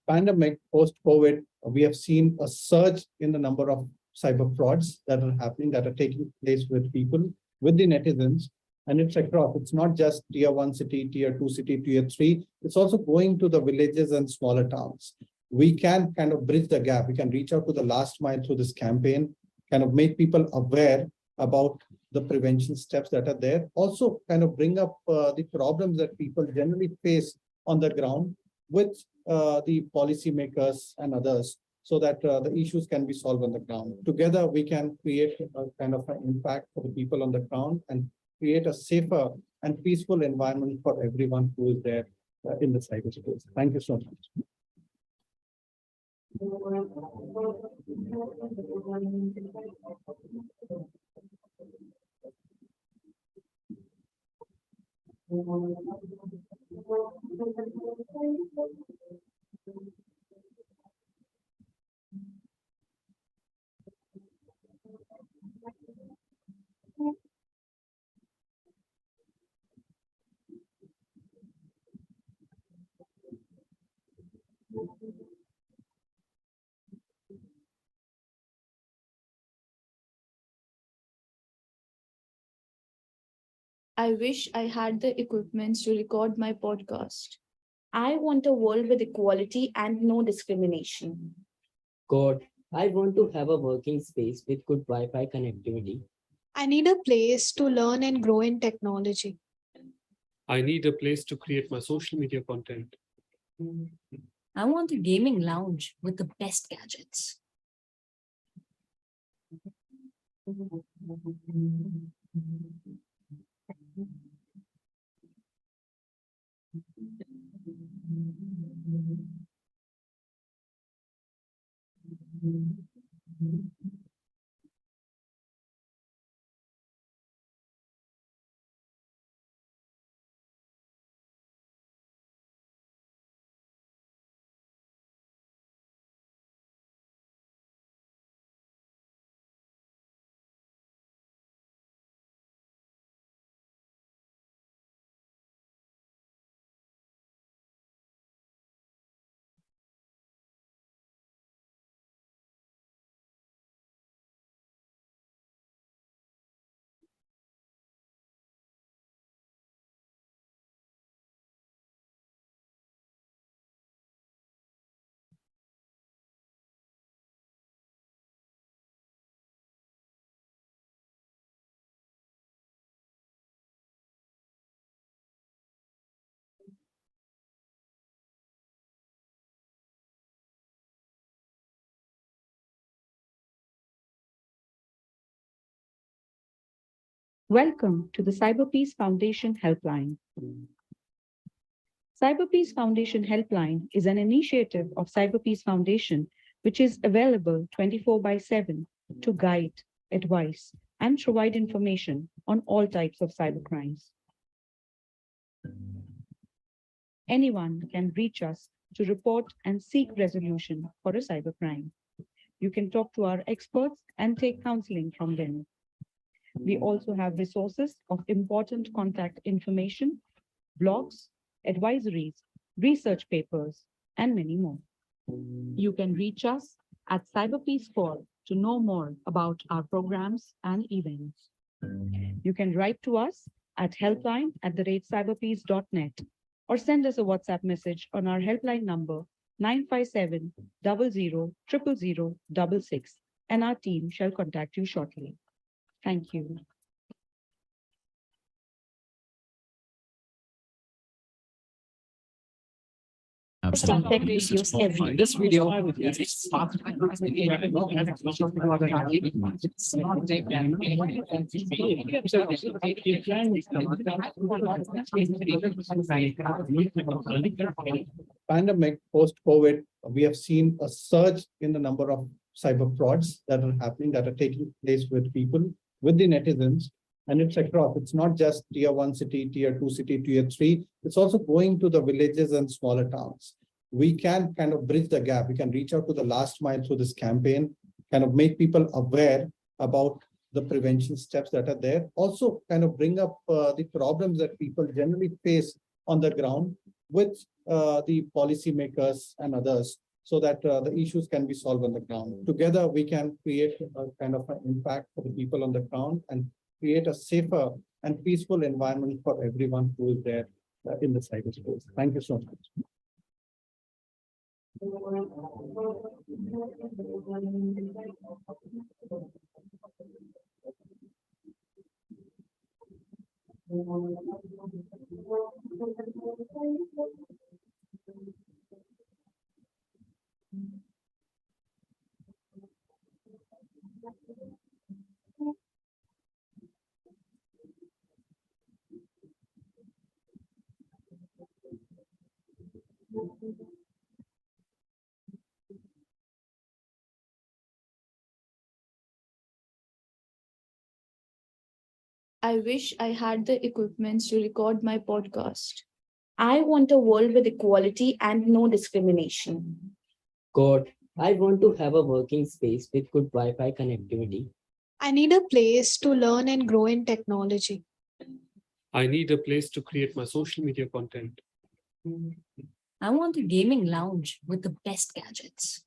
Pandemic, post-COVID, we have seen a surge in the number of cyber frauds that are happening, that are taking place with people, with the netizens. And it's across, it's not just tier 1 city, tier 2 city, tier 3, it's also going to the villages and smaller towns. We can kind of bridge the gap. We can reach out to the last mile through this campaign, kind of make people aware about the prevention steps that are there. Also kind of bring up the problems that people generally face on the ground with the policymakers and others, so that the issues can be solved on the ground. Together, we can create a kind of an impact for the people on the ground and create a safer and peaceful environment for everyone who is there in the cyberspace. Thank you so much. I wish I had the equipments to record my podcast. I want a world with equality and no discrimination. God, I want to have a working space with good Wi-Fi connectivity. I need a place to learn and grow in technology. I need a place to create my social media content. I want a gaming lounge with the best gadgets. Welcome to the CyberPeace Foundation Helpline. CyberPeace Foundation Helpline is an initiative of CyberPeace Foundation, which is available 24/7 to guide, advise, and provide information on all types of cybercrimes. Anyone can reach us to report and seek resolution for a cybercrime. You can talk to our experts and take counseling from them. We also have resources of important contact information, blogs, advisories, research papers, and many more. You can reach us at CyberPeace Call to know more about our programs and events. You can write to us at helpline@cyberpeace.net or send us a WhatsApp message on our helpline number 957 00 000 and our team shall contact you shortly. Thank you. Some tech videos every This video Pandemic, post-COVID, we have seen a surge in the number of cyber frauds that are happening, that are taking place with people, with the netizens. And it's across, it's not just tier 1 city, tier 2 city, tier 3, it's also going to the villages and smaller towns. We can kind of bridge the gap. We can reach out to the last mile through this campaign, kind of make people aware about the prevention steps that are there. Also kind of bring up the problems that people generally face on the ground with the policymakers and others, so that the issues can be solved on the ground. Together, we can create a kind of an impact for the people on the ground and create a safer and peaceful environment for everyone who is there in the cyberspace. Thank you so much. I wish I had the equipment to record my podcast. I want a world with equality and no discrimination. God, I want to have a working space with good Wi-Fi connectivity. I need a place to learn and grow in technology. I need a place to create my social media content. I want a gaming lounge with the best gadgets.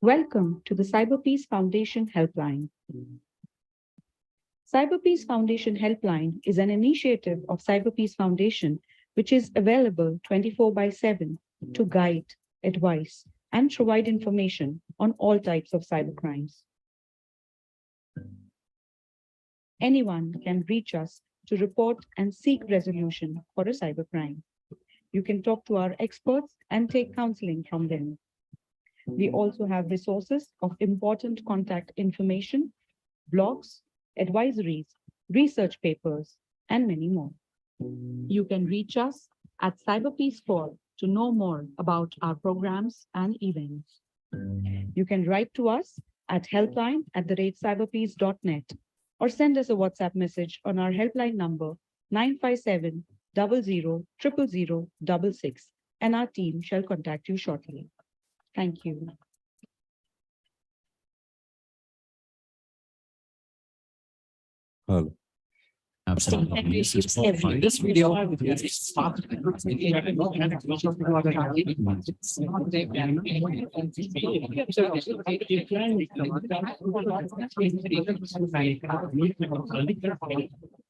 Welcome to the CyberPeace Foundation Helpline. CyberPeace Foundation Helpline is an initiative of CyberPeace Foundation, which is available 24/7 to guide, advise, and provide information on all types of cybercrimes. Anyone can reach us to report and seek resolution for a cybercrime. You can talk to our experts and take counseling from them. We also have resources of important contact information, blogs, advisories, research papers, and many more. You can reach us at CyberPeace4 to know more about our programs and events. You can write to us at helpline@cyberpeace.net or send us a WhatsApp message on our helpline number 957 00 000 66, and our team shall contact you shortly. Thank you. Hello. Absolutely. This video is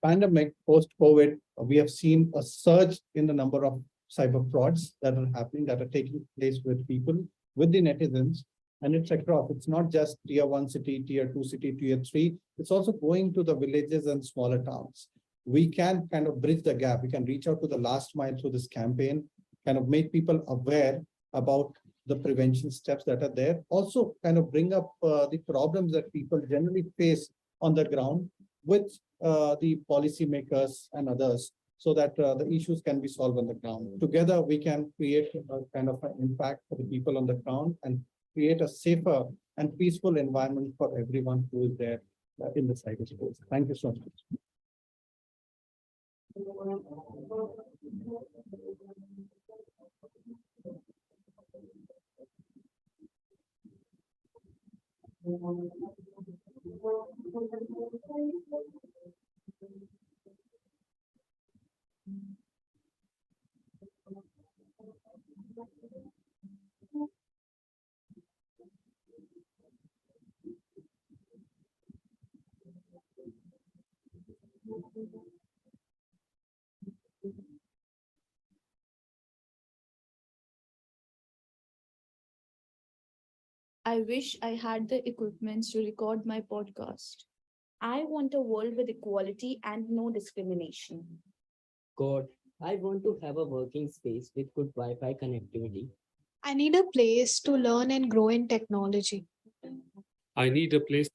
Pandemic, post-COVID, we have seen a surge in the number of cyber frauds that are happening, that are taking place with people, with the netizens, and it's across. It's not just tier 1 city, tier 2 city, tier 3. It's also going to the villages and smaller towns. We can kind of bridge the gap. We can reach out to the last mile through this campaign, kind of make people aware about the prevention steps that are there. Also kind of bring up the problems that people generally face on the ground with the policymakers and others, so that the issues can be solved on the ground. Together, we can create a kind of an impact for the people on the ground and create a safer and peaceful environment for everyone who is there in the cyberspace. Thank you so much. I wish I had the equipment to record my podcast. I want a world with equality and no discrimination. God, I want to have a working space with good Wi-Fi connectivity. I need a place to learn and grow in technology. I need a place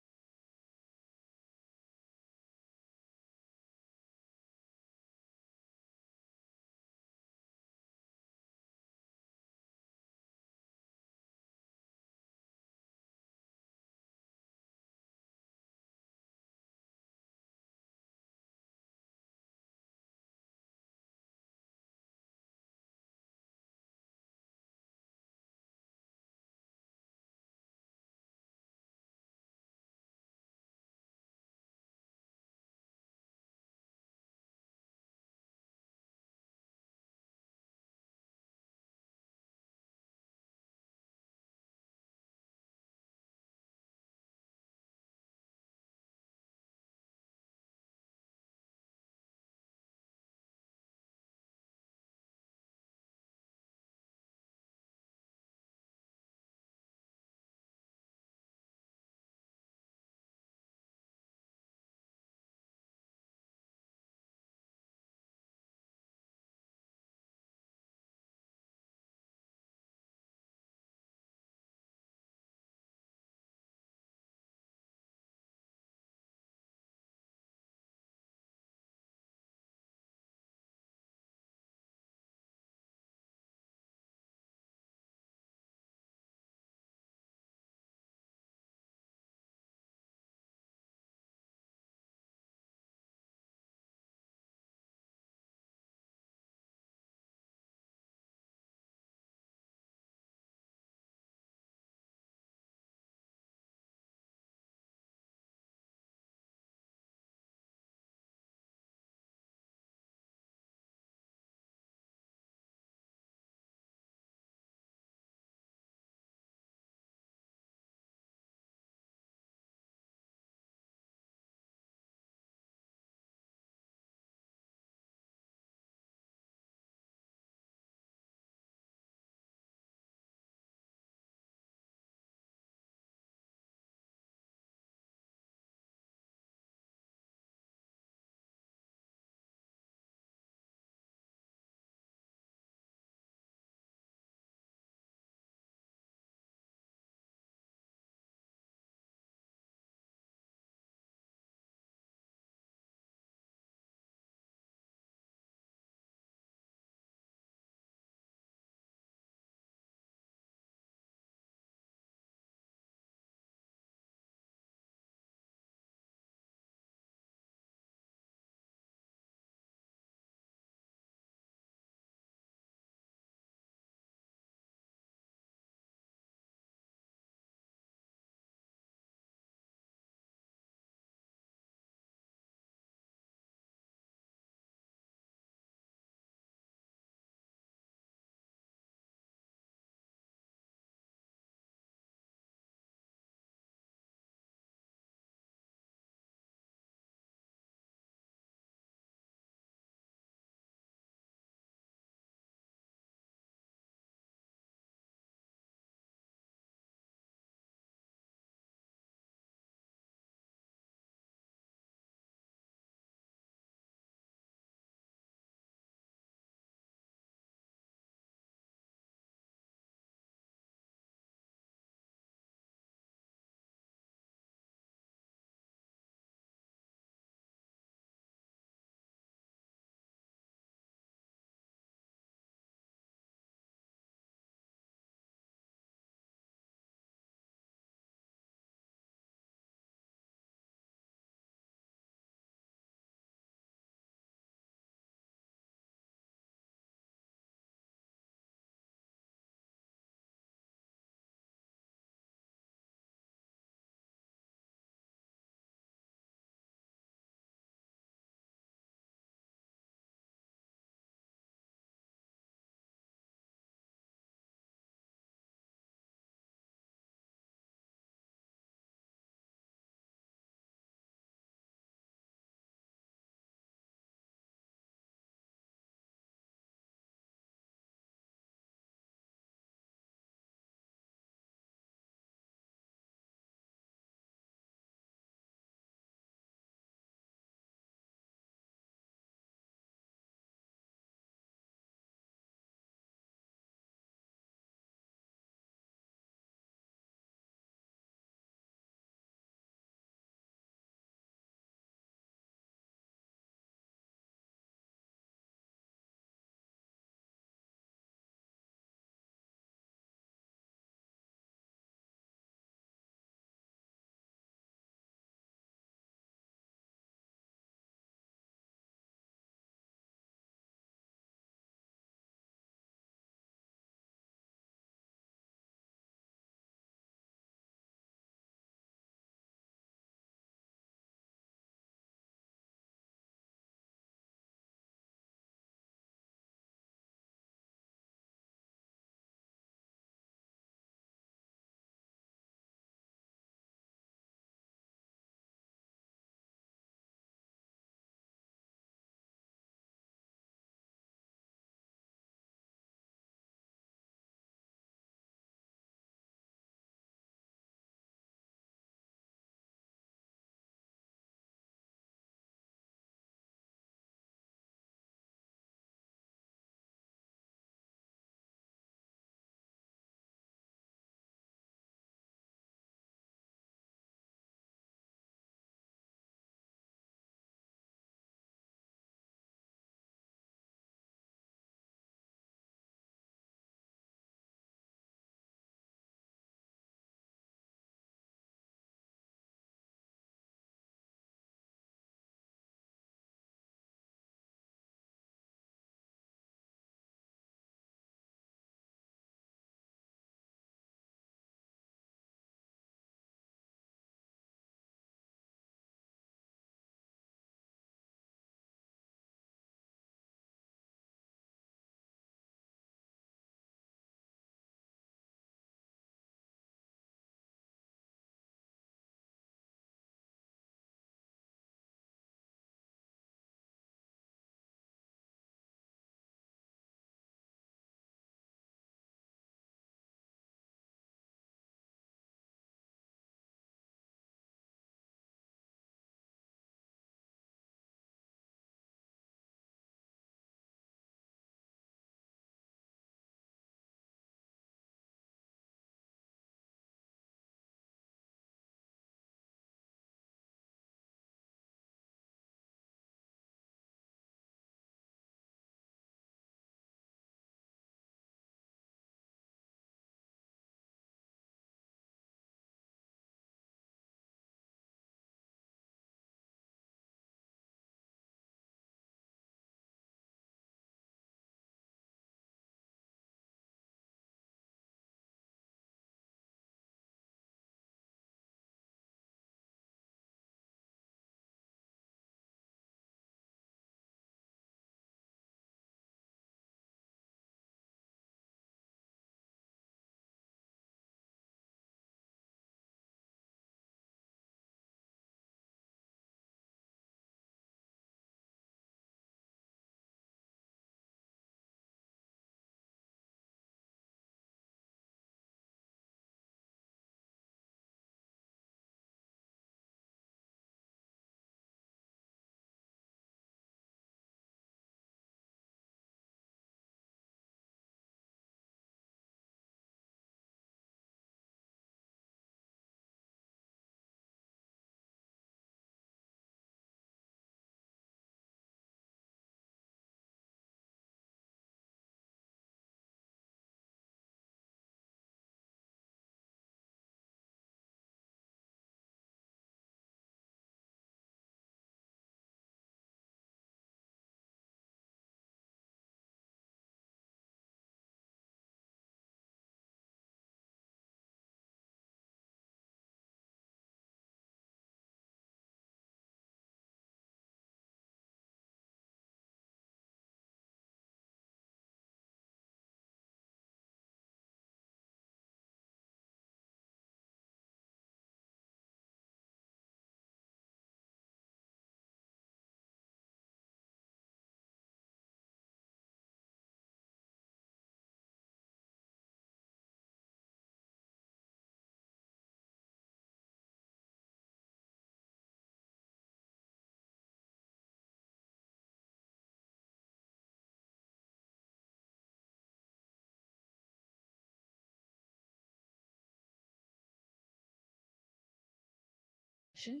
Okay,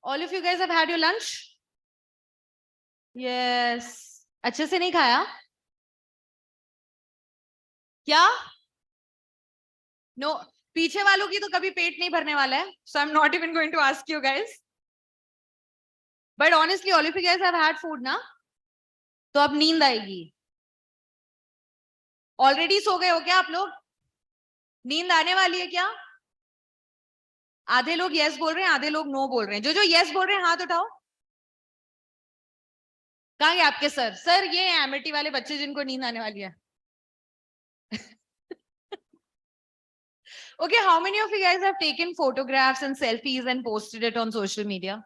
all of you guys have had your lunch? Yes. अच्छे से नहीं खाया? क्या? No. पीछे वालों की तो कभी पेट नहीं भरने वाला है. So I'm not even going to ask you guys. But honestly, all of you guys have had food ना? तो अब नींद आएगी. Already सो गए हो क्या आप लोग? नींद आने वाली है क्या? आधे लोग yes बोल रहे हैं, आधे लोग no बोल रहे हैं. जो yes बोल रहे हैं हाथ उठाओ. कहाँ गए आपके सर? सर ये एमिटी वाले बच्चे जिनको नींद आने वाली है. Okay, how many of you guys have taken photographs and selfies and posted it on social media?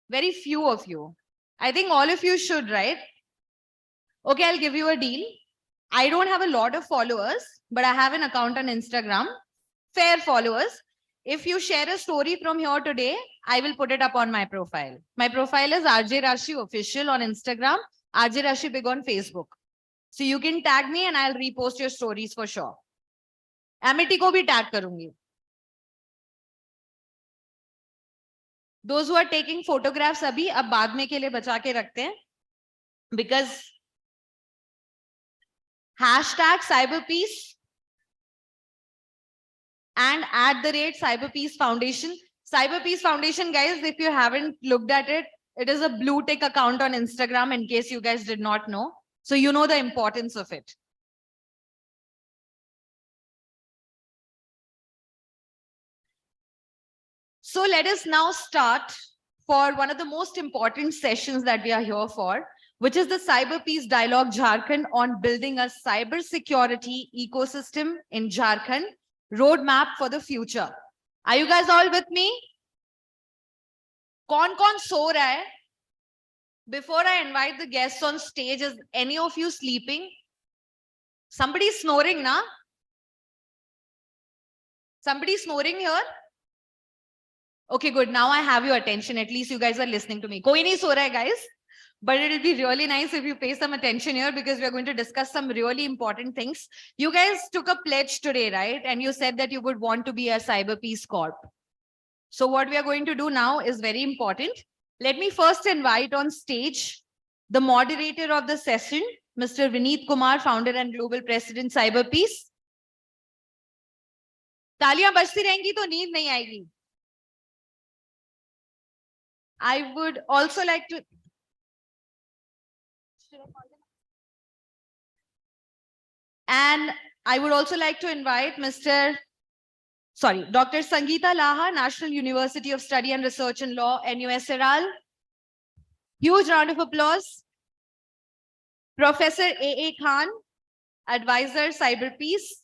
Very few of you. I think all of you should, right? Okay, I'll give you a deal. I don't have a lot of followers, but I have an account on Instagram. Fair followers. If you share a story from here today, I will put it up on my profile. My profile is RJ Rashi Official on Instagram, RJ Rashi Big on Facebook. So you can tag me and I'll repost your stories for sure. Amity को भी tag करूंगी. Those who are taking photographs अभी अब बाद में के लिए बचा के रखते हैं. Because hashtag CyberPeace and @CyberPeace Foundation. CyberPeace Foundation, guys, if you haven't looked at it, it is a blue tick account on Instagram in case you guys did not know. So you know the importance of it. So let us now start for one of the most important sessions that we are here for, which is the CyberPeace Dialogue Jharkhand on building a cybersecurity ecosystem in Jharkhand, roadmap for the future. Are you guys all with me? कौन सो रहा है? Before I invite the guests on stage, is any of you sleeping? Somebody snoring, na? Somebody snoring here? Okay, good. Now I have your attention. At least you guys are listening to me. Koi nahi so raha hai, guys. But it'll be really nice if you pay some attention here because we're going to discuss some really important things. You guys took a pledge today, right? And you said that you would want to be a CyberPeace Corp. So what we are going to do now is very important. Let me first invite on stage the moderator of the session, Mr. Vineet Kumar, founder and global president, CyberPeace. तालियां बजती रहेंगी तो नींद नहीं आएगी. I would also like to invite Dr. Sangeeta Laha, National University of Study and Research in Law, NUSRL. Huge round of applause. Professor A.A. Khan, advisor, CyberPeace.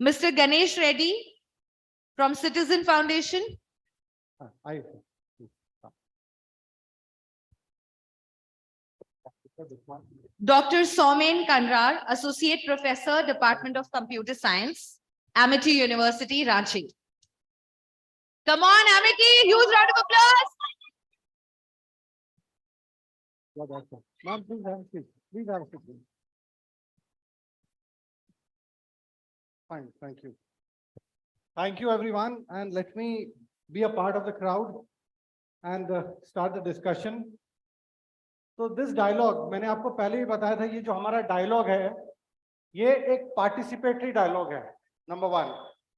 Mr. Ganesh Reddy from Citizen Foundation. Dr. Somen Kanrar, Associate Professor, Department of Computer Science, Amity University, Ranchi. Come on, Amity, huge round of applause. Ma'am, please have a seat. Please have a seat. Fine, thank you. Thank you, everyone. And let me be a part of the crowd and start the discussion. तो this dialogue मैंने आपको पहले ही बताया था, ये जो हमारा dialogue है ये एक पार्टिसिपेटरी डायलॉग है, number 1.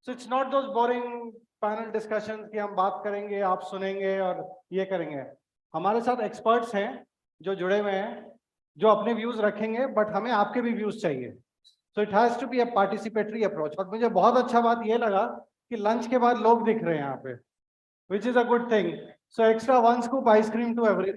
So it's not those boring panel discussions कि हम बात करेंगे, आप सुनेंगे और ये करेंगे. हमारे साथ एक्सपर्ट्स हैं जो जुड़े हुए हैं, जो अपने व्यूज रखेंगे, बट हमें आपके भी व्यूज चाहिए. So it has to be a participatory approach. और मुझे बहुत अच्छा बात ये लगा कि लंच के बाद लोग दिख रहे हैं यहाँ पे, which is a good thing. So extra 1 scoop ice cream to every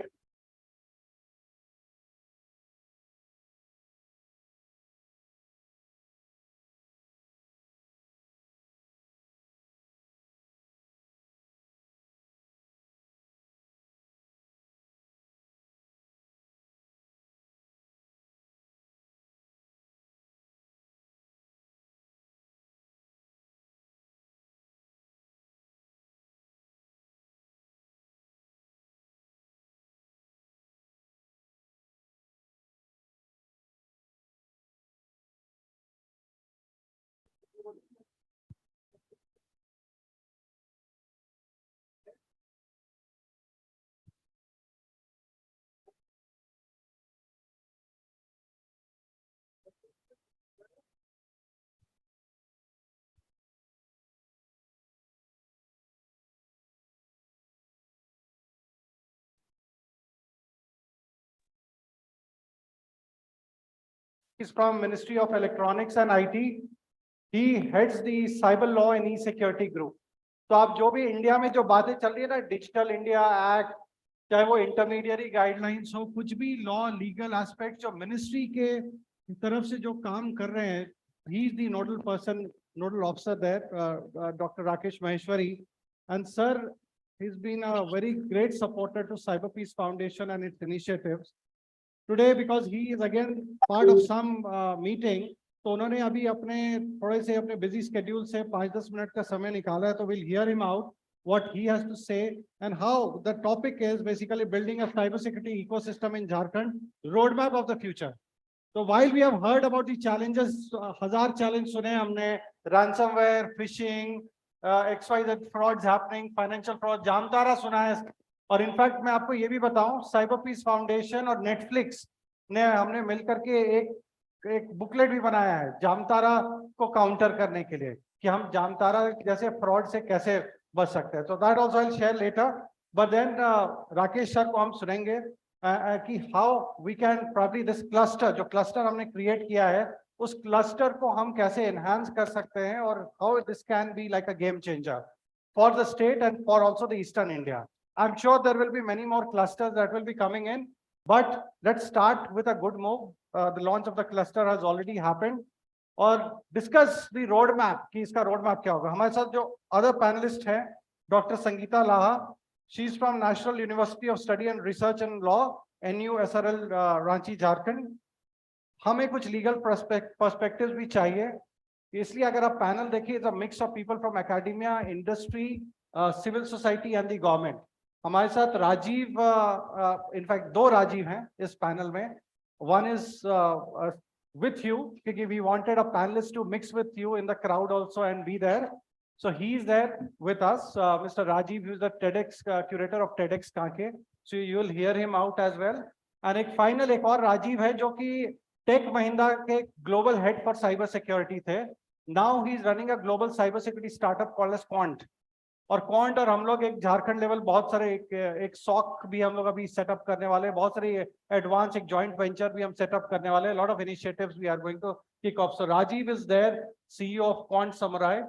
He's from Ministry of Electronics and IT. He heads the Cyber Law and E-Security Group. तो आप जो भी इंडिया में जो बातें चल रही है ना, डिजिटल इंडिया एक्ट, चाहे वो इंटरमीडियरी गाइडलाइंस हो, कुछ भी लॉ लीगल एस्पेक्ट जो मिनिस्ट्री के तरफ से जो काम कर रहे हैं, he is the nodal person, nodal officer there, Dr. Rakesh Maheshwari. And sir, he's been a very great supporter to CyberPeace Foundation and its initiatives. Today, because he is again part of some meeting, तो उन्होंने अभी अपने थोड़े से अपने busy schedule से 5-10 minute का समय निकाला है, तो we'll hear him out what he has to say and how the topic is basically building a cybersecurity ecosystem in Jharkhand, roadmap of the future. So while we have heard about the challenges, 1000 challenge सुने हमने, ransomware, phishing, XYZ frauds happening, financial fraud, Jamtara सुना है, और in fact मैं आपको ये भी बताऊं, साइबरपीस फाउंडेशन और नेटफ्लिक्स ने हमने मिलकर के एक बुकलेट भी बनाया है जामतारा को काउंटर करने के लिए, कि हम जामतारा जैसे फ्रॉड से कैसे बच सकते हैं. तो that also I will share later, but then Rakesh sir को हम सुनेंगे कि how we can probably this cluster, जो क्लस्टर हमने क्रिएट किया है, उस क्लस्टर को हम कैसे एनहांस कर सकते हैं, और how this can be like a game changer for the state and for also the eastern India. I'm sure there will be many more clusters that will be coming in, but let's start with a good move. The launch of the cluster has already happened. और discuss the roadmap, कि इसका roadmap क्या होगा. हमारे साथ जो other panelist हैं, Dr. Sangeeta Laha, she's from National University of Study and Research and Law, NUSRL, Ranchi, Jharkhand. हमें कुछ legal perspectives भी चाहिए, इसलिए अगर आप panel देखिए, it's a mix of people from academia, industry, civil society and the government. हमारे साथ राजीव, इनफैक्ट 2 राजीव हैं इस पैनल में. वन इज विथ यू, क्योंकि we wanted a panelist to mix with you in the crowd also and be there. So he is there with us, mister Rajiv, who is the TEDx curator of TEDx Kanke. So you will hear him out as well. And एक और राजीव है जो कि Tech Mahindra के global head for cyber security थे. Now he is running a global cyber security startup called as Quant. और Quant और हम लोग एक झारखंड लेवल बहुत सारे एक सॉक भी हम लोग अभी सेटअप करने वाले हैं, बहुत सारी एडवांस एक जॉइंट वेंचर भी हम सेटअप करने वाले हैं. Lot of initiatives we are going to kick off. So Rajiv is there, CEO of Quant Samurai,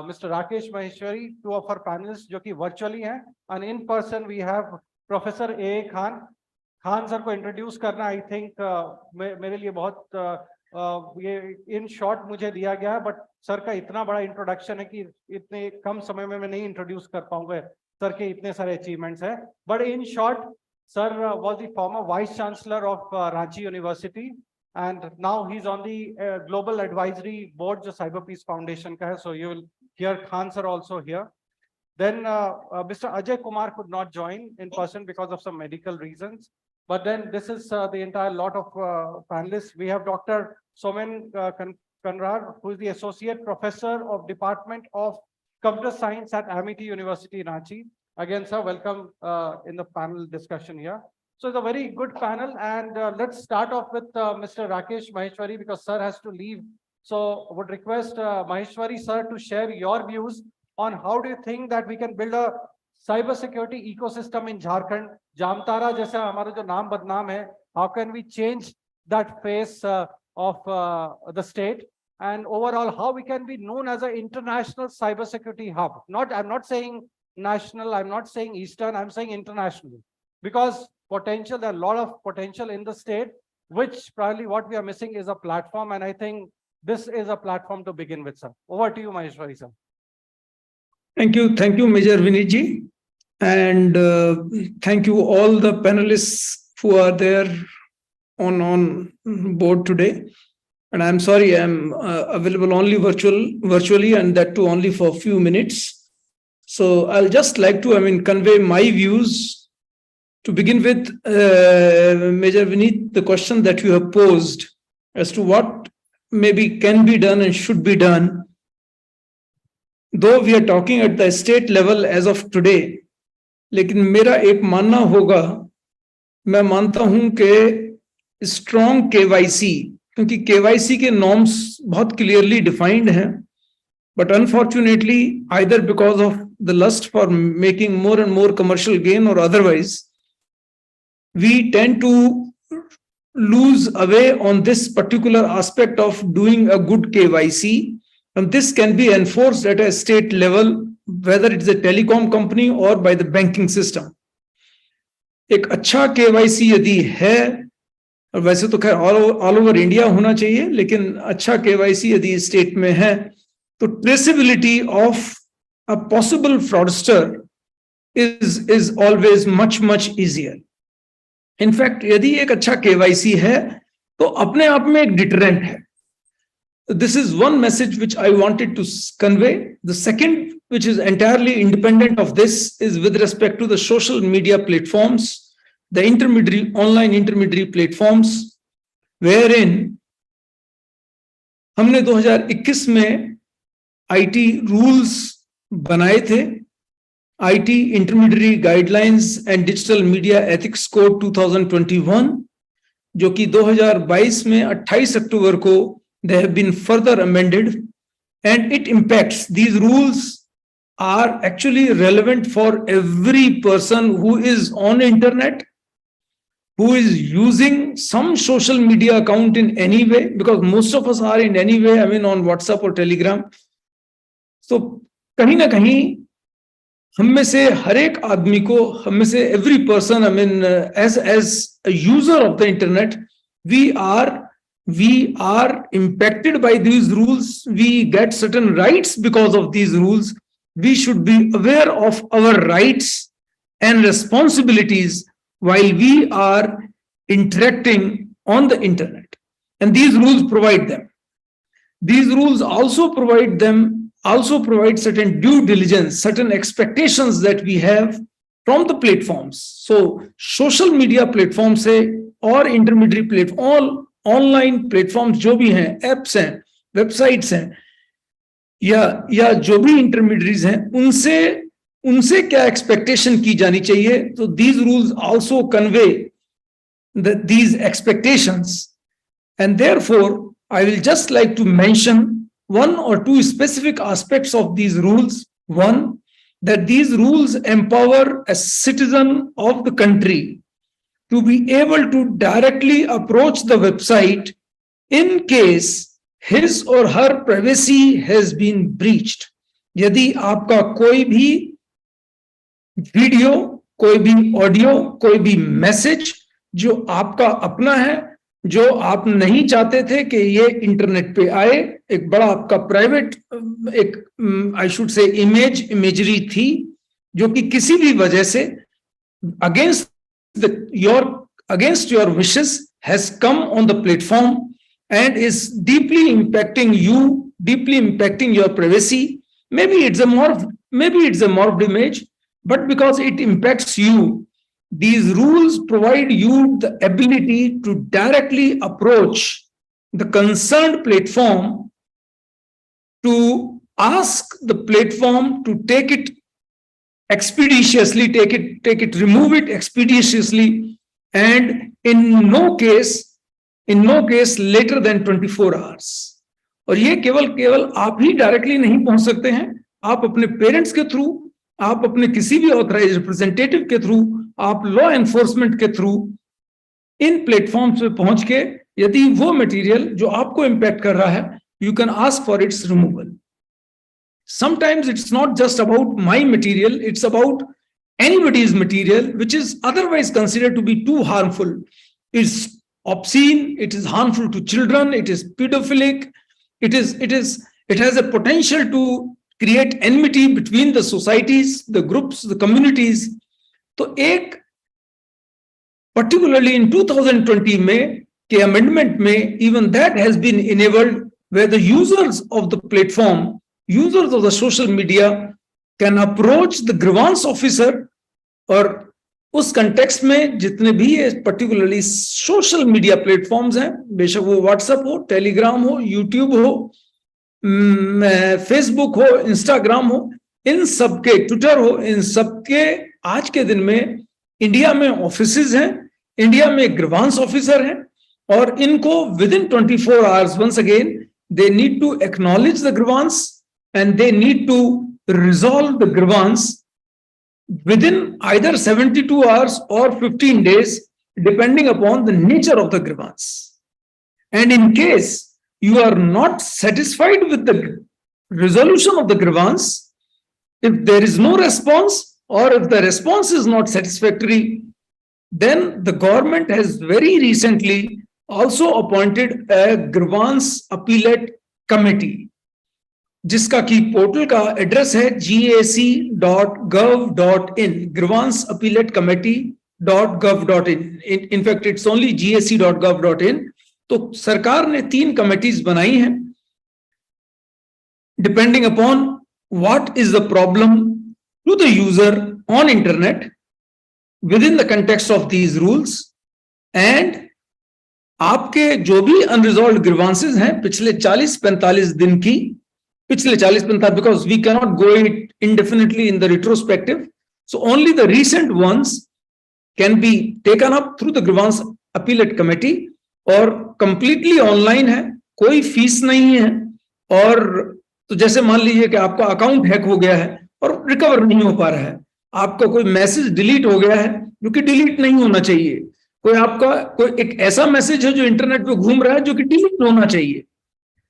mister Rakesh Maheshwari, 2 of our panelist जो कि वर्चुअली हैं, and in person we have professor A Khan. Khan sir को introduce करना I think मेरे लिए बहुत ये in short मुझे दिया गया है, बट सर का इतना बड़ा इंट्रोडक्शन है कि इतने कम समय में मैं नहीं इंट्रोड्यूस कर पाऊंगा. सर के इतने सारे अचीवमेंट्स हैं, but in short, sir was the former vice chancellor of Ranchi university, and now he is on the global advisory board जो साइबरपीस फाउंडेशन का है. सो you will here Khan sir also here. Then Mr. Ajay Kumar could not join in person because of some medical reasons. But then this is the entire lot of panelists. We have Dr. Somen Kanrar, who is the Associate Professor of Department of Computer Science at Amity University, Ranchi. Again, sir, welcome in the panel discussion here. So it's a very good panel, and let's start off with Mr. Rakesh Maheshwari, because sir has to leave. So would request Maheshwari sir to share your views on how do you think that we can build a cyber security ecosystem in Jharkhand. Jamtara jaisa hamara jo naam badnaam hai, how can we change that face of the state, and overall how we can be known as an international cyber security hub. I'm not saying national, I'm not saying eastern, I'm saying international, because potential, there are a lot of potential in the state, which probably what we are missing is a platform, and I think this is a platform to begin with, sir. Over to you, Maheshwari sir. Thank you, Major Vinitji, and thank you all the panelists who are there on board today. And I'm sorry, I'm available only virtually, and that too only for a few minutes. So I'll just like to, convey my views. To begin with, Major Vinit, the question that you have posed as to what maybe can be done and should be done. Though we are talking at the state level as of today, लेकिन मेरा एक मानना होगा, मैं मानता हूं कि strong KYC, क्योंकि KYC के norms बहुत clearly defined हैं, but unfortunately, either because of the lust for making more and more commercial gain or otherwise, we tend to lose away on this particular aspect of doing a good KYC. And this can be enforced at a state level, whether it's a telecom company or by the banking system. एक अच्छा KYC यदि है, और वैसे तो खैर all over India होना चाहिए, लेकिन अच्छा KYC यदि स्टेट में है, तो traceability of a possible fraudster is always much easier. In fact, यदि एक अच्छा KYC है, तो अपने आप में एक डिटरेंट है. This is one message which I wanted to convey. The second, which is entirely independent of this, is with respect to the social media platforms, the online intermediary platforms, wherein हमने 2021 में IT rules बनाए थे, IT Intermediary Guidelines and Digital Media Ethics Code 2021, जो कि 2022 में 28 अक्टूबर को they have been further amended, and it impacts. These rules are actually relevant for every person who is on internet, who is using some social media account in any way, because most of us are in any way, I mean on WhatsApp or Telegram. So कहीं ना कहीं हम में से हर एक आदमी को, हम में से every person, I mean as a user of the internet, we are impacted by these rules. We get certain rights because of these rules. We should be aware of our rights and responsibilities while we are interacting on the internet. And these rules provide them. These rules also provide certain due diligence, certain expectations that we have from the platforms. So social media platforms or intermediary platform, all online platforms जो भी हैं, apps हैं, websites हैं, या जो भी intermediaries हैं, उनसे क्या एक्सपेक्टेशन की जानी चाहिए. तो these rules also convey these expectations, and therefore I will just like to mention one or two specific aspects of these rules. One, that these rules empower a citizen of the country to be able to directly approach the website in case his or her privacy has been breached. यदि आपका कोई भी video, कोई भी audio, कोई भी message जो आपका अपना है, जो आप नहीं चाहते थे कि ये इंटरनेट पे आए, एक बड़ा आपका प्राइवेट, एक आई शुड से इमेजरी थी, जो कि किसी भी वजह से against your wishes has come on the platform and is deeply impacting you, deeply impacting your privacy. Maybe it's a morphed image, but because it impacts you, these rules provide you the ability to directly approach the concerned platform, to ask the platform to take it expeditiously, remove it expeditiously, and in no case later than 24 hours. और ये केवल आप ही directly नहीं पहुंच सकते हैं, आप अपने पेरेंट्स के थ्रू, आप अपने किसी भी ऑथराइज्ड रिप्रेजेंटेटिव के थ्रू, आप लॉ एनफोर्समेंट के थ्रू इन प्लेटफॉर्म्स पे पहुंच के, यदि वो मटेरियल जो आपको इंपैक्ट कर रहा है, you can ask for its removal. Sometimes it's not just about my material, it's about anybody's material which is otherwise considered to be too harmful. It's obscene, it is harmful to children, it is pedophilic, it has a potential to create enmity between the societies, the groups, the communities. तो एक particularly in 2020 में के amendment में, even that has been enabled, where the users of the platform, users of the social media can approach the grievance officer. और उस context में जितने भी पर्टिकुलरली सोशल मीडिया प्लेटफॉर्म्स हैं, बेशक वो व्हाट्सएप हो, टेलीग्राम हो, यूट्यूब हो, फेसबुक हो, इंस्टाग्राम हो, इन सबके, ट्विटर हो, इन सबके आज के दिन में इंडिया में ऑफिसेज हैं, इंडिया में ग्रीवांस ऑफिसर हैं, और इनको within 24 hours once again they need to acknowledge the grievance and they need to resolve the grievance within either 72 hours or 15 days. depending upon the nature of the grievance. And in case you are not satisfied with the resolution of the grievance, if there is no response or if the response is not satisfactory, then the government has very recently also appointed a grievance appellate committee, जिसका की portal का address है gac.gov.in, grievance appellate committee.gov.in. In fact, it's only gac.gov.in. तो सरकार ने 3 committees बनाई हैं, depending upon what is the problem to the user on internet within the context of these rules, and आपके जो भी unresolved grievances हैं पिछले 40-45 दिन की, पिछले 40-45, because we cannot go it indefinitely in the retrospective, so only the recent ones can be taken up through the grievance appellate committee, और completely online है, कोई फीस नहीं है, और तो जैसे मान लीजिए कि आपका अकाउंट हैक हो गया है और रिकवर नहीं हो पा रहा है, आपका कोई मैसेज डिलीट हो गया है जो कि डिलीट नहीं होना चाहिए, कोई आपका कोई एक ऐसा मैसेज है जो इंटरनेट पे घूम रहा है जो कि डिलीट होना चाहिए,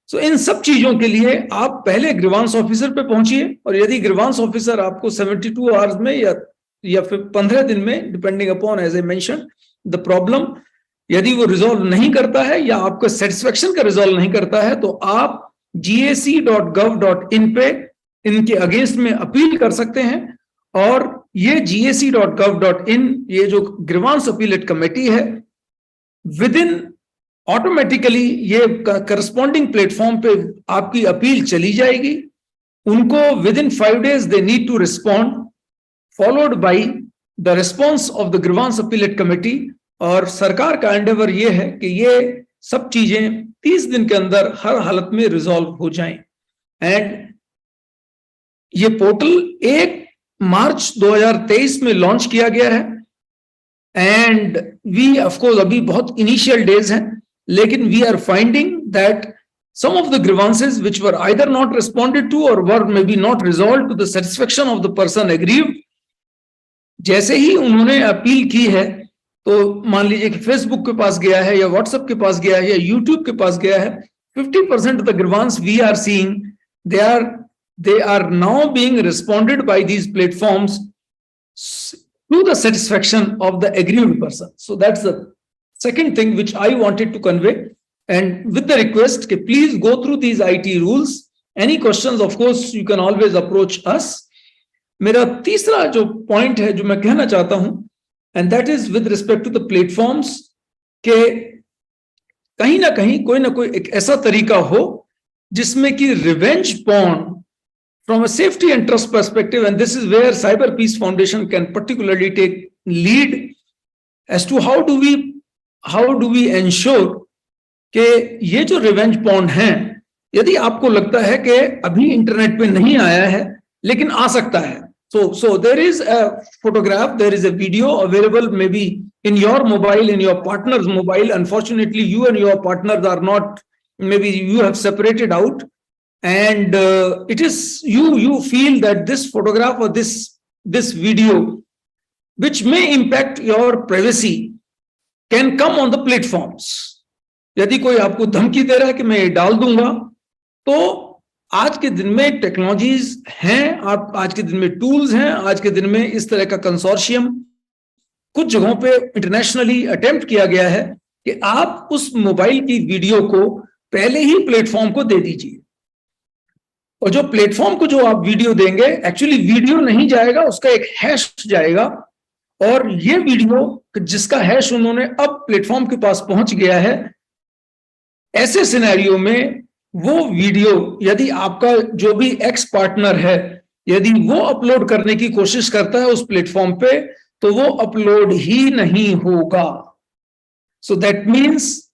सो इन सब चीजों के लिए आप पहले ग्रीवांस ऑफिसर पे पहुंचिए, और यदि ग्रीवांस ऑफिसर आपको 72 आवर्स में या फिर 15 दिन में, depending upon as I mention the problem, यदि वो रिजॉल्व नहीं करता है या आपको सेटिस्फेक्शन का रिजॉल्व नहीं करता है, तो आप gac.gov.in पे इनके अगेंस्ट में अपील कर सकते हैं, और ये gac.gov.in, ये जो ग्रीवांस अपीलेट कमेटी है, विद इन ऑटोमेटिकली ये करस्पॉन्डिंग प्लेटफॉर्म पे आपकी अपील चली जाएगी, उनको within 5 days they need to respond, followed by the response of the grievance appellate committee, और सरकार का एंडेवर ये है कि ये सब चीजें 30 दिन के अंदर हर हालत में रिजॉल्व हो जाएं। एंड ये पोर्टल 1 मार्च 2023 में लॉन्च किया गया है, एंड वी ऑफ कोर्स अभी बहुत इनिशियल डेज हैं, लेकिन we are finding that some of the grievances which were either not responded to or were maybe not resolved to the satisfaction of the person aggrieved, जैसे ही उन्होंने appeal की है, तो मान लीजिए कि फेसबुक के पास गया है या व्हाट्सएप के पास गया है या यूट्यूब के पास गया है, 50% of the grievance we are seeing, they are now being responded by these platforms to the satisfaction of the aggrieved person. So that's the second thing which I wanted to convey, and with the request कि please go through these IT rules. Any questions, of course, you can always approach us. मेरा तीसरा जो point है जो मैं कहना चाहता हूं, and that is with respect to the platforms, के कहीं ना कोई एक ऐसा तरीका हो जिसमें कि revenge porn from a safety and trust perspective, and this is where CyberPeace Foundation can particularly take lead as to how do we ensure कि ये जो revenge porn है, यदि आपको लगता है कि अभी इंटरनेट पे नहीं आया है लेकिन आ सकता है, so there is a photograph, there is a video available maybe in your mobile, in your partner's mobile. Unfortunately, you and your partners are not, maybe you have separated out, and it is you feel that this photograph or this video which may impact your privacy can come on the platforms. यदि कोई आपको धमकी दे रहा है कि मैं ये डाल दूंगा, तो आज के दिन में टेक्नोलॉजीज हैं, आप आज के दिन में टूल्स हैं, आज के दिन में इस तरह का कंसोर्शियम कुछ जगहों पे इंटरनेशनली अटेम्प्ट किया गया है कि आप उस मोबाइल की वीडियो को पहले ही प्लेटफॉर्म को दे दीजिए, और जो प्लेटफॉर्म को जो आप वीडियो देंगे, एक्चुअली वीडियो नहीं जाएगा, उसका एक हैश जाएगा, और ये वीडियो जिसका हैश उन्होंने अब प्लेटफॉर्म के पास पहुंच गया है, ऐसे सिनेरियो में वो वीडियो यदि आपका जो भी एक्स पार्टनर है, यदि वो अपलोड करने की कोशिश करता है उस प्लेटफॉर्म पे, तो वो अपलोड ही नहीं होगा. So that means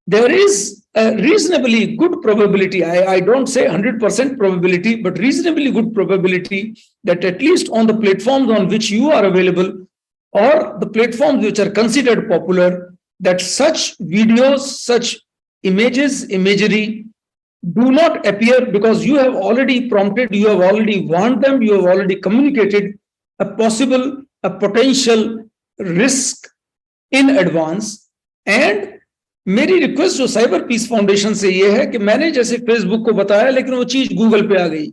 there is a reasonably good probability, I don't say 100% probability, but reasonably good probability that at least on the platforms on which you are available, or the platforms which are considered popular, that such videos, such images, imagery do not appear, because you have already prompted, you have already warned them, you have already communicated a potential risk in advance. And मेरी request जो cyber peace foundation से ये है कि मैंने जैसे Facebook को बताया लेकिन वो चीज गूगल पे आ गई,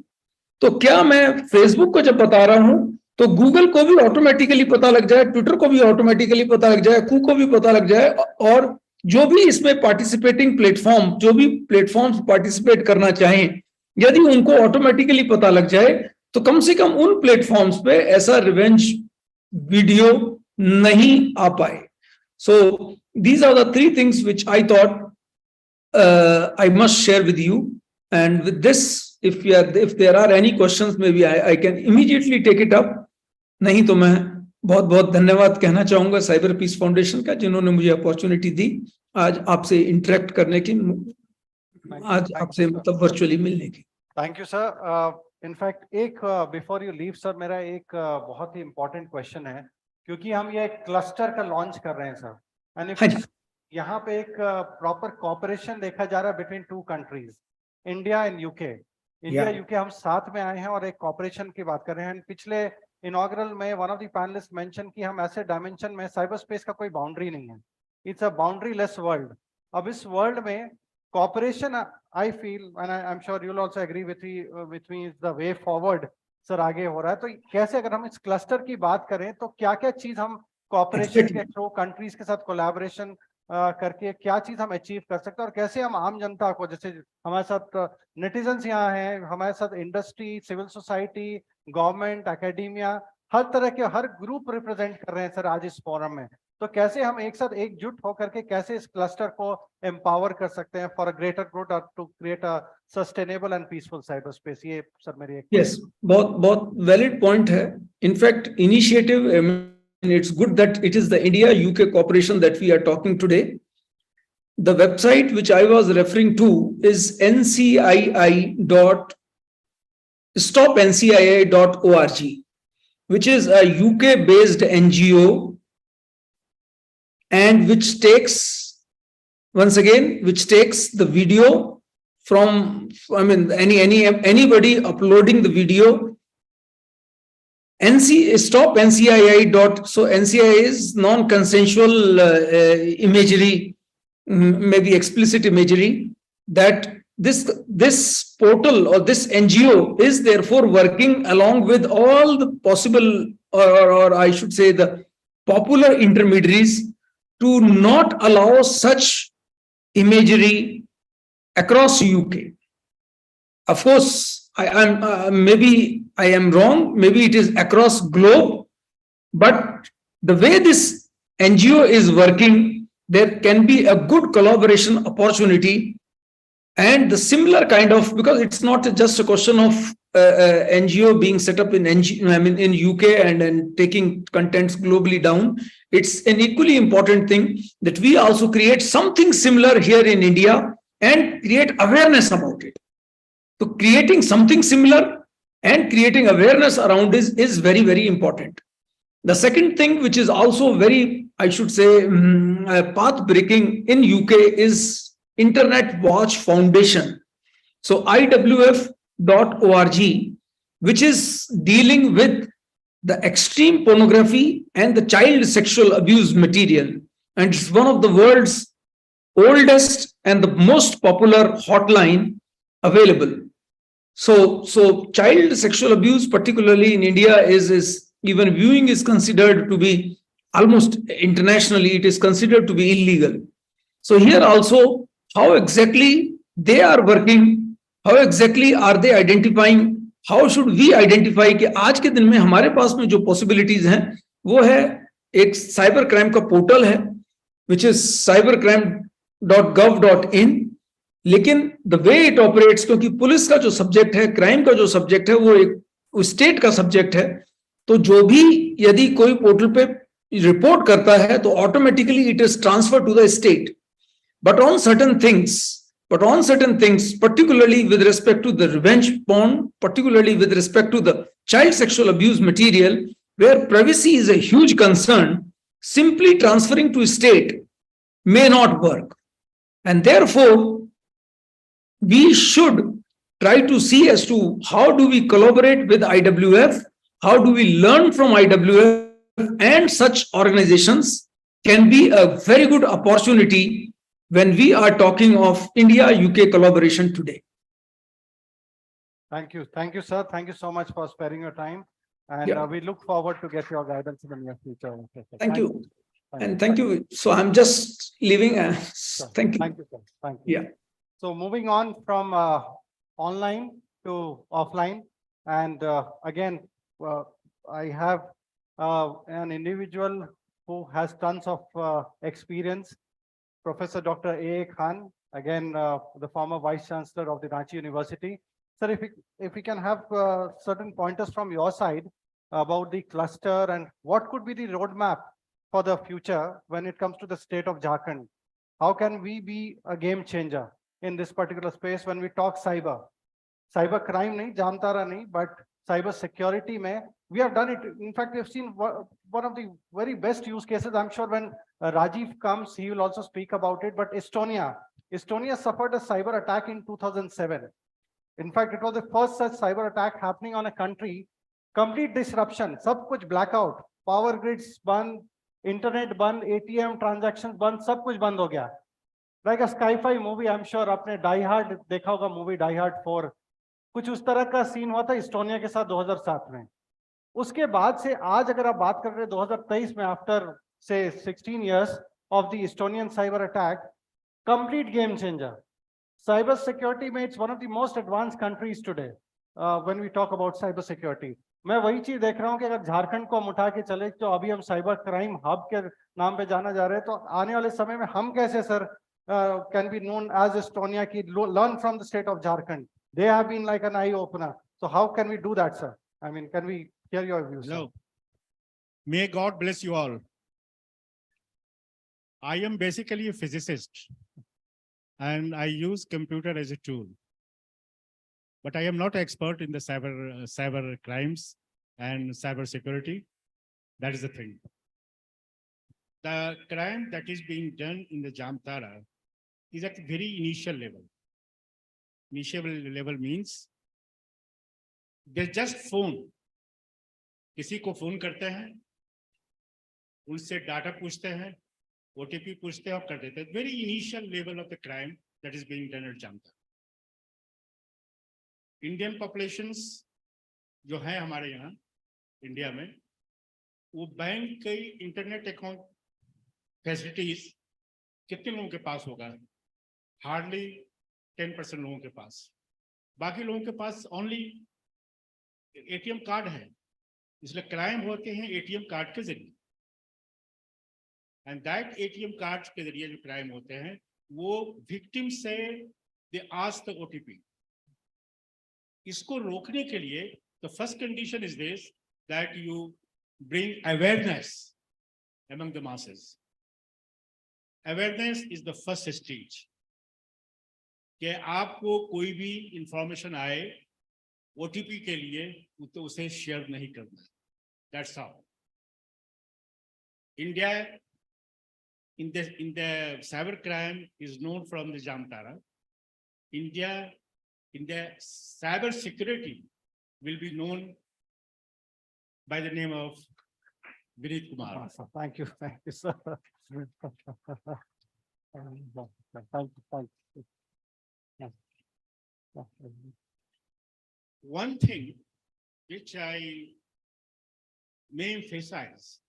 तो क्या मैं फेसबुक को जब बता रहा हूं तो गूगल को भी ऑटोमेटिकली पता लग जाए, ट्विटर को भी ऑटोमेटिकली पता लग जाए, कू को भी पता लग जाए, और जो भी इसमें पार्टिसिपेटिंग प्लेटफॉर्म, जो भी प्लेटफॉर्म्स पार्टिसिपेट करना चाहें, यदि उनको ऑटोमेटिकली पता लग जाए तो कम से कम उन प्लेटफॉर्म्स पे ऐसा रिवेंज वीडियो नहीं आ पाए. So these are the three things which I thought I must share with you. And with this, if there are any questions, maybe I can immediately take it up. नहीं तो मैं बहुत बहुत धन्यवाद कहना चाहूंगा साइबर पीस फाउंडेशन का, जिन्होंने मुझे अपॉर्चुनिटी दी आज आपसे इंटरेक्ट करने की, आज आपसे मतलब वर्चुअली मिलने की. Thank you sir. इनफैक्ट एक बिफोर यू लीव सर, मेरा एक बहुत ही इंपॉर्टेंट क्वेश्चन है, क्योंकि हम ये क्लस्टर का लॉन्च कर रहे हैं सर, एंड यहाँ पे एक प्रॉपर कोऑपरेशन देखा जा रहा है between two countries, India and UK. India UK हम साथ में आए हैं और एक कोऑपरेशन की बात कर रहे हैं. पिछले इनॉग्रल में one of the panelist mention कि हम ऐसे डायमेंशन में साइबर स्पेस का कोई बाउंड्री नहीं है, it's a boundary less world. अब इस वर्ल्ड में cooperation, I feel, and I'm sure you'll also agree with me, is the way forward. Sir आगे हो रहा है, तो कैसे अगर हम इस क्लस्टर की बात करें तो क्या क्या चीज हम कोऑपरेशन के थ्रू कंट्रीज के साथ कोलैबोरेशन करके क्या चीज हम अचीव कर सकते हैं, और कैसे हम आम जनता को, जैसे हमारे साथ नेटिजन्स यहाँ हैं, हमारे साथ industry, civil society, government, academia, हर तरह के हर ग्रुप रिप्रेजेंट कर रहे हैं सर आज इस फोरम में, तो कैसे हम एक साथ एकजुट होकर के कैसे इस क्लस्टर को एम्पावर कर सकते हैं फॉर अ ग्रेटर ग्रोथ और to create a sustainable and peaceful cyber space. ये सर मेरी एक यस, बहुत बहुत वैलिड पॉइंट है. In fact initiative, it's good that it is the India-UK cooperation that we are talking today. The website which I was referring to is ncii.stopncii.org, which is a UK-based NGO, and which takes, once again, which takes the video from, I mean, anybody uploading the video. Stop NCII. So NCII is non-consensual imagery, maybe explicit imagery, that this portal or this NGO is therefore working along with all the possible, or I should say the popular intermediaries, to not allow such imagery across UK. Of course, maybe I am wrong, maybe it is across globe, but the way this NGO is working, there can be a good collaboration opportunity, and the similar kind of, because it's not just a question of NGO being set up in in UK and taking contents globally down. It's an equally important thing that we also create something similar here in India and create awareness about it. So creating something similar and creating awareness around this is very, very important. The second thing, which is also very, I should say, path breaking in UK, is Internet Watch Foundation. So IWF.org, which is dealing with the extreme pornography and the child sexual abuse material. And it's one of the world's oldest and the most popular hotline available. So child sexual abuse, particularly in India, is even viewing is considered to be, almost internationally, it is considered to be illegal. So here also, how exactly they are working, how exactly are they identifying, how should we identify कि आज के दिन में हमारे पास में जो possibilities हैं, वो है एक साइबर क्राइम का पोर्टल है, which is cybercrime.gov.in. लेकिन द वे इट ऑपरेट्स, क्योंकि पुलिस का जो सब्जेक्ट है, क्राइम का जो सब्जेक्ट है, वो एक स्टेट का सब्जेक्ट है, तो जो भी यदि कोई पोर्टल पे रिपोर्ट करता है तो automatically it is transfer to the state. But on certain things, particularly with respect to the revenge porn, particularly with respect to the child sexual abuse material, where privacy is a huge concern, simply transferring to state may not work. And therefore, we should try to see as to how do we collaborate with IWF, how do we learn from IWF and such organizations, can be a very good opportunity when we are talking of India-UK collaboration today. Thank you. Thank you, sir. Thank you so much for sparing your time. And Yeah. we look forward to get your guidance in the near future. Thank you. And thank you. So I'm just leaving. Thank you. Thank you, sir. Thank you. Yeah. So moving on from online to offline. And again, I have an individual who has tons of experience, Professor Dr. A. Khan, again, the former Vice Chancellor of the Ranchi University. Sir, if we can have certain pointers from your side about the cluster and what could be the roadmap for the future when it comes to the state of Jharkhand. How can we be a game changer in this particular space when we talk cyber? Cyber crime nahi, Jamtara nahi, but cyber security mein, we have done it. In fact, we have seen one of the very best use cases. I'm sure when Rajiv comes, he will also speak about it. But Estonia suffered a cyber attack in 2007. In fact, it was the first such cyber attack happening on a country. Complete disruption, sab kuch blackout, power grids band, internet band, ATM transactions band, sab kuch band ho gaya. Like a sci-fi movie, I'm sure आपने Die Hard देखा होगा movie Die Hard 4. कुछ उस तरह का scene हुआ था Estonia के साथ 2007 में. उसके बाद से आज अगर आप बात कर रहे हैं 2023 में after say 16 years of the Estonian cyber attack, complete game changer. Cyber security में it's one of the most advanced countries today when we talk about cyber security. मैं वही चीज देख रहा हूँ कि अगर झारखंड को हम उठा के चले तो अभी हम साइबर क्राइम हब के नाम पे जाना जा रहे हैं तो आने वाले समय में हम कैसे sir can be known as Estonia ki learn from the state of Jharkhand. They have been like an eye opener. So how can we do that, sir? I mean, can we hear your views? Hello. May God bless you all. I am basically a physicist and I use computer as a tool. But I am not expert in the cyber crimes and cyber security. That is the thing. The crime that is being done in the Jamtara is at the very initial level. Initial level means they just phone. किसी को phone करते हैं, उनसे data पूछते हैं, OTP पूछते हैं और कर देते हैं. Very initial level of the crime that is being done at Jamtara. Indian populations जो है हमारे यहाँ इंडिया में, वो बैंक के इंटरनेट अकाउंट फैसिलिटीज कितने लोगों के पास होगा? हार्डली 10% लोगों के पास. बाकी लोगों के पास ओनली ATM कार्ड है, इसलिए क्राइम होते हैं ATM कार्ड के जरिए. एंड दैट ATM कार्ड के जरिए जो क्राइम होते हैं वो विक्टिम से दे आस्क द OTP. इसको रोकने के लिए the first condition is this, that you bring awareness among the masses. Awareness is the first stage. कि आपको कोई भी इंफॉर्मेशन आए OTP के लिए तो उसे शेयर नहीं करना. That's how. India in the cyber crime is known from the Jamtara. India in the cyber security will be known by the name of Vineet Kumar. Thank you, sir. Thank you. One thing which I may emphasize,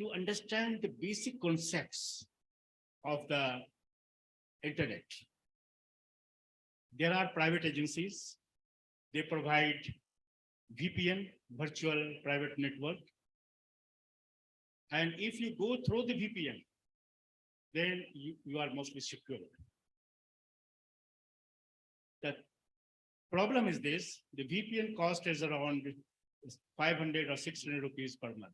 to understand the basic concepts of the internet. There are private agencies, they provide VPN, virtual private network. And if you go through the VPN, then you are mostly secure. The problem is this, the VPN cost is around 500 or 600 rupees per month.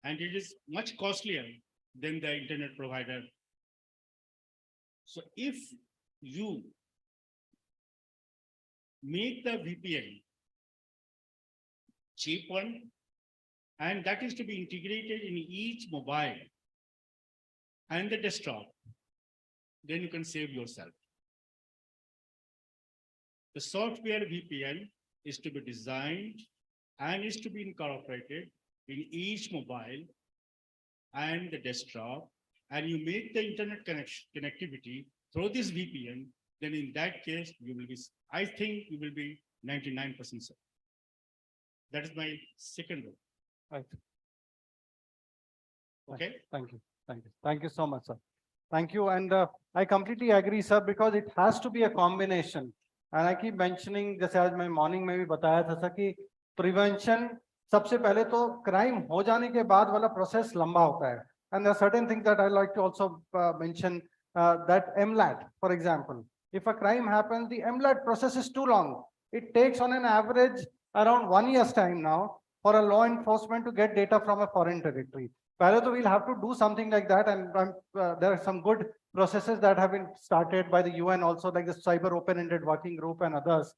And it is much costlier than the internet provider. So if you make the VPN cheap one, and that is to be integrated in each mobile and the desktop, then you can save yourself. The software VPN is to be designed and is to be incorporated in each mobile and the desktop, and you make the internet connectivity through this VPN, then in that case, you will be, I think you will be 99% safe. That is my second rule. Right. Okay. Thank you. Thank you. Thank you so much, sir. Thank you. And I completely agree, sir, because it has to be a combination. And I keep mentioning, जैसे आज मैं morning में भी बताया था sir कि prevention सबसे पहले तो crime हो जाने के बाद वाला process लंबा होता है. And there are certain things that I like to also mention that MLAT, for example. If a crime happens, the MLAT process is too long. It takes on an average around 1 year's time now for a law enforcement to get data from a foreign territory. Parallel, we'll have to do something like that, and there are some good processes that have been started by the UN also, like the Cyber Open-Ended Working Group and others.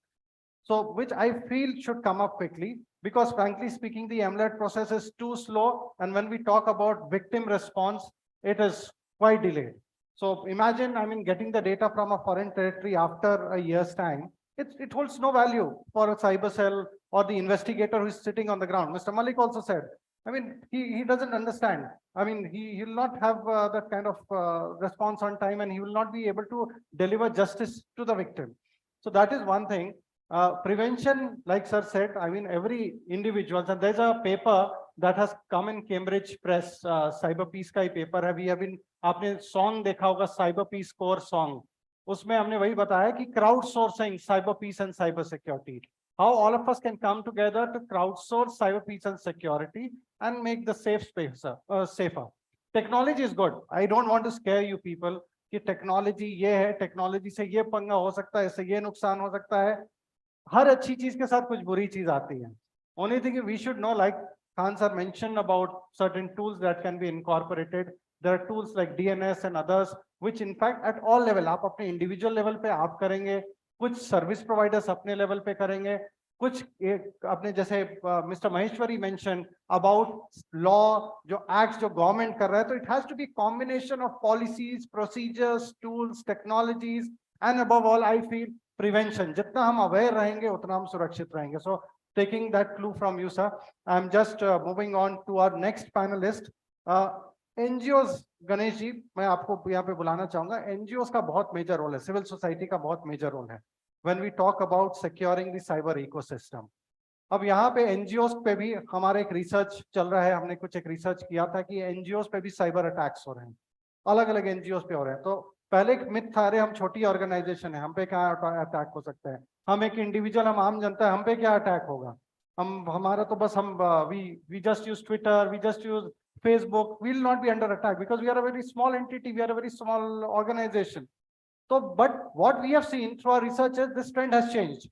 So, which I feel should come up quickly, because frankly speaking, the MLAT process is too slow, and when we talk about victim response, it is quite delayed. So imagine, I mean, getting the data from a foreign territory after a year's time, it holds no value for a cyber cell or the investigator who is sitting on the ground. Mr. Malik also said, I mean, he doesn't understand. I mean, he will not have that kind of response on time, and he will not be able to deliver justice to the victim. So that is one thing. Prevention, like sir said, I mean, every individual, and there's a paper that has come in Cambridge Press, CyberPeace का ही paper है. We have been, आपने song देखा होगा, CyberPeace core song. उसमें हमने वही बताया कि crowdsourcing CyberPeace and cybersecurity. How all of us can come together to crowdsource cyberpeace and security and make the safe space safer. Technology is good. I don't want to scare you people कि technology ये है, technology से ये पंगा हो सकता है, इससे ये नुकसान हो सकता है. हर अच्छी चीज के साथ कुछ बुरी चीज आती है. Only thing we should know, like Khan sir mentioned about certain tools that can be incorporated. There are tools like DNS and others, which in fact at all level, आप अपने individual level पे आप करेंगे, कुछ service providers अपने level पे करेंगे, कुछ अपने जैसे mister Maheshwari mention about law जो एक्ट्स जो गवर्नमेंट कर रहा है, तो it has to be combination of policies, procedures, tools, technologies, and above all I feel prevention. जितना हम अवेयर रहेंगे उतना हम सुरक्षित रहेंगे. So taking that clue from you sir, I am just moving on to our next panelist. NGOs, Ganesh ji मैं आपको यहाँ पे बुलाना चाहूंगा. एनजीओज का बहुत मेजर रोल है, सिविल सोसाइटी का बहुत मेजर रोल है when we talk about securing the cyber ecosystem. अब यहाँ पे एनजीओज पे भी हमारे एक रिसर्च चल रहा है. हमने कुछ एक रिसर्च किया था कि एनजीओज पे भी साइबर अटैक्स हो रहे हैं, अलग अलग एनजीओज पे हो रहे हैं. तो पहले एक मिथ था, अरे हम छोटी ऑर्गेनाइजेशन है, हम पे क्या अटैक हो सकता है, हम एक इंडिविजुअल, हम आम जनता है, हम पे क्या अटैक होगा, हम हमारा तो बस हम we just use Twitter, we just use Facebook, we will not be under attack because we are a very small entity, we are a very small organization. So, but what we have seen through our research is this trend has changed.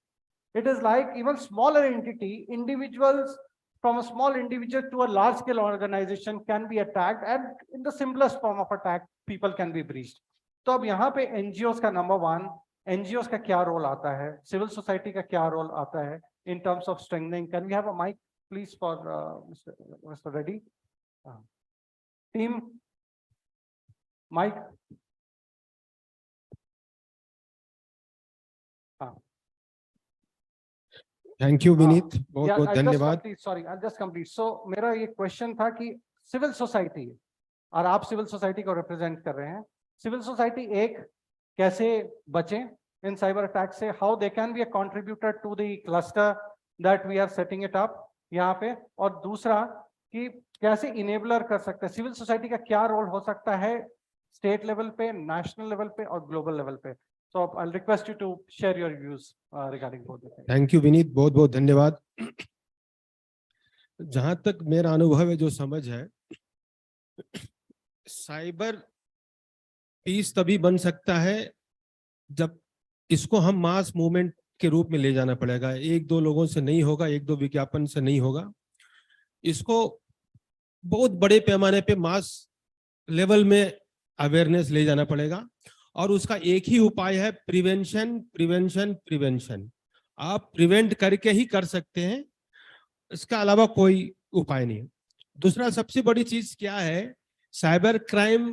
It is like even smaller entity, individuals from a small individual to a large scale organization can be attacked, and in the simplest form of attack, people can be breached. तो अब यहाँ पे NGOs का number one, NGOs का क्या role आता है, civil society का क्या रोल आता है in terms of strengthening. Can we have a mic please for Mr. Reddy? Team, mic. Thank you Vineet, बहुत बहुत धन्यवाद. Sorry, I just complete. So मेरा ये क्वेश्चन था कि सिविल सोसाइटी, और आप सिविल सोसाइटी को रिप्रेजेंट कर रहे हैं, सिविल सोसाइटी एक कैसे बचे इन साइबर अटैक से, how they can be a contributor to the cluster that we are setting it up यहाँ पे, और दूसरा कि कैसे इनेबलर कर सकते हैं, सिविल सोसाइटी का क्या रोल हो सकता है स्टेट लेवल पे, नेशनल लेवल पे और ग्लोबल लेवल पे. So I'll request you to share your views regarding both the things. Thank you Vineet, बहुत बहुत धन्यवाद. जहां तक मेरा अनुभव है, जो समझ है, साइबर पीस तभी बन सकता है जब इसको हम मास मूवमेंट के रूप में ले जाना पड़ेगा. एक दो लोगों से नहीं होगा, एक दो विज्ञापन से नहीं होगा. इसको बहुत बड़े पैमाने पे मास लेवल में अवेयरनेस ले जाना पड़ेगा, और उसका एक ही उपाय है प्रिवेंशन, प्रिवेंशन, प्रिवेंशन. आप प्रिवेंट करके ही कर सकते हैं, इसका अलावा कोई उपाय नहीं. दूसरा सबसे बड़ी चीज क्या है, साइबर क्राइम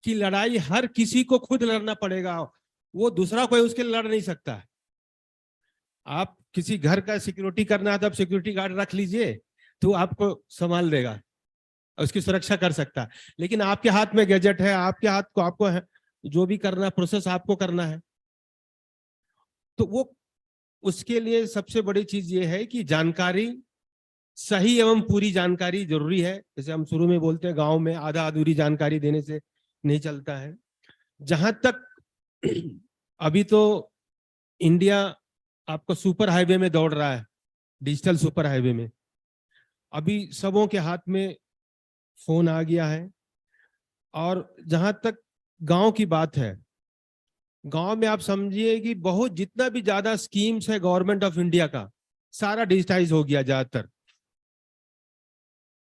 की लड़ाई हर किसी को खुद लड़ना पड़ेगा, वो दूसरा कोई उसके लड़ नहीं सकता. आप किसी घर का सिक्योरिटी करना है तो आप सिक्योरिटी गार्ड रख लीजिए, तो आपको संभाल देगा. उसकी सुरक्षा कर सकता है। लेकिन आपके हाथ में गैजेट है, आपके हाथ को आपको है, जो भी करना प्रोसेस आपको करना है। तो वो उसके लिए सबसे बड़ी चीज ये है कि जानकारी, सही एवं पूरी जानकारी जरूरी है। जैसे हम शुरू में बोलते हैं, गांव में आधा अधूरी जानकारी देने से नहीं चलता है। जहां तक अभी तो इंडिया आपको सुपर हाईवे में दौड़ रहा है, डिजिटल सुपर हाईवे में। अभी सबों के हाथ में फोन आ गया है। और जहां तक गांव की बात है, गांव में आप समझिए कि बहुत जितना भी ज्यादा स्कीम्स है गवर्नमेंट ऑफ इंडिया का, सारा डिजिटाइज हो गया ज्यादातर।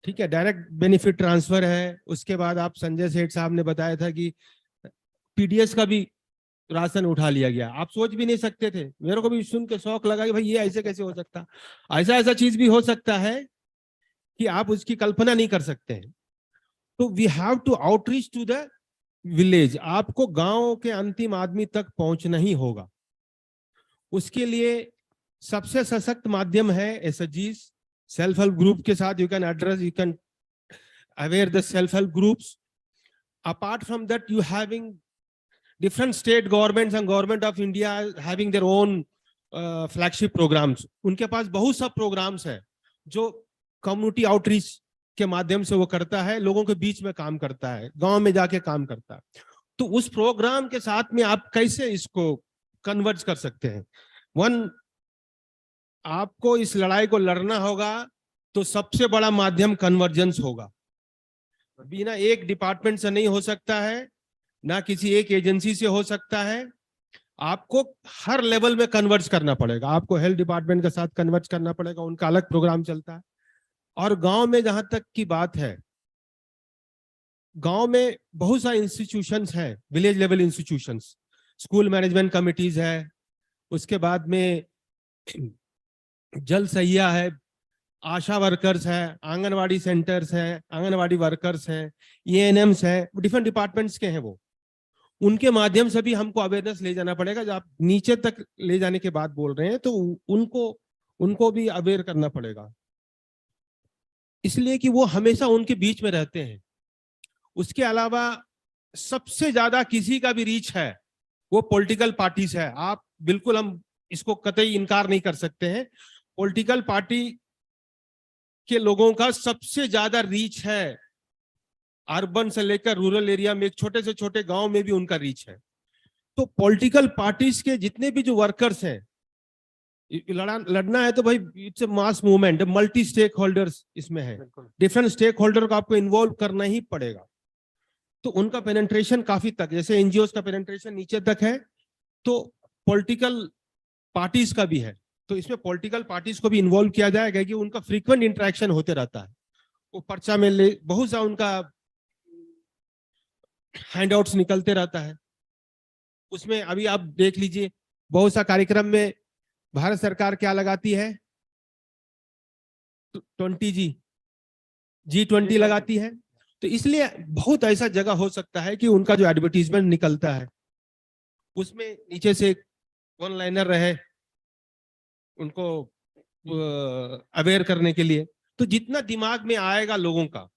ठीक है, डायरेक्ट बेनिफिट ट्रांसफर है। उसके बाद आप संजय सेठ साहब ने बताया था कि पीडीएस का भी राशन उठा लिया गया। आप सोच भी नहीं सकते थे, मेरे को भी सुन के शौक लगा कि भाई ये ऐसे कैसे हो सकता। ऐसा ऐसा चीज भी हो सकता है कि आप उसकी कल्पना नहीं कर सकते हैं। तो we have to outreach to the village. आपको गांव के अंतिम आदमी तक पहुंचना ही होगा। उसके लिए सबसे सशक्त माध्यम है एसएचजीज। सेल्फ हेल्प ग्रुप के साथ you can address, you can aware the self help groups. Apart from that, you having different state governments and government of India having their own flagship programs. उनके पास बहुत सा प्रोग्राम्स है जो community outreach के माध्यम से वो करता है, लोगों के बीच में काम करता है, गांव में जाके काम करता है। तो उस प्रोग्राम के साथ में आप कैसे इसको कन्वर्ज कर सकते हैं? आपको इस लड़ाई को लड़ना होगा तो सबसे बड़ा माध्यम कन्वर्जेंस होगा। बिना एक डिपार्टमेंट से नहीं हो सकता है, ना किसी एक एजेंसी से हो सकता है। आपको हर लेवल में कन्वर्ज करना पड़ेगा। आपको हेल्थ डिपार्टमेंट के साथ कन्वर्ज करना पड़ेगा, उनका अलग प्रोग्राम चलता है। और गांव में जहां तक की बात है, गांव में बहुत सारे इंस्टीट्यूशंस हैं, village level institutions, school management committees है, उसके बाद में जल सहिया है, आशा वर्कर्स है, आंगनवाड़ी सेंटर्स है, आंगनवाड़ी वर्कर्स हैं, एएनएम्स है, डिफरेंट डिपार्टमेंट्स के हैं वो। उनके माध्यम से भी हमको अवेयरनेस ले जाना पड़ेगा। जब आप नीचे तक ले जाने के बाद बोल रहे हैं तो उनको भी अवेयर करना पड़ेगा, इसलिए कि वो हमेशा उनके बीच में रहते हैं। उसके अलावा सबसे ज्यादा किसी का भी रीच है वो पॉलिटिकल पार्टीज है। आप बिल्कुल, हम इसको कतई इनकार नहीं कर सकते हैं, पॉलिटिकल पार्टी के लोगों का सबसे ज्यादा रीच है। अर्बन से लेकर रूरल एरिया में, एक छोटे से छोटे गांव में भी उनका रीच है। तो पॉलिटिकल पार्टीज के जितने भी जो वर्कर्स हैं, लड़ना है तो भाई it's a mass movement, multi stakeholders इसमें है, डिफरेंट स्टेक होल्डर को आपको इन्वॉल्व करना ही पड़ेगा। तो उनका पेनिट्रेशन काफी तक, जैसे एनजीओ का पेनिट्रेशन नीचे तक है, तो पॉलिटिकल पार्टीज का भी है। तो इसमें पॉलिटिकल पार्टीज को भी इन्वॉल्व किया जाएगा कि उनका फ्रीक्वेंट इंटरेक्शन होते रहता है। वो पर्चा में ले बहुत सा उनका हैंडआउट्स निकलते रहता है। उसमें अभी आप देख लीजिए, बहुत सा कार्यक्रम में भारत सरकार क्या लगाती है, 20G20 लगाती है। तो इसलिए बहुत ऐसा जगह हो सकता है कि उनका जो एडवर्टीजमेंट निकलता है उसमें नीचे से वन लाइनर रहे उनको अवेयर करने के लिए। तो जितना दिमाग में आएगा लोगों का,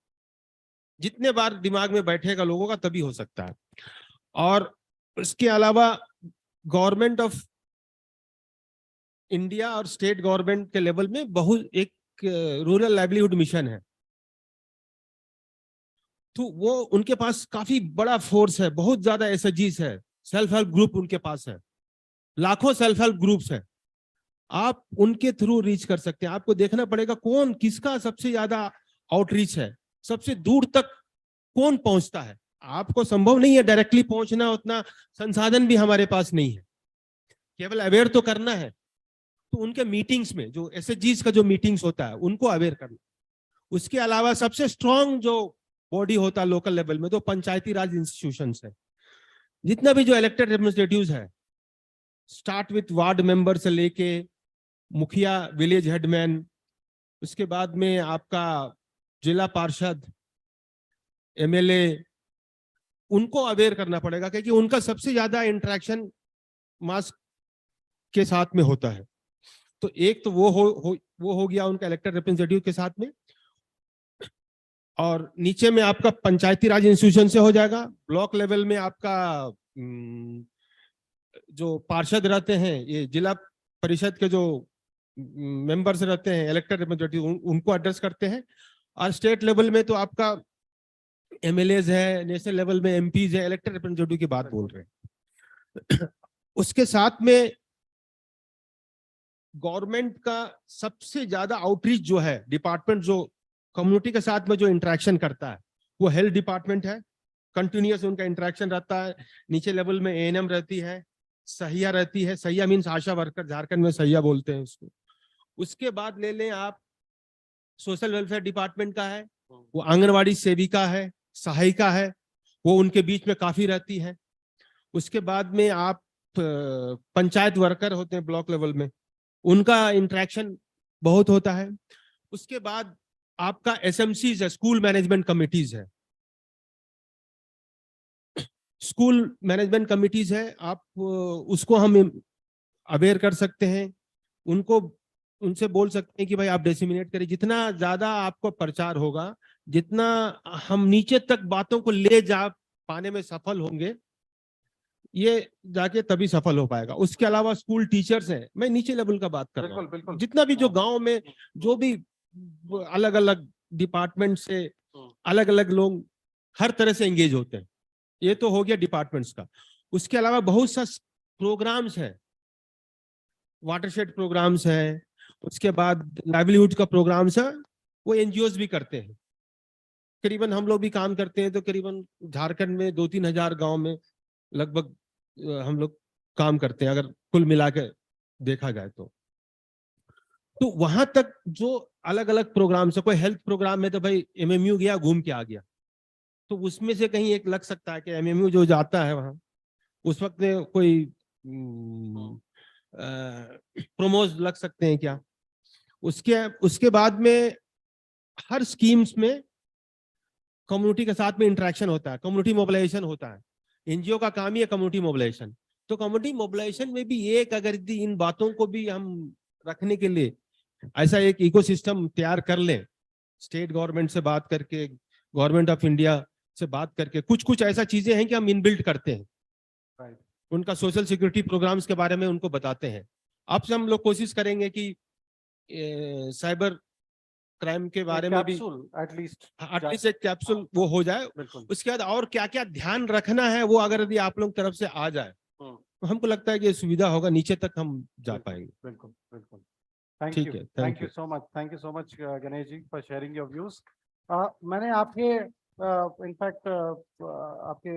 जितने बार दिमाग में बैठेगा लोगों का, तभी हो सकता है। और इसके अलावा गवर्नमेंट ऑफ इंडिया और स्टेट गवर्नमेंट के लेवल में बहुत एक रूरल लाइवलीहुड मिशन है। तो वो उनके पास काफी बड़ा फोर्स है, बहुत ज्यादा एसएचजीस है, सेल्फ हेल्प ग्रुप उनके पास है, लाखों सेल्फ हेल्प ग्रुप्स है। आप उनके थ्रू रीच कर सकते हैं। आपको देखना पड़ेगा कौन किसका सबसे ज्यादा आउटरीच है, सबसे दूर तक कौन पहुंचता है। आपको संभव नहीं है डायरेक्टली पहुंचना, उतना संसाधन भी हमारे पास नहीं है, केवल अवेयर तो करना है। तो उनके मीटिंग्स में, जो एसएचजीस का जो मीटिंग्स होता है, उनको अवेयर करना। उसके अलावा सबसे स्ट्रांग जो बॉडी होता है लोकल लेवल में, तो पंचायती राज इंस्टीट्यूशंस है। जितना भी जो इलेक्टेड रिप्रेजेंटेटिव्स है, स्टार्ट विथ वार्ड मेंबर से लेके मुखिया, विलेज हेडमैन, उसके बाद में आपका जिला पार्षद, एमएलए, उनको अवेयर करना पड़ेगा क्योंकि उनका सबसे ज्यादा इंटरेक्शन मास के साथ में होता है। तो एक तो वो हो गया उनका इलेक्टेड रिप्रेजेंटेटिव के साथ में। और नीचे में आपका पंचायती राज इंस्टीट्यूशन से हो जाएगा। ब्लॉक लेवल में आपका जो पार्षद रहते हैं, ये जिला परिषद के जो मेंबर्स रहते हैं, इलेक्टेड रिप्रेजेंटेटिव, उनको एड्रेस करते हैं। और स्टेट लेवल में तो आपका एमएलएज है, नेशनल लेवल में एमपीज है, इलेक्टेड रिप्रेजेंटेटिव की बात बोल रहे हैं। उसके साथ में गवर्नमेंट का सबसे ज्यादा आउटरीच जो है डिपार्टमेंट, जो कम्युनिटी के साथ में जो इंटरेक्शन करता है, वो हेल्थ डिपार्टमेंट है। कंटिन्यूअस उनका इंटरेक्शन रहता है। नीचे लेवल में एएनएम रहती है, सहिया रहती है। सहिया मीन्स आशा वर्कर, झारखंड में सहिया बोलते हैं उसको। उसके बाद ले लें आप, सोशल वेलफेयर डिपार्टमेंट का है, वो आंगनवाड़ी सेविका है, सहायिका है, वो उनके बीच में काफी रहती है। उसके बाद में आप पंचायत वर्कर होते हैं ब्लॉक लेवल में, उनका इंटरेक्शन बहुत होता है। उसके बाद आपका एसएमसीज है, स्कूल मैनेजमेंट कमिटीज है। स्कूल मैनेजमेंट कमिटीज है, आप उसको हम अवेयर कर सकते हैं, उनको उनसे बोल सकते हैं कि भाई आप डिसेमिनेट करिए। जितना ज्यादा आपको प्रचार होगा, जितना हम नीचे तक बातों को ले जा पाने में सफल होंगे, ये जाके तभी सफल हो पाएगा। उसके अलावा स्कूल टीचर्स हैं, मैं नीचे लेवल का बात कर रहा हूँ। बिल्कुल। जितना भी जो गांव में जो भी अलग अलग डिपार्टमेंट से अलग अलग लोग हर तरह से एंगेज होते हैं, ये तो हो गया डिपार्टमेंट्स का। उसके अलावा बहुत सा प्रोग्राम्स हैं, वाटरशेड प्रोग्राम्स हैं, उसके बाद लाइवलीहुड का प्रोग्राम्स है, वो एनजीओज भी करते हैं। करीबन हम लोग भी काम करते हैं, तो करीबन झारखंड में 2-3 हजार गांव में लगभग हम लोग काम करते हैं, अगर कुल मिला के देखा जाए तो वहां तक जो अलग अलग प्रोग्राम है, कोई हेल्थ प्रोग्राम है तो भाई एमएमयू गया, घूम के आ गया, तो उसमें से कहीं एक लग सकता है कि एमएमयू जो जाता है वहां, उस वक्त में कोई प्रोमोज लग सकते हैं क्या। उसके बाद में हर स्कीम्स में कम्युनिटी के साथ में इंटरेक्शन होता है, कम्युनिटी मोबिलाइजेशन होता है। एनजीओ का काम ही है कम्युनिटी मोबिलाइजेशन। तो कम्युनिटी मोबिलाइजेशन में भी एक, अगर इन बातों को भी हम रखने के लिए ऐसा एक इकोसिस्टम तैयार कर लें, स्टेट गवर्नमेंट से बात करके, गवर्नमेंट ऑफ इंडिया से बात करके, कुछ कुछ ऐसा चीजें हैं कि हम इनबिल्ट करते हैं। उनका सोशल सिक्योरिटी प्रोग्राम्स के बारे में उनको बताते हैं। अब से हम लोग कोशिश करेंगे कि साइबर क्राइम के बारे में भी एटलीस्ट एक कैप्सूल वो हो जाए। उसके बाद और क्या क्या ध्यान रखना है, वो अगर यदि आप लोग तरफ से आ जाए तो हमको लगता है कि सुविधा होगा, नीचे तक हम जा पाएंगे। बिल्कुल। Thank ठीक you. है, Thank you so much. Thank you so much, Ganesh ji, for sharing your views. मैंने आपके इनफैक्ट आपके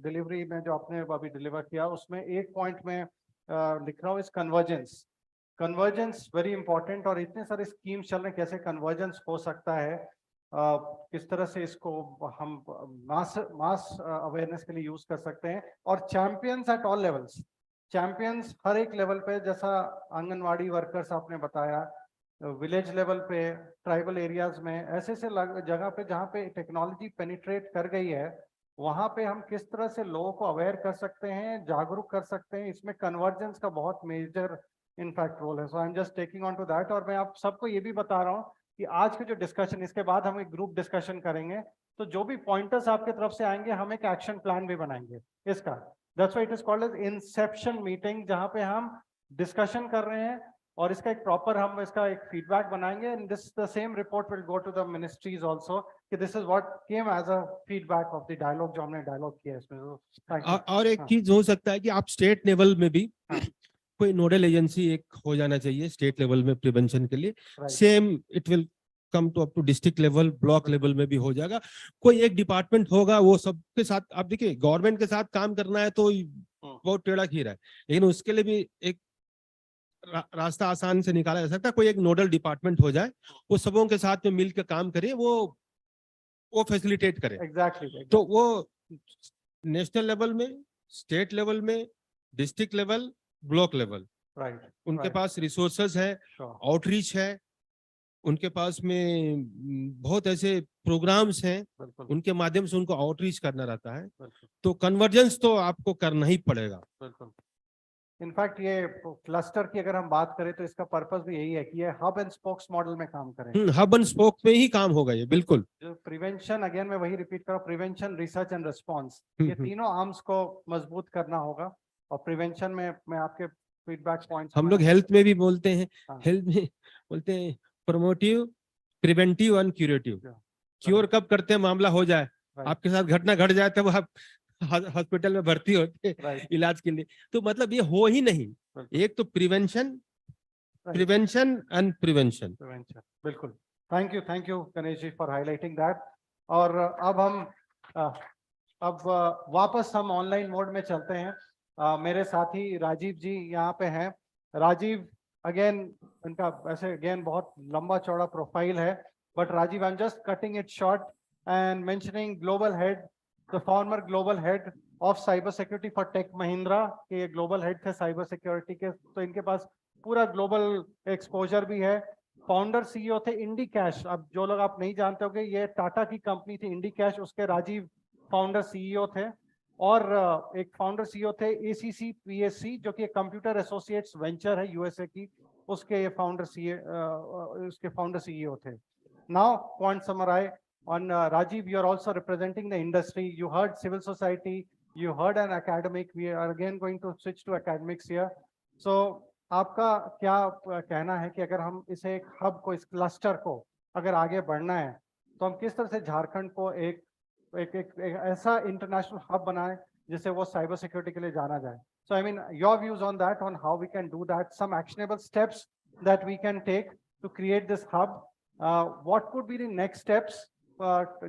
डिलीवरी में जो आपने अभी डिलीवर किया, उसमें एक पॉइंट में लिख रहा हूँ, इस कन्वर्जेंस वेरी इंपॉर्टेंट। और इतने सारे स्कीम्स चल रहे हैं, कैसे कन्वर्जेंस हो सकता है, किस तरह से इसको हम मास अवेयरनेस के लिए यूज कर सकते हैं। और champions at all levels, champions हर एक लेवल पे, जैसा आंगनवाड़ी वर्कर्स आपने बताया, विलेज लेवल पे, ट्राइबल एरियाज में, ऐसे ऐसे जगह पे जहाँ पे टेक्नोलॉजी पेनिट्रेट कर गई है, वहाँ पे हम किस तरह से लोगों को अवेयर कर सकते हैं, जागरूक कर सकते हैं। इसमें कन्वर्जेंस का बहुत मेजर इनफैक्ट रोल है। So I am just taking on to that. और मैं आप सबको ये भी बता रहा हूँ कि आज के जो डिस्कशन, इसके बाद हम एक ग्रुप डिस्कशन करेंगे, तो जो भी पॉइंटर्स आपके तरफ से आएंगे, हम एक एक्शन प्लान भी बनाएंगे इसका। That's why it is called as inception meeting, जहां पे हम डिस्कशन कर रहे हैं और इसका एक प्रॉपर हम इसका एक फीडबैक बनाएंगे। And this the same report will go to the ministries also, कि this is what came as a feedback of the dialogue जो हमने डायलॉग किया इसमें। और एक चीज हो सकता है कि आप स्टेट लेवल में भी कोई नोडल एजेंसी एक हो जाना चाहिए स्टेट लेवल में प्रिवेंशन के लिए। Same it will come to up to district level, block level में भी हो जाएगा। कोई एक डिपार्टमेंट होगा, वो सबके साथ। आप देखिए, गवर्नमेंट के साथ काम करना है तो बहुत टेढ़ा खीर है, लेकिन उसके लिए भी एक रास्ता आसान से निकाला जा सकता है। कोई एक नोडल डिपार्टमेंट हो जाए, वो सबों के साथ में मिलकर काम करे, वो फैसिलिटेट करे। एग्जैक्टली। तो वो नेशनल लेवल में, स्टेट लेवल में, डिस्ट्रिक्ट लेवल, ब्लॉक लेवल, उनके पास रिसोर्सेज है, आउटरीच है, उनके पास में बहुत ऐसे प्रोग्राम्स हैं, उनके माध्यम से उनको आउटरीच करना रहता है। तो कन्वर्जेंस तो आपको करना ही पड़ेगा। इनफैक्ट ये क्लस्टर की अगर हम बात करें तो इसका पर्पस भी यही है कि ये हब एंड स्पोक्स मॉडल में काम करें। हब एंड स्पोक में ही काम होगा ये, बिल्कुल। जो प्रिवेंशन, अगेन मैं वही रिपीट कर रहा हूँ, प्रिवेंशन, रिसर्च एंड रिस्पॉन्स, ये तीनों आर्म्स को मजबूत करना होगा। और प्रिवेंशन में मैं आपके फीडबैक पॉइंट्स, हम लोग हेल्थ में भी बोलते हैं, हेल्थ में बोलते हैं promotive, preventive and curative. Cure कब करते हैं, मामला हो जाए, आपके साथ घटना घट जाए तब आप हॉस्पिटल में भर्ती होते हैं इलाज के लिए। तो मतलब ये हो ही नहीं, एक तो प्रिवेंशन, प्रिवेंशन एंड प्रिवेंशन। बिल्कुल। Thank you Ganesh ji for highlighting that. और अब हम वापस हम ऑनलाइन मोड में चलते हैं। मेरे साथी राजीव जी यहाँ पे हैं। राजीव, अगेन इनका वैसे अगेन बहुत लंबा चौड़ा प्रोफाइल है, but Rajiv, I am just cutting it short and mentioning global head, the former global head of cyber security for Tech Mahindra के, ये ग्लोबल हेड थे साइबर सिक्योरिटी के, तो इनके पास पूरा ग्लोबल एक्सपोजर भी है। फाउंडर सीईओ थे इंडी कैश। अब जो लोग आप नहीं जानते होंगे, ये टाटा की कंपनी थी इंडी कैश, उसके राजीव फाउंडर सीईओ थे। और एक फाउंडर सीईओ थे एसीसी पीएससी, जो कि कंप्यूटर एसोसिएट्स वेंचर है यूएसए की, उसके फाउंडर सीईओ थे। Now point summarize on Rajiv, you are also representing the industry. You heard civil society, you heard an academic. We are again going to switch to academics here. So आपका क्या कहना है कि अगर हम इसे एक हब को, इस क्लस्टर को अगर आगे बढ़ना है, तो हम किस तरह से झारखंड को एक ऐसा इंटरनेशनल हब बनाएं जिसे वो साइबर सिक्योरिटी के लिए जाना जाए? So I mean your views on that, on how we can do that, some actionable steps that we can take to create this hub. What could be the next steps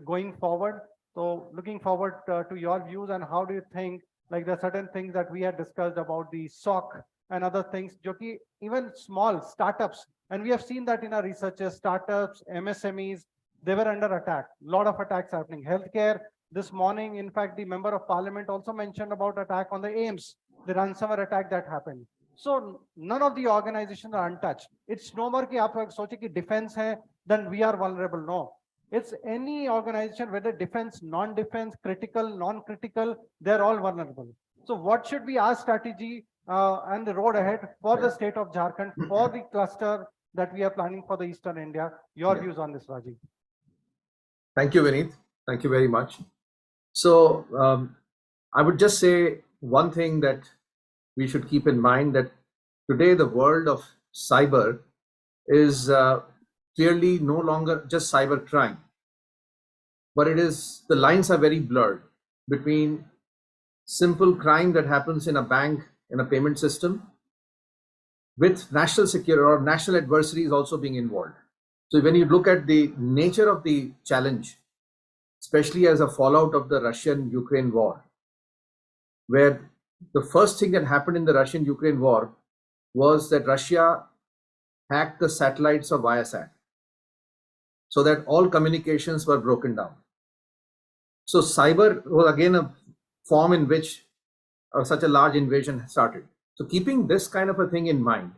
going forward? So looking forward to your views, and how do you think, like there are certain things that we had discussed about the SOC and other things, joki even small startups, and we have seen that in our researches, startups, MSMEs, they were under attack. Lot of attacks happening. Healthcare, this morning, in fact, the member of parliament also mentioned about attack on the AIMS, the ransomware attack that happened. So none of the organizations are untouched. It's no more ki aap soche ki defense hai, then we are vulnerable. No. It's any organization, whether defense, non-defense, critical, non-critical, they're all vulnerable. So what should be our strategy and the road ahead for the state of Jharkhand, for the cluster that we are planning for the Eastern India? Your views on this, Rajiv? Thank you, Vineet. Thank you very much. So I would just say one thing that we should keep in mind, that today the world of cyber is clearly no longer just cyber crime, but it is, the lines are very blurred between simple crime that happens in a bank, in a payment system, with national security or national adversaries also being involved. So when you look at the nature of the challenge, especially as a fallout of the Russian-Ukraine war, where the first thing that happened in the Russian-Ukraine war was that Russia hacked the satellites of Viasat, so that all communications were broken down. So cyber was again a form in which such a large invasion started. So keeping this kind of a thing in mind,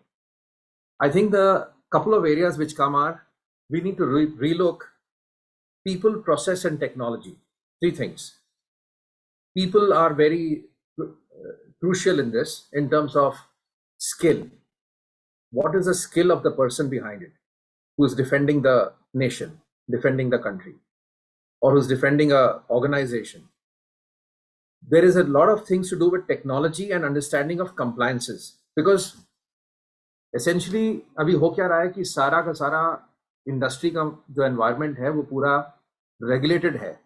I think the couple of areas which come are, we need to relook people, process and technology. Three things. People are very crucial in this in terms of skill. What is the skill of the person behind it, who is defending the nation, defending the country, or who's defending a organization? There is a lot of things to do with technology and understanding of compliances, because essentially अभी हो क्या रहा है कि सारा का सारा industry का जो एनवायरनमेंट है वो पूरा रेगुलेटेड है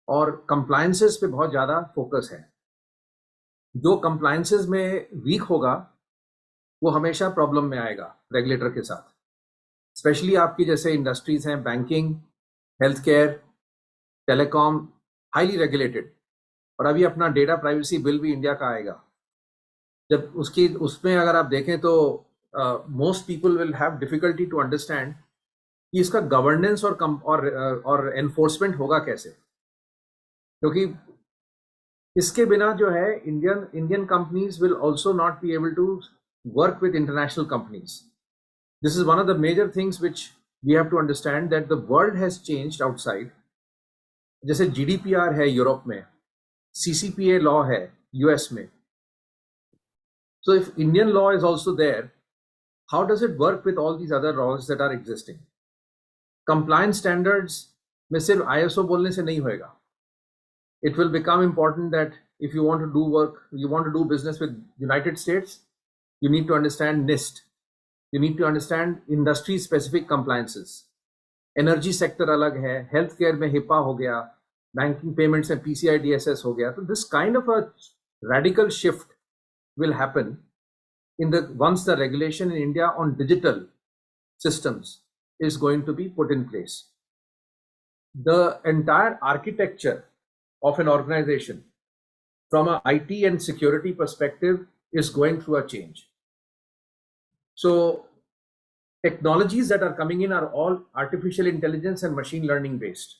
और कंप्लायंसेस पे बहुत ज़्यादा फोकस है. जो कंप्लायंसेस में वीक होगा वो हमेशा प्रॉब्लम में आएगा रेगुलेटर के साथ. स्पेशली आपकी जैसे इंडस्ट्रीज हैं, banking, health care, telecom, highly regulated. और अभी अपना डेटा प्राइवेसी बिल भी इंडिया का आएगा. जब उसमें अगर आप देखें तो most people will have difficulty to understand कि इसका गवर्नेंस और एनफोर्समेंट होगा कैसे, क्योंकि इसके बिना जो है Indian companies will also not be able to work with international companies. This is one of the major things which we have to understand, that the world has changed outside. जैसे GDPR है Europe में, CCPA law है US में, So if Indian law is also there, how does it work with all these other laws that are existing? Compliance standards में सिर्फ ISO बोलने से नहीं होएगा. It will become important that if you want to do work, you want to do business with United States, you need to understand NIST. You need to understand industry specific compliances. Energy sector अलग है, healthcare में HIPAA हो गया, banking payments and PCI DSS हो गया. So this kind of a radical shift will happen once the regulation in India on digital systems is going to be put in place. The entire architecture of an organization from an IT and security perspective is going through a change. So technologies that are coming in are all artificial intelligence and machine learning based.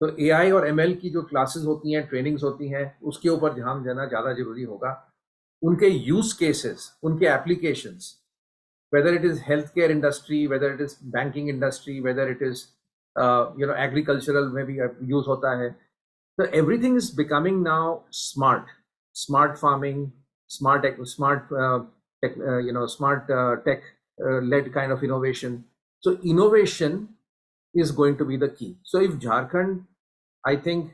तो AI और ML की जो classes होती हैं, trainings होती हैं, उसके ऊपर ध्यान देना ज़्यादा जरूरी होगा. उनके यूज केसेस, उनके applications, whether it is healthcare industry, whether it is banking industry, whether it is agricultural में भी use होता है. So everything is becoming now smart farming, smart tech led kind of innovation. So innovation is going to be the key. So if Jharkhand, I think,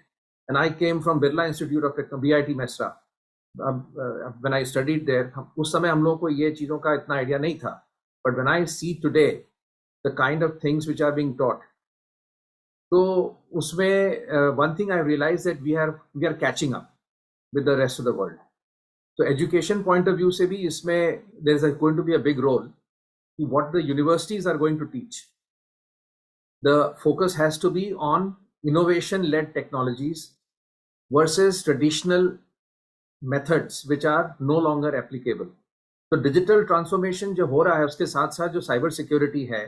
and I came from Birla Institute of Technology, BIT Mesra, when I studied there, उस समय हम लोगों को ये चीज़ों का इतना idea नहीं था. But when I see today the kind of things which are being taught, so उसमें one thing I realized that we are catching up with the rest of the world. So education point of view से भी इसमें there is going to be a big role. What the universities are going to teach. The focus has to be on innovation-led technologies versus traditional methods which are no longer applicable. तो digital transformation जो हो रहा है उसके साथ साथ जो cyber security है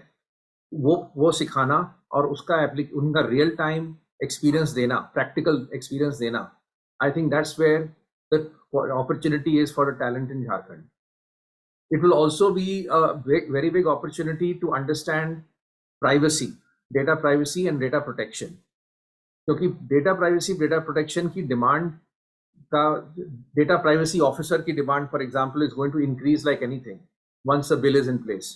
वो सिखाना और उसका उनका रियल टाइम एक्सपीरियंस देना, प्रैक्टिकल एक्सपीरियंस देना, I think that's where the opportunity is for the talent in Jharkhand. It will also be a very big opportunity to understand privacy, data privacy and data protection. क्योंकि data privacy, data protection की demand का data privacy officer की demand, for example, is going to increase like anything once the bill is in place.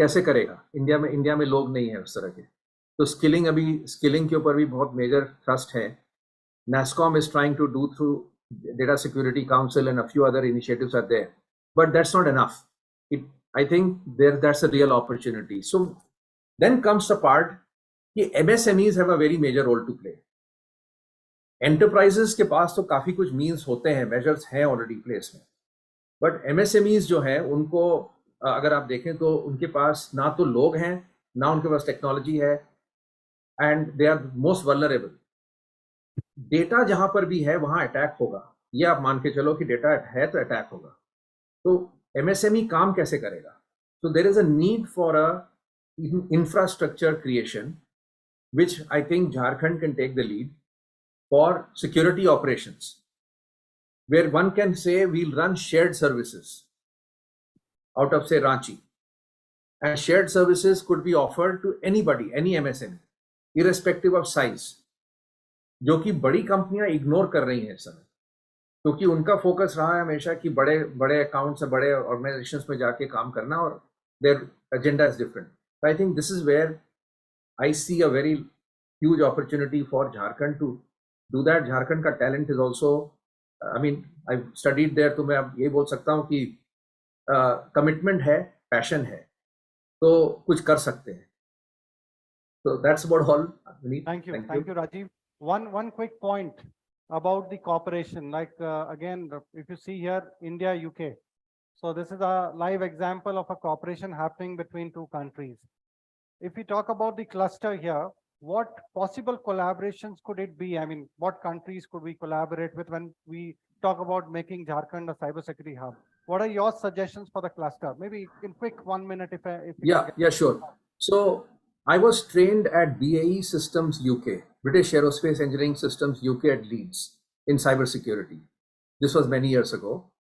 कैसे करेगा? India में लोग नहीं है उस तरह के. तो स्किलिंग के ऊपर भी बहुत मेजर थ्रस्ट है. NASSCOM is trying to do through Data Security Council and a few other initiatives are there. But that's not enough. I think that's a real opportunity. So then comes the part that MSMEs have a very major role to play. Enterprises के पास तो काफी कुछ means होते हैं, measures हैं already place में. But MSMEs जो है उनको अगर आप देखें तो उनके पास ना तो लोग हैं, ना उनके पास टेक्नोलॉजी है, and they are most vulnerable. Data जहां पर भी है वहां अटैक होगा. ये आप मान के चलो कि डेटा है तो अटैक होगा. तो MSME काम कैसे करेगा? So there is a need for a infrastructure creation, which I think Jharkhand can take the lead for security operations, where one can say we'll run shared services out of say Ranchi, and shared services could be offered to anybody, any MSME, irrespective of size, जो कि बड़ी कंपनियां ignore कर रही हैं इस समय, क्योंकि उनका फोकस रहा है हमेशा कि बड़े बड़े अकाउंट्स से बड़े ऑर्गेनाइजेशंस में जाके काम करना और there agenda is different. I think this is where I see a very huge opportunity for Jharkhand to do that. Jharkhand का talent is also, I mean I studied there, तो मैं अब ये बोल सकता हूँ कि कमिटमेंट है, पैशन है, तो कुछ कर सकते हैं. So that's about all. Thank you, Rajiv. One quick point about the cooperation. Like again, if you see here, India, UK. So this is a live example of a cooperation happening between two countries. If we talk about the cluster here, what possible collaborations could it be? I mean, what countries could we collaborate with when we talk about making Jharkhand a cybersecurity hub? What are your suggestions for the cluster? Maybe in quick 1 minute, if yeah, sure. So I was trained at BAE Systems UK, British Aerospace Engineering Systems UK at Leeds in cybersecurity. This was many years ago.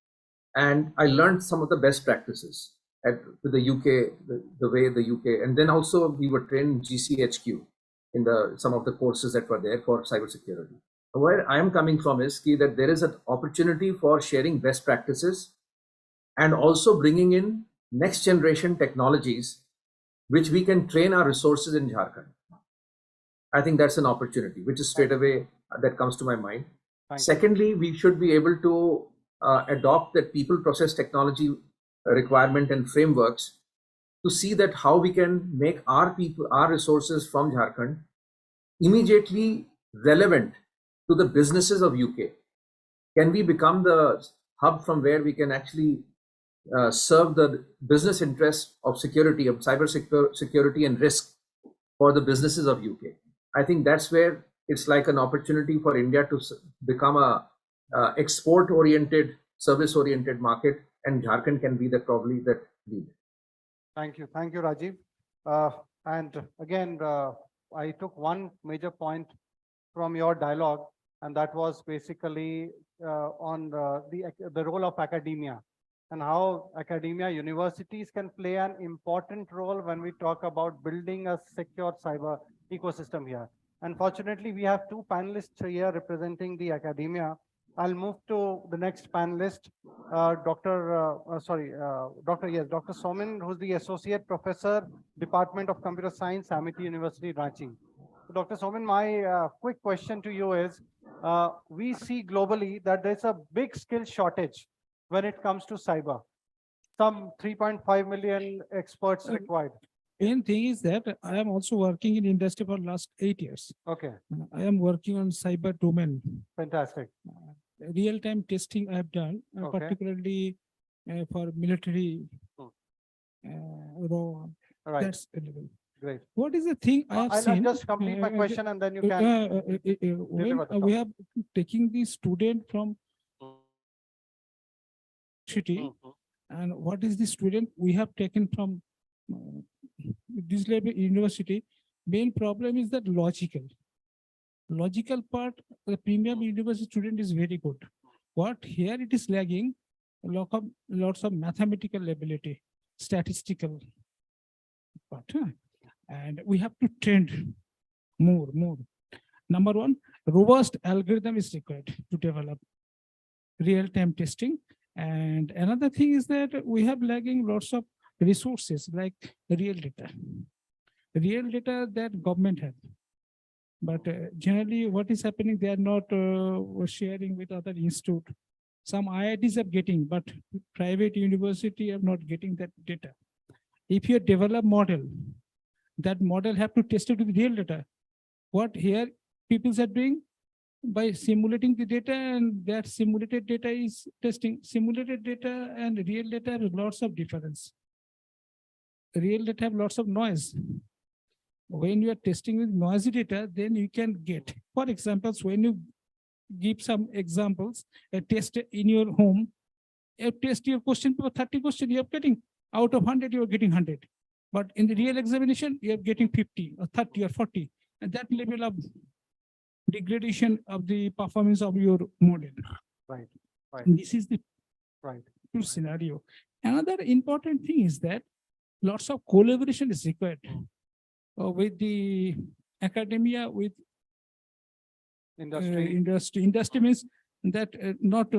And I learned some of the best practices with the UK, the way the UK, and then also we were trained in GCHQ in some of the courses that were there for cybersecurity. Where I am coming from is that there is an opportunity for sharing best practices and also bringing in next generation technologies which we can train our resources in Jharkhand. I think that's an opportunity, which is straight away that comes to my mind. Secondly, we should be able to adopt that people process technology requirement and frameworks to see that how we can make our people, our resources from Jharkhand immediately relevant to the businesses of UK. Can we become the hub from where we can actually serve the business interests of security, of cyber security and risk for the businesses of UK? I think that's where it's like an opportunity for India to become a export-oriented, service-oriented market, and Jharkhand can be probably that lead. Thank you, Rajiv. And again, I took one major point from your dialogue, and that was basically on the role of academia and how academia, universities can play an important role when we talk about building a secure cyber ecosystem here. Unfortunately, we have two panelists here representing the academia. I'll move to the next panelist, Dr. Somin, who's the Associate Professor, Department of Computer Science, Amity University, Ranchi. Dr. Somin, my quick question to you is, we see globally that there's a big skill shortage when it comes to cyber. Some 3.5 million experts required. Main thing is that I am also working in industry for last 8 years. Okay. I am working on cyber domain. Fantastic. Real-time testing I have done, Okay. particularly for military raw. Right. That's available. Great. What is the thing I have I'll seen? just complete my question and then you can when deliver the we topic. have taking the student from city, and what is the student we have taken from this level university? Main problem is that logical part, the premium university student is very good. What here it is lagging, lots of mathematical ability, statistical part, and we have to train more. Number one, robust algorithm is required to develop real-time testing. And another thing is that we have lagging lots of resources like real data that government have. But generally what is happening, they are not sharing with other institute. Some IITs are getting, but private university are not getting that data. If you develop model, that model have to test it with real data. What here people are doing by simulating the data, and that simulated data is testing. Simulated data and real data have lots of difference. Real data have lots of noise. When you are testing with noisy data, then you can get, for example, when you give some examples, a test in your home, you test your question paper, 30 questions, you are getting out of 100, you are getting 100. But in the real examination, you are getting 50 or 30 or 40. And that level of degradation of the performance of your model. Right. And this is the right scenario. Another important thing is that lots of collaboration is required with the academia, with industry. Industry means that not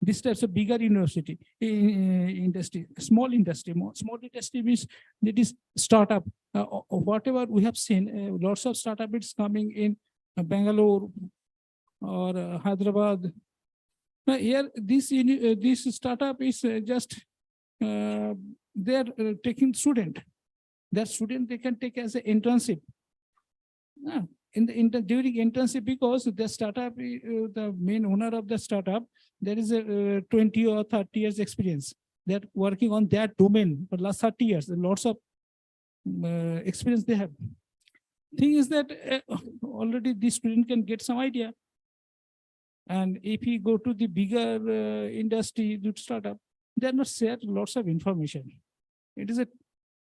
this types of bigger university, industry, small industry means that is startup. Whatever we have seen, lots of startup is coming in Bangalore or Hyderabad. Here, this startup is just they're taking student. That student they can take as an internship. During internship, because the startup, the main owner of the startup, there is a 20 or 30 years experience. They're working on that domain for last 30 years. Lots of experience they have. Thing is that already the student can get some idea. And if you go to the bigger industry, the startup, they're not shared lots of information. It is a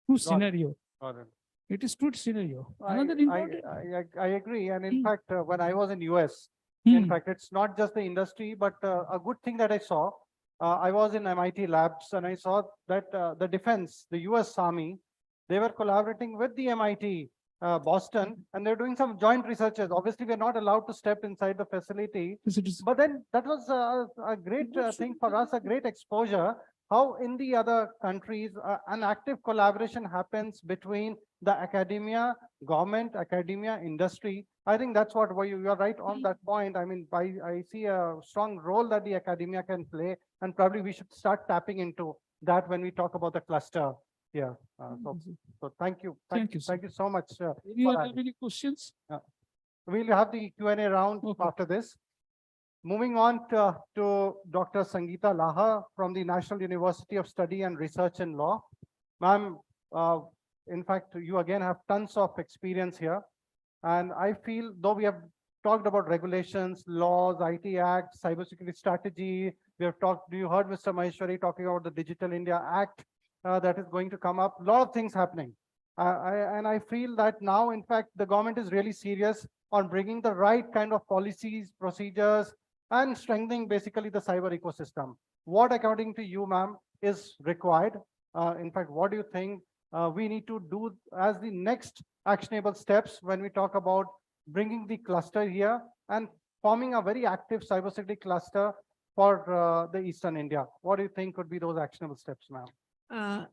true scenario. Got it. It is true scenario. I agree. And in fact, when I was in US, in fact, it's not just the industry, but a good thing that I saw, I was in MIT labs and I saw that the defense, the US Army, they were collaborating with the MIT Boston, and they're doing some joint researches. Obviously, we're not allowed to step inside the facility, but then that was a great thing for us, a great exposure. How in the other countries, an active collaboration happens between the academia, government, academia, industry. I think that's what you are right on that point. I mean, I see a strong role that the academia can play, and probably we should start tapping into that when we talk about the cluster here. So thank you. Thank you so much. You have any questions? We'll have the Q&A round after this. Moving on to Dr. Sangeeta Laha from the National University of Study and Research in Law. Ma'am, in fact, you again have tons of experience here. And I feel, though we have talked about regulations, laws, IT Act, cybersecurity strategy, we have talked, you heard Mr. Maheshwari talking about the Digital India Act that is going to come up, a lot of things happening. And I feel that now, in fact, the government is really serious on bringing the right kind of policies, procedures, and strengthening basically the cyber ecosystem. What, according to you, ma'am, is required? In fact, what do you think we need to do as the next actionable steps when we talk about bringing the cluster here and forming a very active cybersecurity cluster for the Eastern India? What do you think could be those actionable steps, ma'am?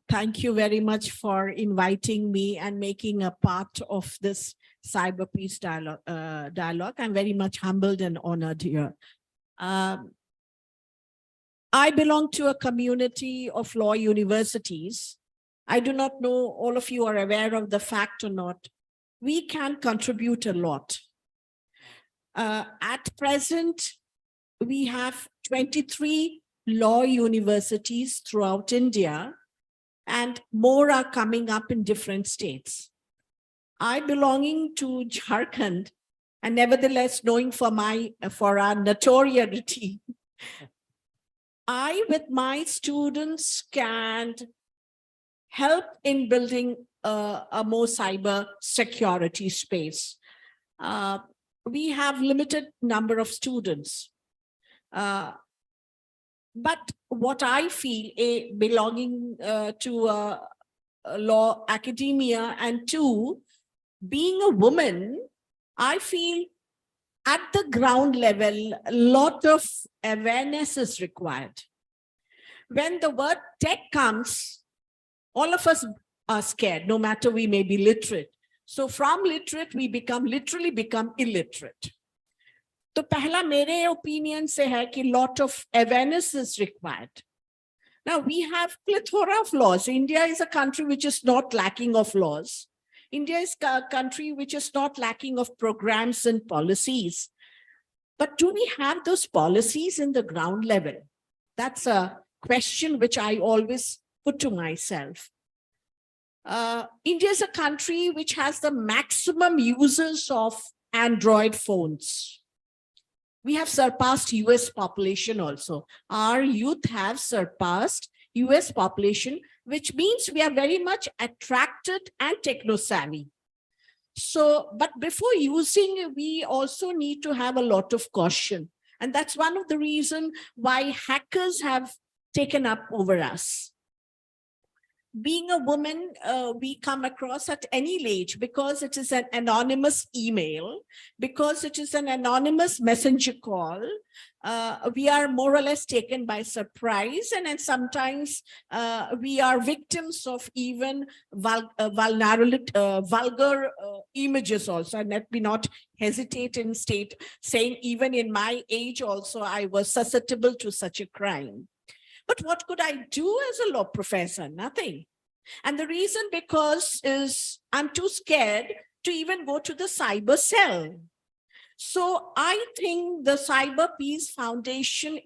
Thank you very much for inviting me and making a part of this CyberPeace dialogue. I'm very much humbled and honored here. I belong to a community of law universities. I do not know all of you are aware of the fact or not. We can contribute a lot. At present, we have 23 law universities throughout India, and more are coming up in different states. I belonging to Jharkhand, and nevertheless knowing for our notoriety, I with my students can help in building a more cyber security space. We have limited number of students. But what I feel, belonging to law academia, and two, being a woman, I feel at the ground level, a lot of awareness is required. When the word tech comes, all of us are scared, no matter we may be literate. So from literate, we literally become illiterate. तो पहला मेरे opinion से है कि lot of awareness is required. Now we have plethora of laws. India is a country which is not lacking of laws. India is a country which is not lacking of programs and policies. But do we have those policies in the ground level? That's a question which I always put to myself. India is a country which has the maximum users of Android phones. We have surpassed US population also. Our youth have surpassed US population, which means we are very much attracted and techno-savvy. So, but before using, we also need to have a lot of caution. And that's one of the reasons why hackers have taken up over us. Being a woman, we come across at any age because it is an anonymous email, because it is an anonymous messenger call. We are more or less taken by surprise, and then sometimes we are victims of even vulgar images also. And let me not hesitate in saying even in my age also, I was susceptible to such a crime. But what could I do as a law professor? Nothing. And the reason because is I'm too scared to even go to the cyber cell. So I think the CyberPeace Foundation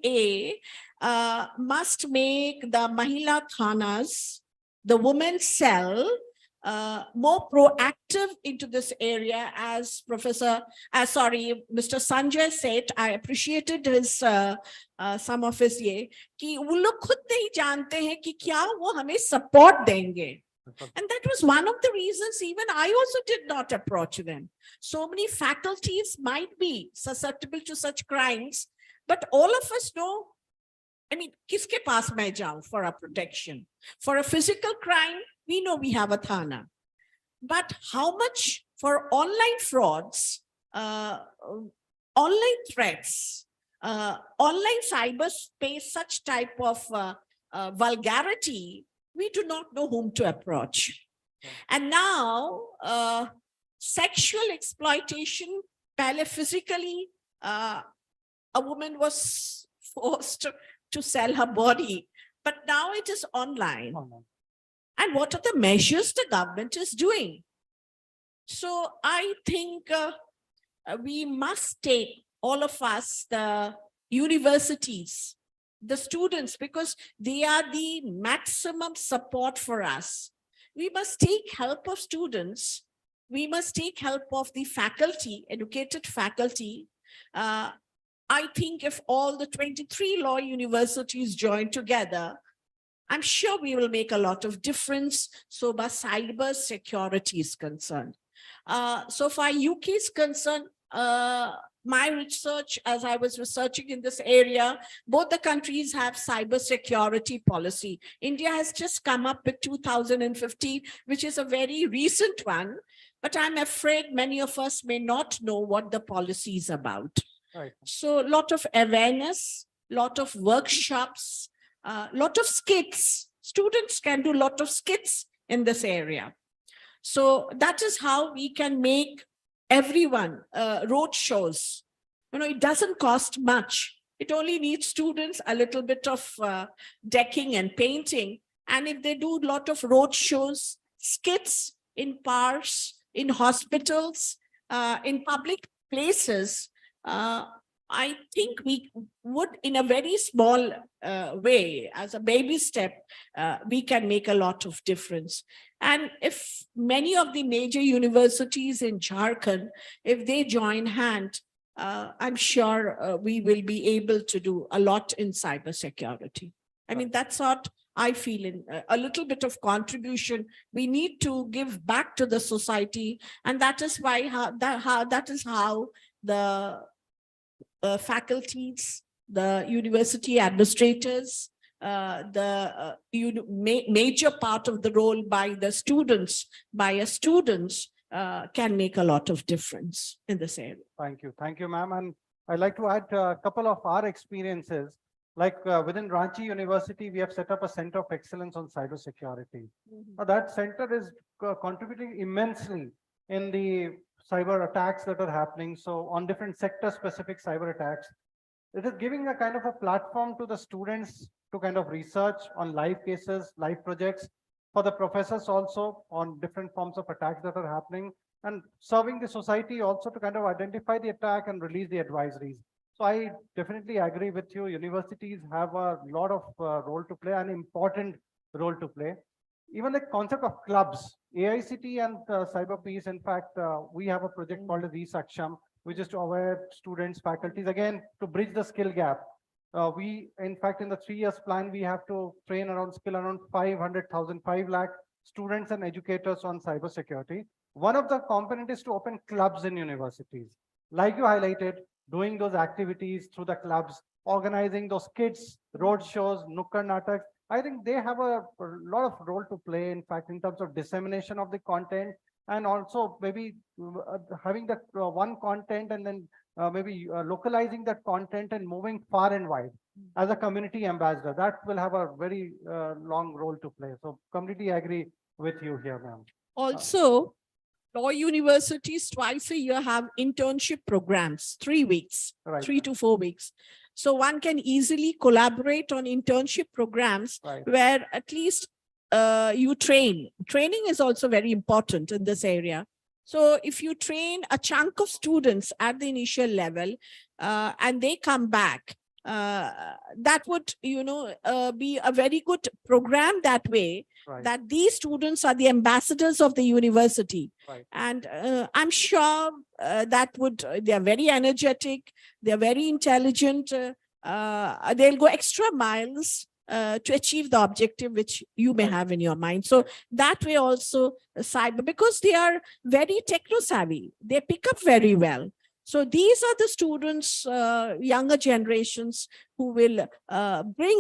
must make the Mahila Thanas, the women's cell, more proactive into this area, as Mr. Sanjay said. I appreciated his some of his कि वो लोग खुद नहीं जानते हैं कि क्या वो हमें support देंगे. And that was one of the reasons even I also did not approach them. So many faculties might be susceptible to such crimes, but all of us know, I mean, किसके पास मैं जाऊं for a protection? For a physical crime, we know we have a Thana. But how much for online frauds, online threats, online cyberspace, such type of vulgarity, we do not know whom to approach. And now, sexual exploitation, physically, a woman was forced to sell her body, but now it is online. And what are the measures the government is doing? So I think we must take, all of us, the universities, the students, because they are the maximum support for us. We must take help of students. We must take help of the faculty, educated faculty. I think if all the 23 law universities join together, I'm sure we will make a lot of difference so far cyber security is concerned. So far UK is concerned, my research, as I was researching in this area, both the countries have cyber security policy. India has just come up with 2015, which is a very recent one, but I'm afraid many of us may not know what the policy is about. Right. So a lot of awareness, lot of workshops, lot of skits. Students can do a lot of skits in this area. So that is how we can make everyone road shows. You know, it doesn't cost much. It only needs students, a little bit of decking and painting. And if they do a lot of road shows, skits in parks, in hospitals, in public places, I think we would, in a very small way, as a baby step, we can make a lot of difference. And if many of the major universities in Jharkhand, if they join hand, I'm sure we will be able to do a lot in cybersecurity. I mean, that's what I feel, in a little bit of contribution we need to give back to the society. And that is why, that is how the faculties, the university administrators, major part of the role by the students, can make a lot of difference in this area. Thank you, ma'am. And I'd like to add a couple of our experiences. Like within Ranchi University, we have set up a center of excellence on cybersecurity. Now, that center is contributing immensely in the cyber attacks that are happening. So on different sector-specific cyber attacks, it is giving a kind of a platform to the students to kind of research on live cases, live projects, for the professors also on different forms of attacks that are happening, and serving the society also to kind of identify the attack and release the advisories. So I definitely agree with you. Universities have a lot of role to play, an important role to play. Even the concept of clubs, AICT and CyberPeace, in fact, we have a project called Resaksham, which is to aware students, faculties, again, to bridge the skill gap. We, in fact, in the 3 years plan, we have to train around 500,000, 5 lakh students and educators on cybersecurity. One of the component is to open clubs in universities. Like you highlighted, doing those activities through the clubs, organizing those kids, road shows, Nukkad Natak. I think they have a lot of role to play, in fact, in terms of dissemination of the content, and also maybe having that one content and then maybe localizing that content and moving far and wide as a community ambassador. That will have a very long role to play. So completely agree with you here, ma'am. Also, law universities twice a year have internship programs, 3 weeks, Right. 3 to 4 weeks. So one can easily collaborate on internship programs where at least you train. Training is also very important in this area. So if you train a chunk of students at the initial level and they come back, that would, be a very good program that way, that these students are the ambassadors of the university. And I'm sure that would, they are very energetic, they are very intelligent, they'll go extra miles to achieve the objective which you may have in your mind. So that way also cyber, because they are very techno savvy, they pick up very well. So these are the students, younger generations who will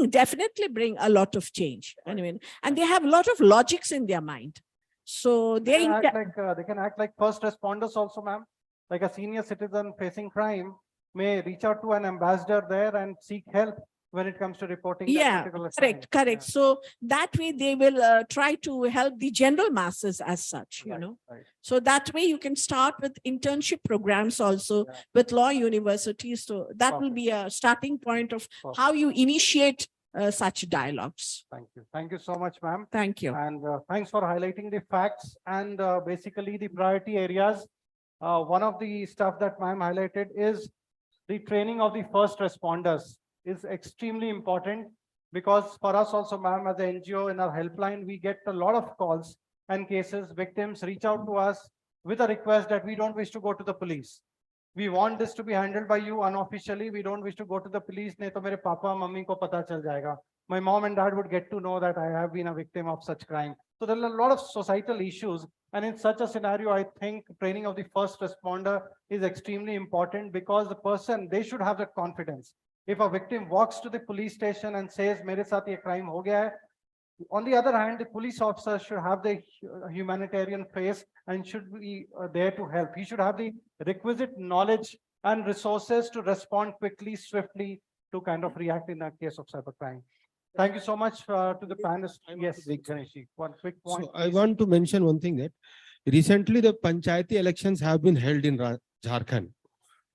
definitely bring a lot of change. Anyway, and they have a lot of logics in their mind. So They they can act like first responders also, ma'am. Like a senior citizen facing crime may reach out to an ambassador there and seek help when it comes to reporting that Yeah, particular crime. correct. So that way they will try to help the general masses as such, you Right, know. right. So that way you can start with internship programs also Yeah. with law universities. So that will Perfect. be a starting point of Perfect. how you initiate such dialogues. Thank you. Thank you so much, ma'am. Thank you. And thanks for highlighting the facts and basically the priority areas. One of the stuff that ma'am highlighted is the training of the first responders is extremely important, because for us also, ma'am, as an NGO in our helpline, we get a lot of calls and cases. Victims reach out to us with a request that we don't wish to go to the police. We want this to be handled by you unofficially. We don't wish to go to the police. Nahi to mere papa, mummy ko pata chal jayega. My mom and dad would get to know that I have been a victim of such crime. So there are a lot of societal issues. And in such a scenario, I think training of the first responder is extremely important, because the person, they should have the confidence. If a victim walks to the police station and says, mere saath ye crime ho gaya hai, on the other hand, the police officer should have the humanitarian face and should be there to help. He should have the requisite knowledge and resources to respond quickly, swiftly, to kind of react in a case of cybercrime. Thank you so much to the panelists. Yes, Ganeshi, one quick point. So I want to mention one thing, that recently the Panchayati elections have been held in Jharkhand.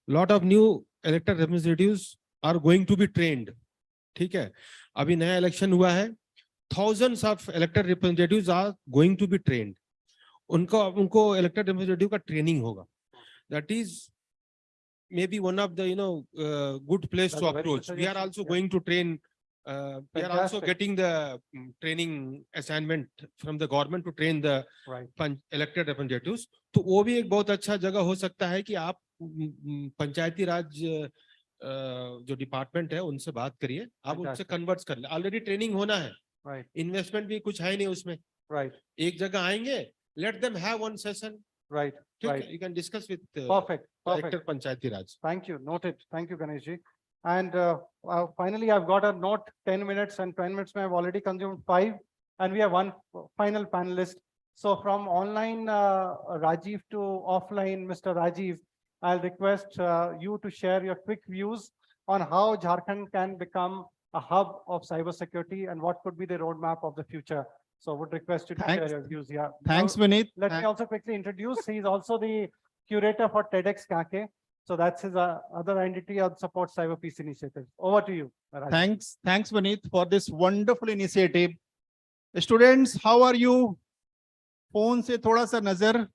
Lot of new elected representatives are going to be trained. ठीक है, अभी नया election हुआ है. Thousands of elected representatives are going to be trained. उनको elected representative का training होगा. That is maybe one of the good place That's to a very approach. good We are suggestion, also yeah. going to train. We are also Fantastic. getting the training assignment from the government to train the Right. elected representatives. तो वो भी एक बहुत अच्छा जगह हो सकता है कि आप पंचायती राज जो डिपार्टमेंट है उनसे बात करिए, आप उनसे कन्वर्ट कर ले. ऑलरेडी ट्रेनिंग होना है, Right. इन्वेस्टमेंट भी कुछ है नहीं उसमें. Right. एक जगह आएंगे, let them have one session. Right. ठीक Right. है, you can discuss with Perfect. director Perfect. Panchayati Raj. Thank you. Noted. Thank you, Ganeshji. And finally, I've got a note, 10 minutes, and 10 minutes, I've already consumed 5. And we have one final panelist. So from online Rajiv to offline Mr. Rajiv, I'll request you to share your quick views on how Jharkhand can become a hub of cybersecurity and what could be the roadmap of the future. So would request you to share your views. Yeah. Thanks, Now, Vineet. Let me also quickly introduce. He's also the curator for TEDx Kake. So that's his other entity of support CyberPeace initiative. Over to you, Rajiv. Thanks, Vineet, for this wonderful initiative. Students, how are you? Phone se thoda sa nazar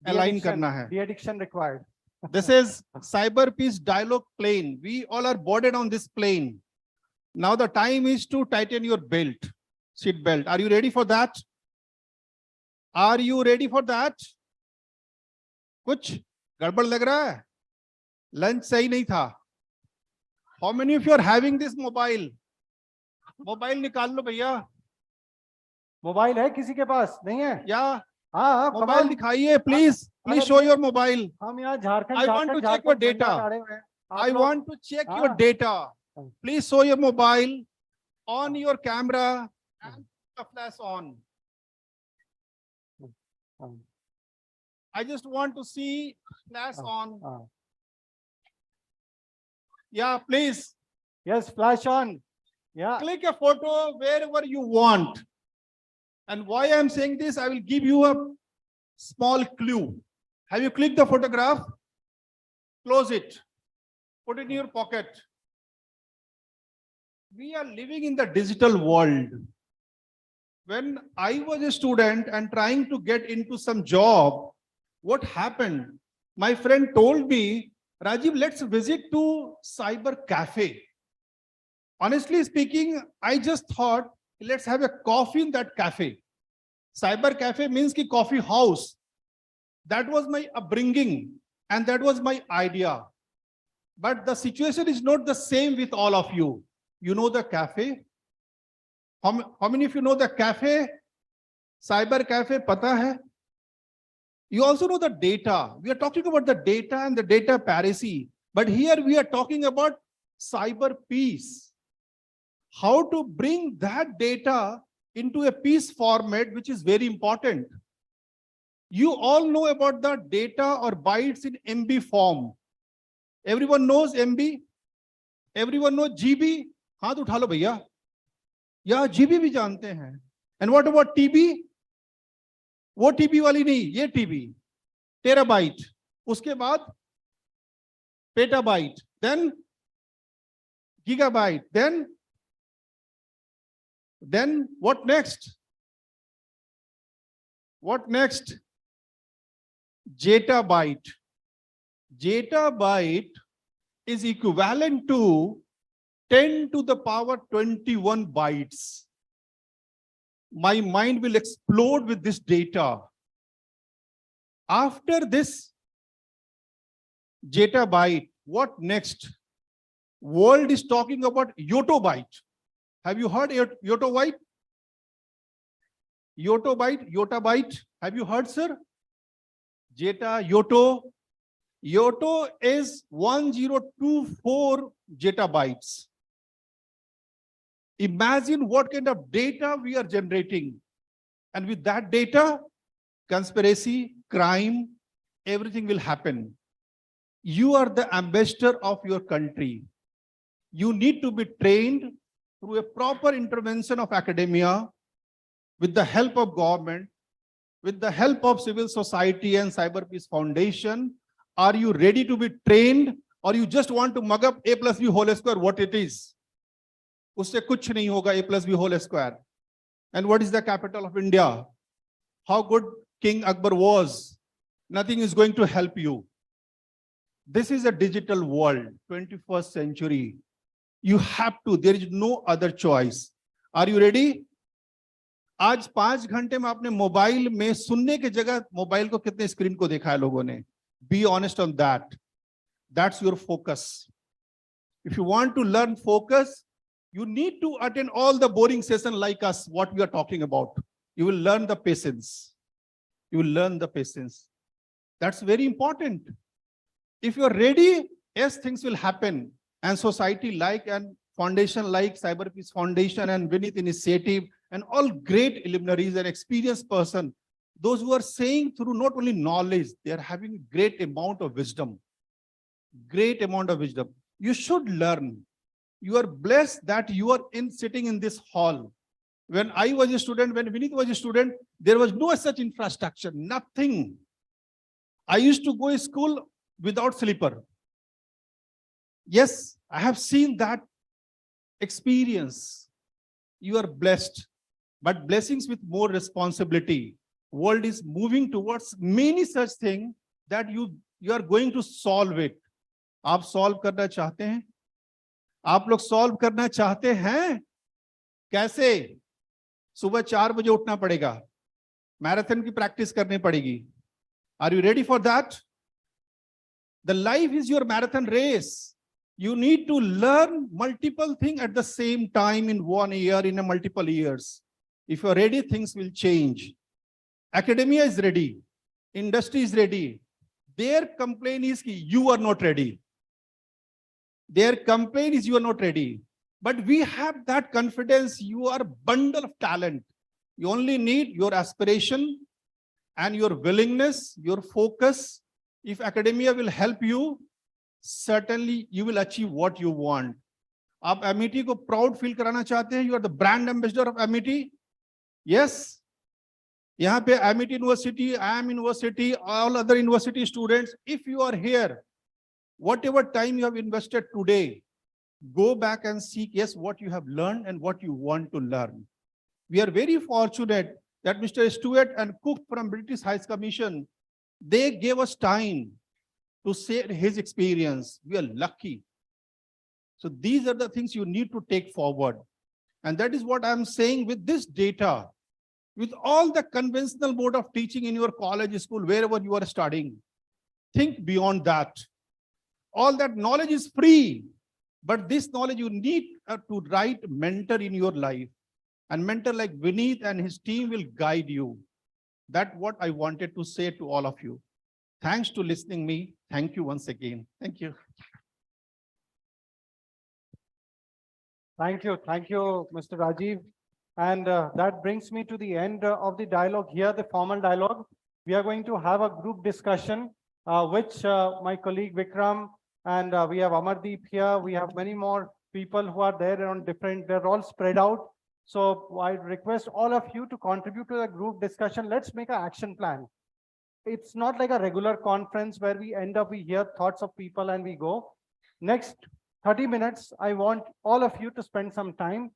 align karna hai. De-addiction required. This is CyberPeace dialogue plane. We all are boarded on this plane. Now the time is to tighten your belt, seat belt. Are you ready for that? Are you ready for that? कुछ गड़बड़ लग रहा है? Lunch सही नहीं था. How many of you are having this mobile? Mobile निकाल लो भैया. मोबाइल है किसी के पास? नहीं है? Yeah. हाँ, मोबाइल दिखाइए, please. Please show your mobile. हम यहाँ Jharkhand I want to check your data. I want to check your data. Please show your mobile on your camera and the flash on. I just want to see flash on. Yeah, please. Yes, flash on. Yeah. Click a photo wherever you want. And why I'm saying this, I will give you a small clue. Have you clicked the photograph? Close it. Put it in your pocket. We are living in the digital world. When I was a student and trying to get into some job, what happened? My friend told me, Rajiv, let's visit to cyber cafe. Honestly speaking, I just thought, let's have a coffee in that cafe. Cyber cafe means ki coffee house. That was my upbringing and that was my idea. But the situation is not the same with all of you. You know the cafe? How many of you know the cafe? Cyber cafe, pata hai? You also know the data. We are talking about the data and the data piracy. But here we are talking about cyber peace. How to bring that data into a peace format, which is very important. You all know about the data or bytes in MB form. Everyone knows MB? Everyone knows GB? हाथ उठा लो भैया. या GB भी जानते हैं. And what about TB? वो TB वाली नहीं, ये TB. Terabyte. उसके बाद petabyte. Then gigabyte. Then what next? What next? Zettabyte. Zettabyte is equivalent to 10 to the power 21 bytes. My mind will explode with this data. After this zettabyte, what next? World is talking about yottabyte. Have you heard yottabyte? Yottabyte. Have you heard, sir? Zeta, Yotto. Yotto is 1024 zettabytes. Imagine what kind of data we are generating. And with that data, conspiracy, crime, everything will happen. You are the ambassador of your country. You need to be trained through a proper intervention of academia, with the help of government, with the help of civil society and CyberPeace Foundation. Are you ready to be trained, or you just want to mug up A plus B whole square, what it is? Usse kuch nahi hoga A plus B whole square. And what is the capital of India? How good King Akbar was. Nothing is going to help you. This is a digital world, 21st century. You have to, there is no other choice. Are you ready? आज 5 घंटे में आपने mobile में सुनने की जगह mobile को कितने स्क्रीन को देखा है लोगों ने? Be honest on that. That's your focus. If you want to learn focus, you need to attend all the boring session like us, what we are talking about. You will learn the patience. You will learn the patience. That's very important. If you are ready, yes, things will happen. And society like and foundation like CyberPeace Foundation and Vinith Initiative and all great luminaries and experienced person, those who are saying through not only knowledge, they are having a great amount of wisdom. Great amount of wisdom. You should learn. You are blessed that you are sitting in this hall. When I was a student, when Vinith was a student, there was no such infrastructure, nothing. I used to go to school without slipper. Yes, I have seen that experience. You are blessed, but blessings with more responsibility. World is moving towards many such things that you are going to solve it. आप solve करना चाहते हैं? आप लोग solve करना चाहते हैं? कैसे? सुबह 4 बजे उठना पड़ेगा. मैराथन की प्रैक्टिस करनी पड़ेगी. Are you ready for that? The life is your marathon race. You need to learn multiple things at the same time in 1 year, in a multiple years. If you're ready, things will change. Academia is ready. Industry is ready. Their complaint is you are not ready. Their complaint is you are not ready. But we have that confidence. You are a bundle of talent. You only need your aspiration and your willingness, your focus. If academia will help you, certainly you will achieve what you want. आप MET को proud feel कराना चाहते हैं? You are the brand ambassador of MET. Yes. यहाँ पे MET University, IIM University, all other university students, if you are here, whatever time you have invested today, go back and seek, yes, what you have learned and what you want to learn. We are very fortunate that Mr. Stewart and Cook from British High Commission, they gave us time to share his experience. We are lucky. So these are the things you need to take forward. And that is what I'm saying with this data, with all the conventional mode of teaching in your college, school, wherever you are studying. Think beyond that. All that knowledge is free, but this knowledge you need to write mentor in your life. And mentor like Vinith and his team will guide you. That's what I wanted to say to all of you. Thanks to listening me. Thank you once again. Thank you. Thank you, Mr. Rajiv. And that brings me to the end of the dialogue here, the formal dialogue. we are going to have a group discussion, which my colleague Vikram and we have Amardeep here. We have many more people who are there on different, they're all spread out. So I request all of you to contribute to the group discussion. Let's make an action plan. It's not like a regular conference where we end up, we hear thoughts of people and we go. Next 30 minutes, I want all of you to spend some time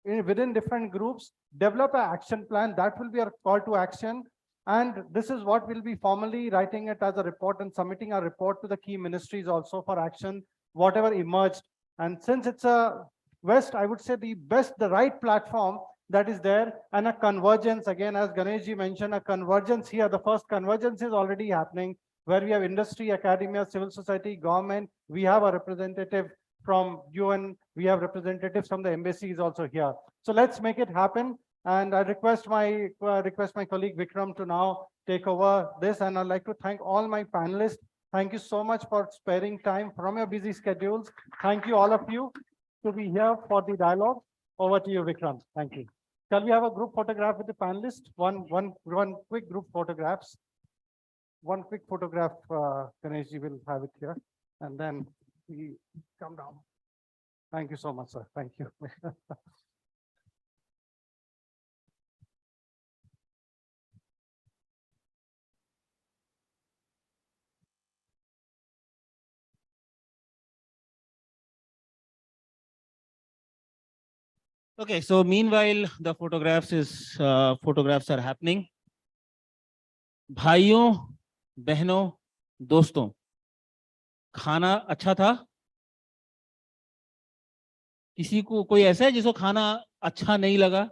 within different groups, develop an action plan. That will be our call to action. And this is what we'll be formally writing it as a report and submitting a report to the key ministries also for action, whatever emerged. And since it's a West, I would say the right platform that is there, and a convergence, again, as Ganeshji mentioned, a convergence here. The first convergence is already happening, where we have industry, academia, civil society, government. We have a representative from UN. We have representatives from the embassies also here. So let's make it happen. And I request my colleague Vikram to now take over this. And I'd like to thank all my panelists. Thank you so much for sparing time from your busy schedules. Thank you, all of you, to be here for the dialogue. Over to you, Vikram. Thank you. Shall we have a group photograph with the panelists? One quick group photographs. One quick photograph, Ganeshji will have it here. And then we come down. Thank you so much, sir. Thank you. Okay, so meanwhile, the photographs are happening. भाइयों, बहनों, दोस्तों, खाना अच्छा था? किसी को कोई ऐसा है जिसको खाना अच्छा नहीं लगा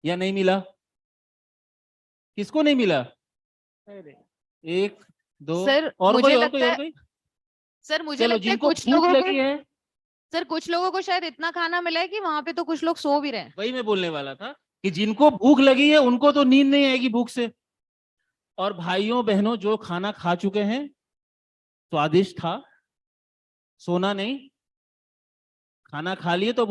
या नहीं मिला? किसको नहीं मिला? एक, दो, सर, और मुझे कोई और लगता कोई और है, कोई? सर मुझे चलो, लगता है जिनको कुछ भूख लोगों लगी को, है, सर कुछ लोगों को शायद इतना खाना मिला है कि वहां पे तो कुछ लोग सो भी रहे हैं। वही मैं बोलने वाला था कि जिनको भूख लगी है उनको तो नींद नहीं आएगी भूख से। और भाइयों बहनों जो खाना खा चुके हैं, स्वादिष्ट था, सोना नहीं, खाना खा लिए तो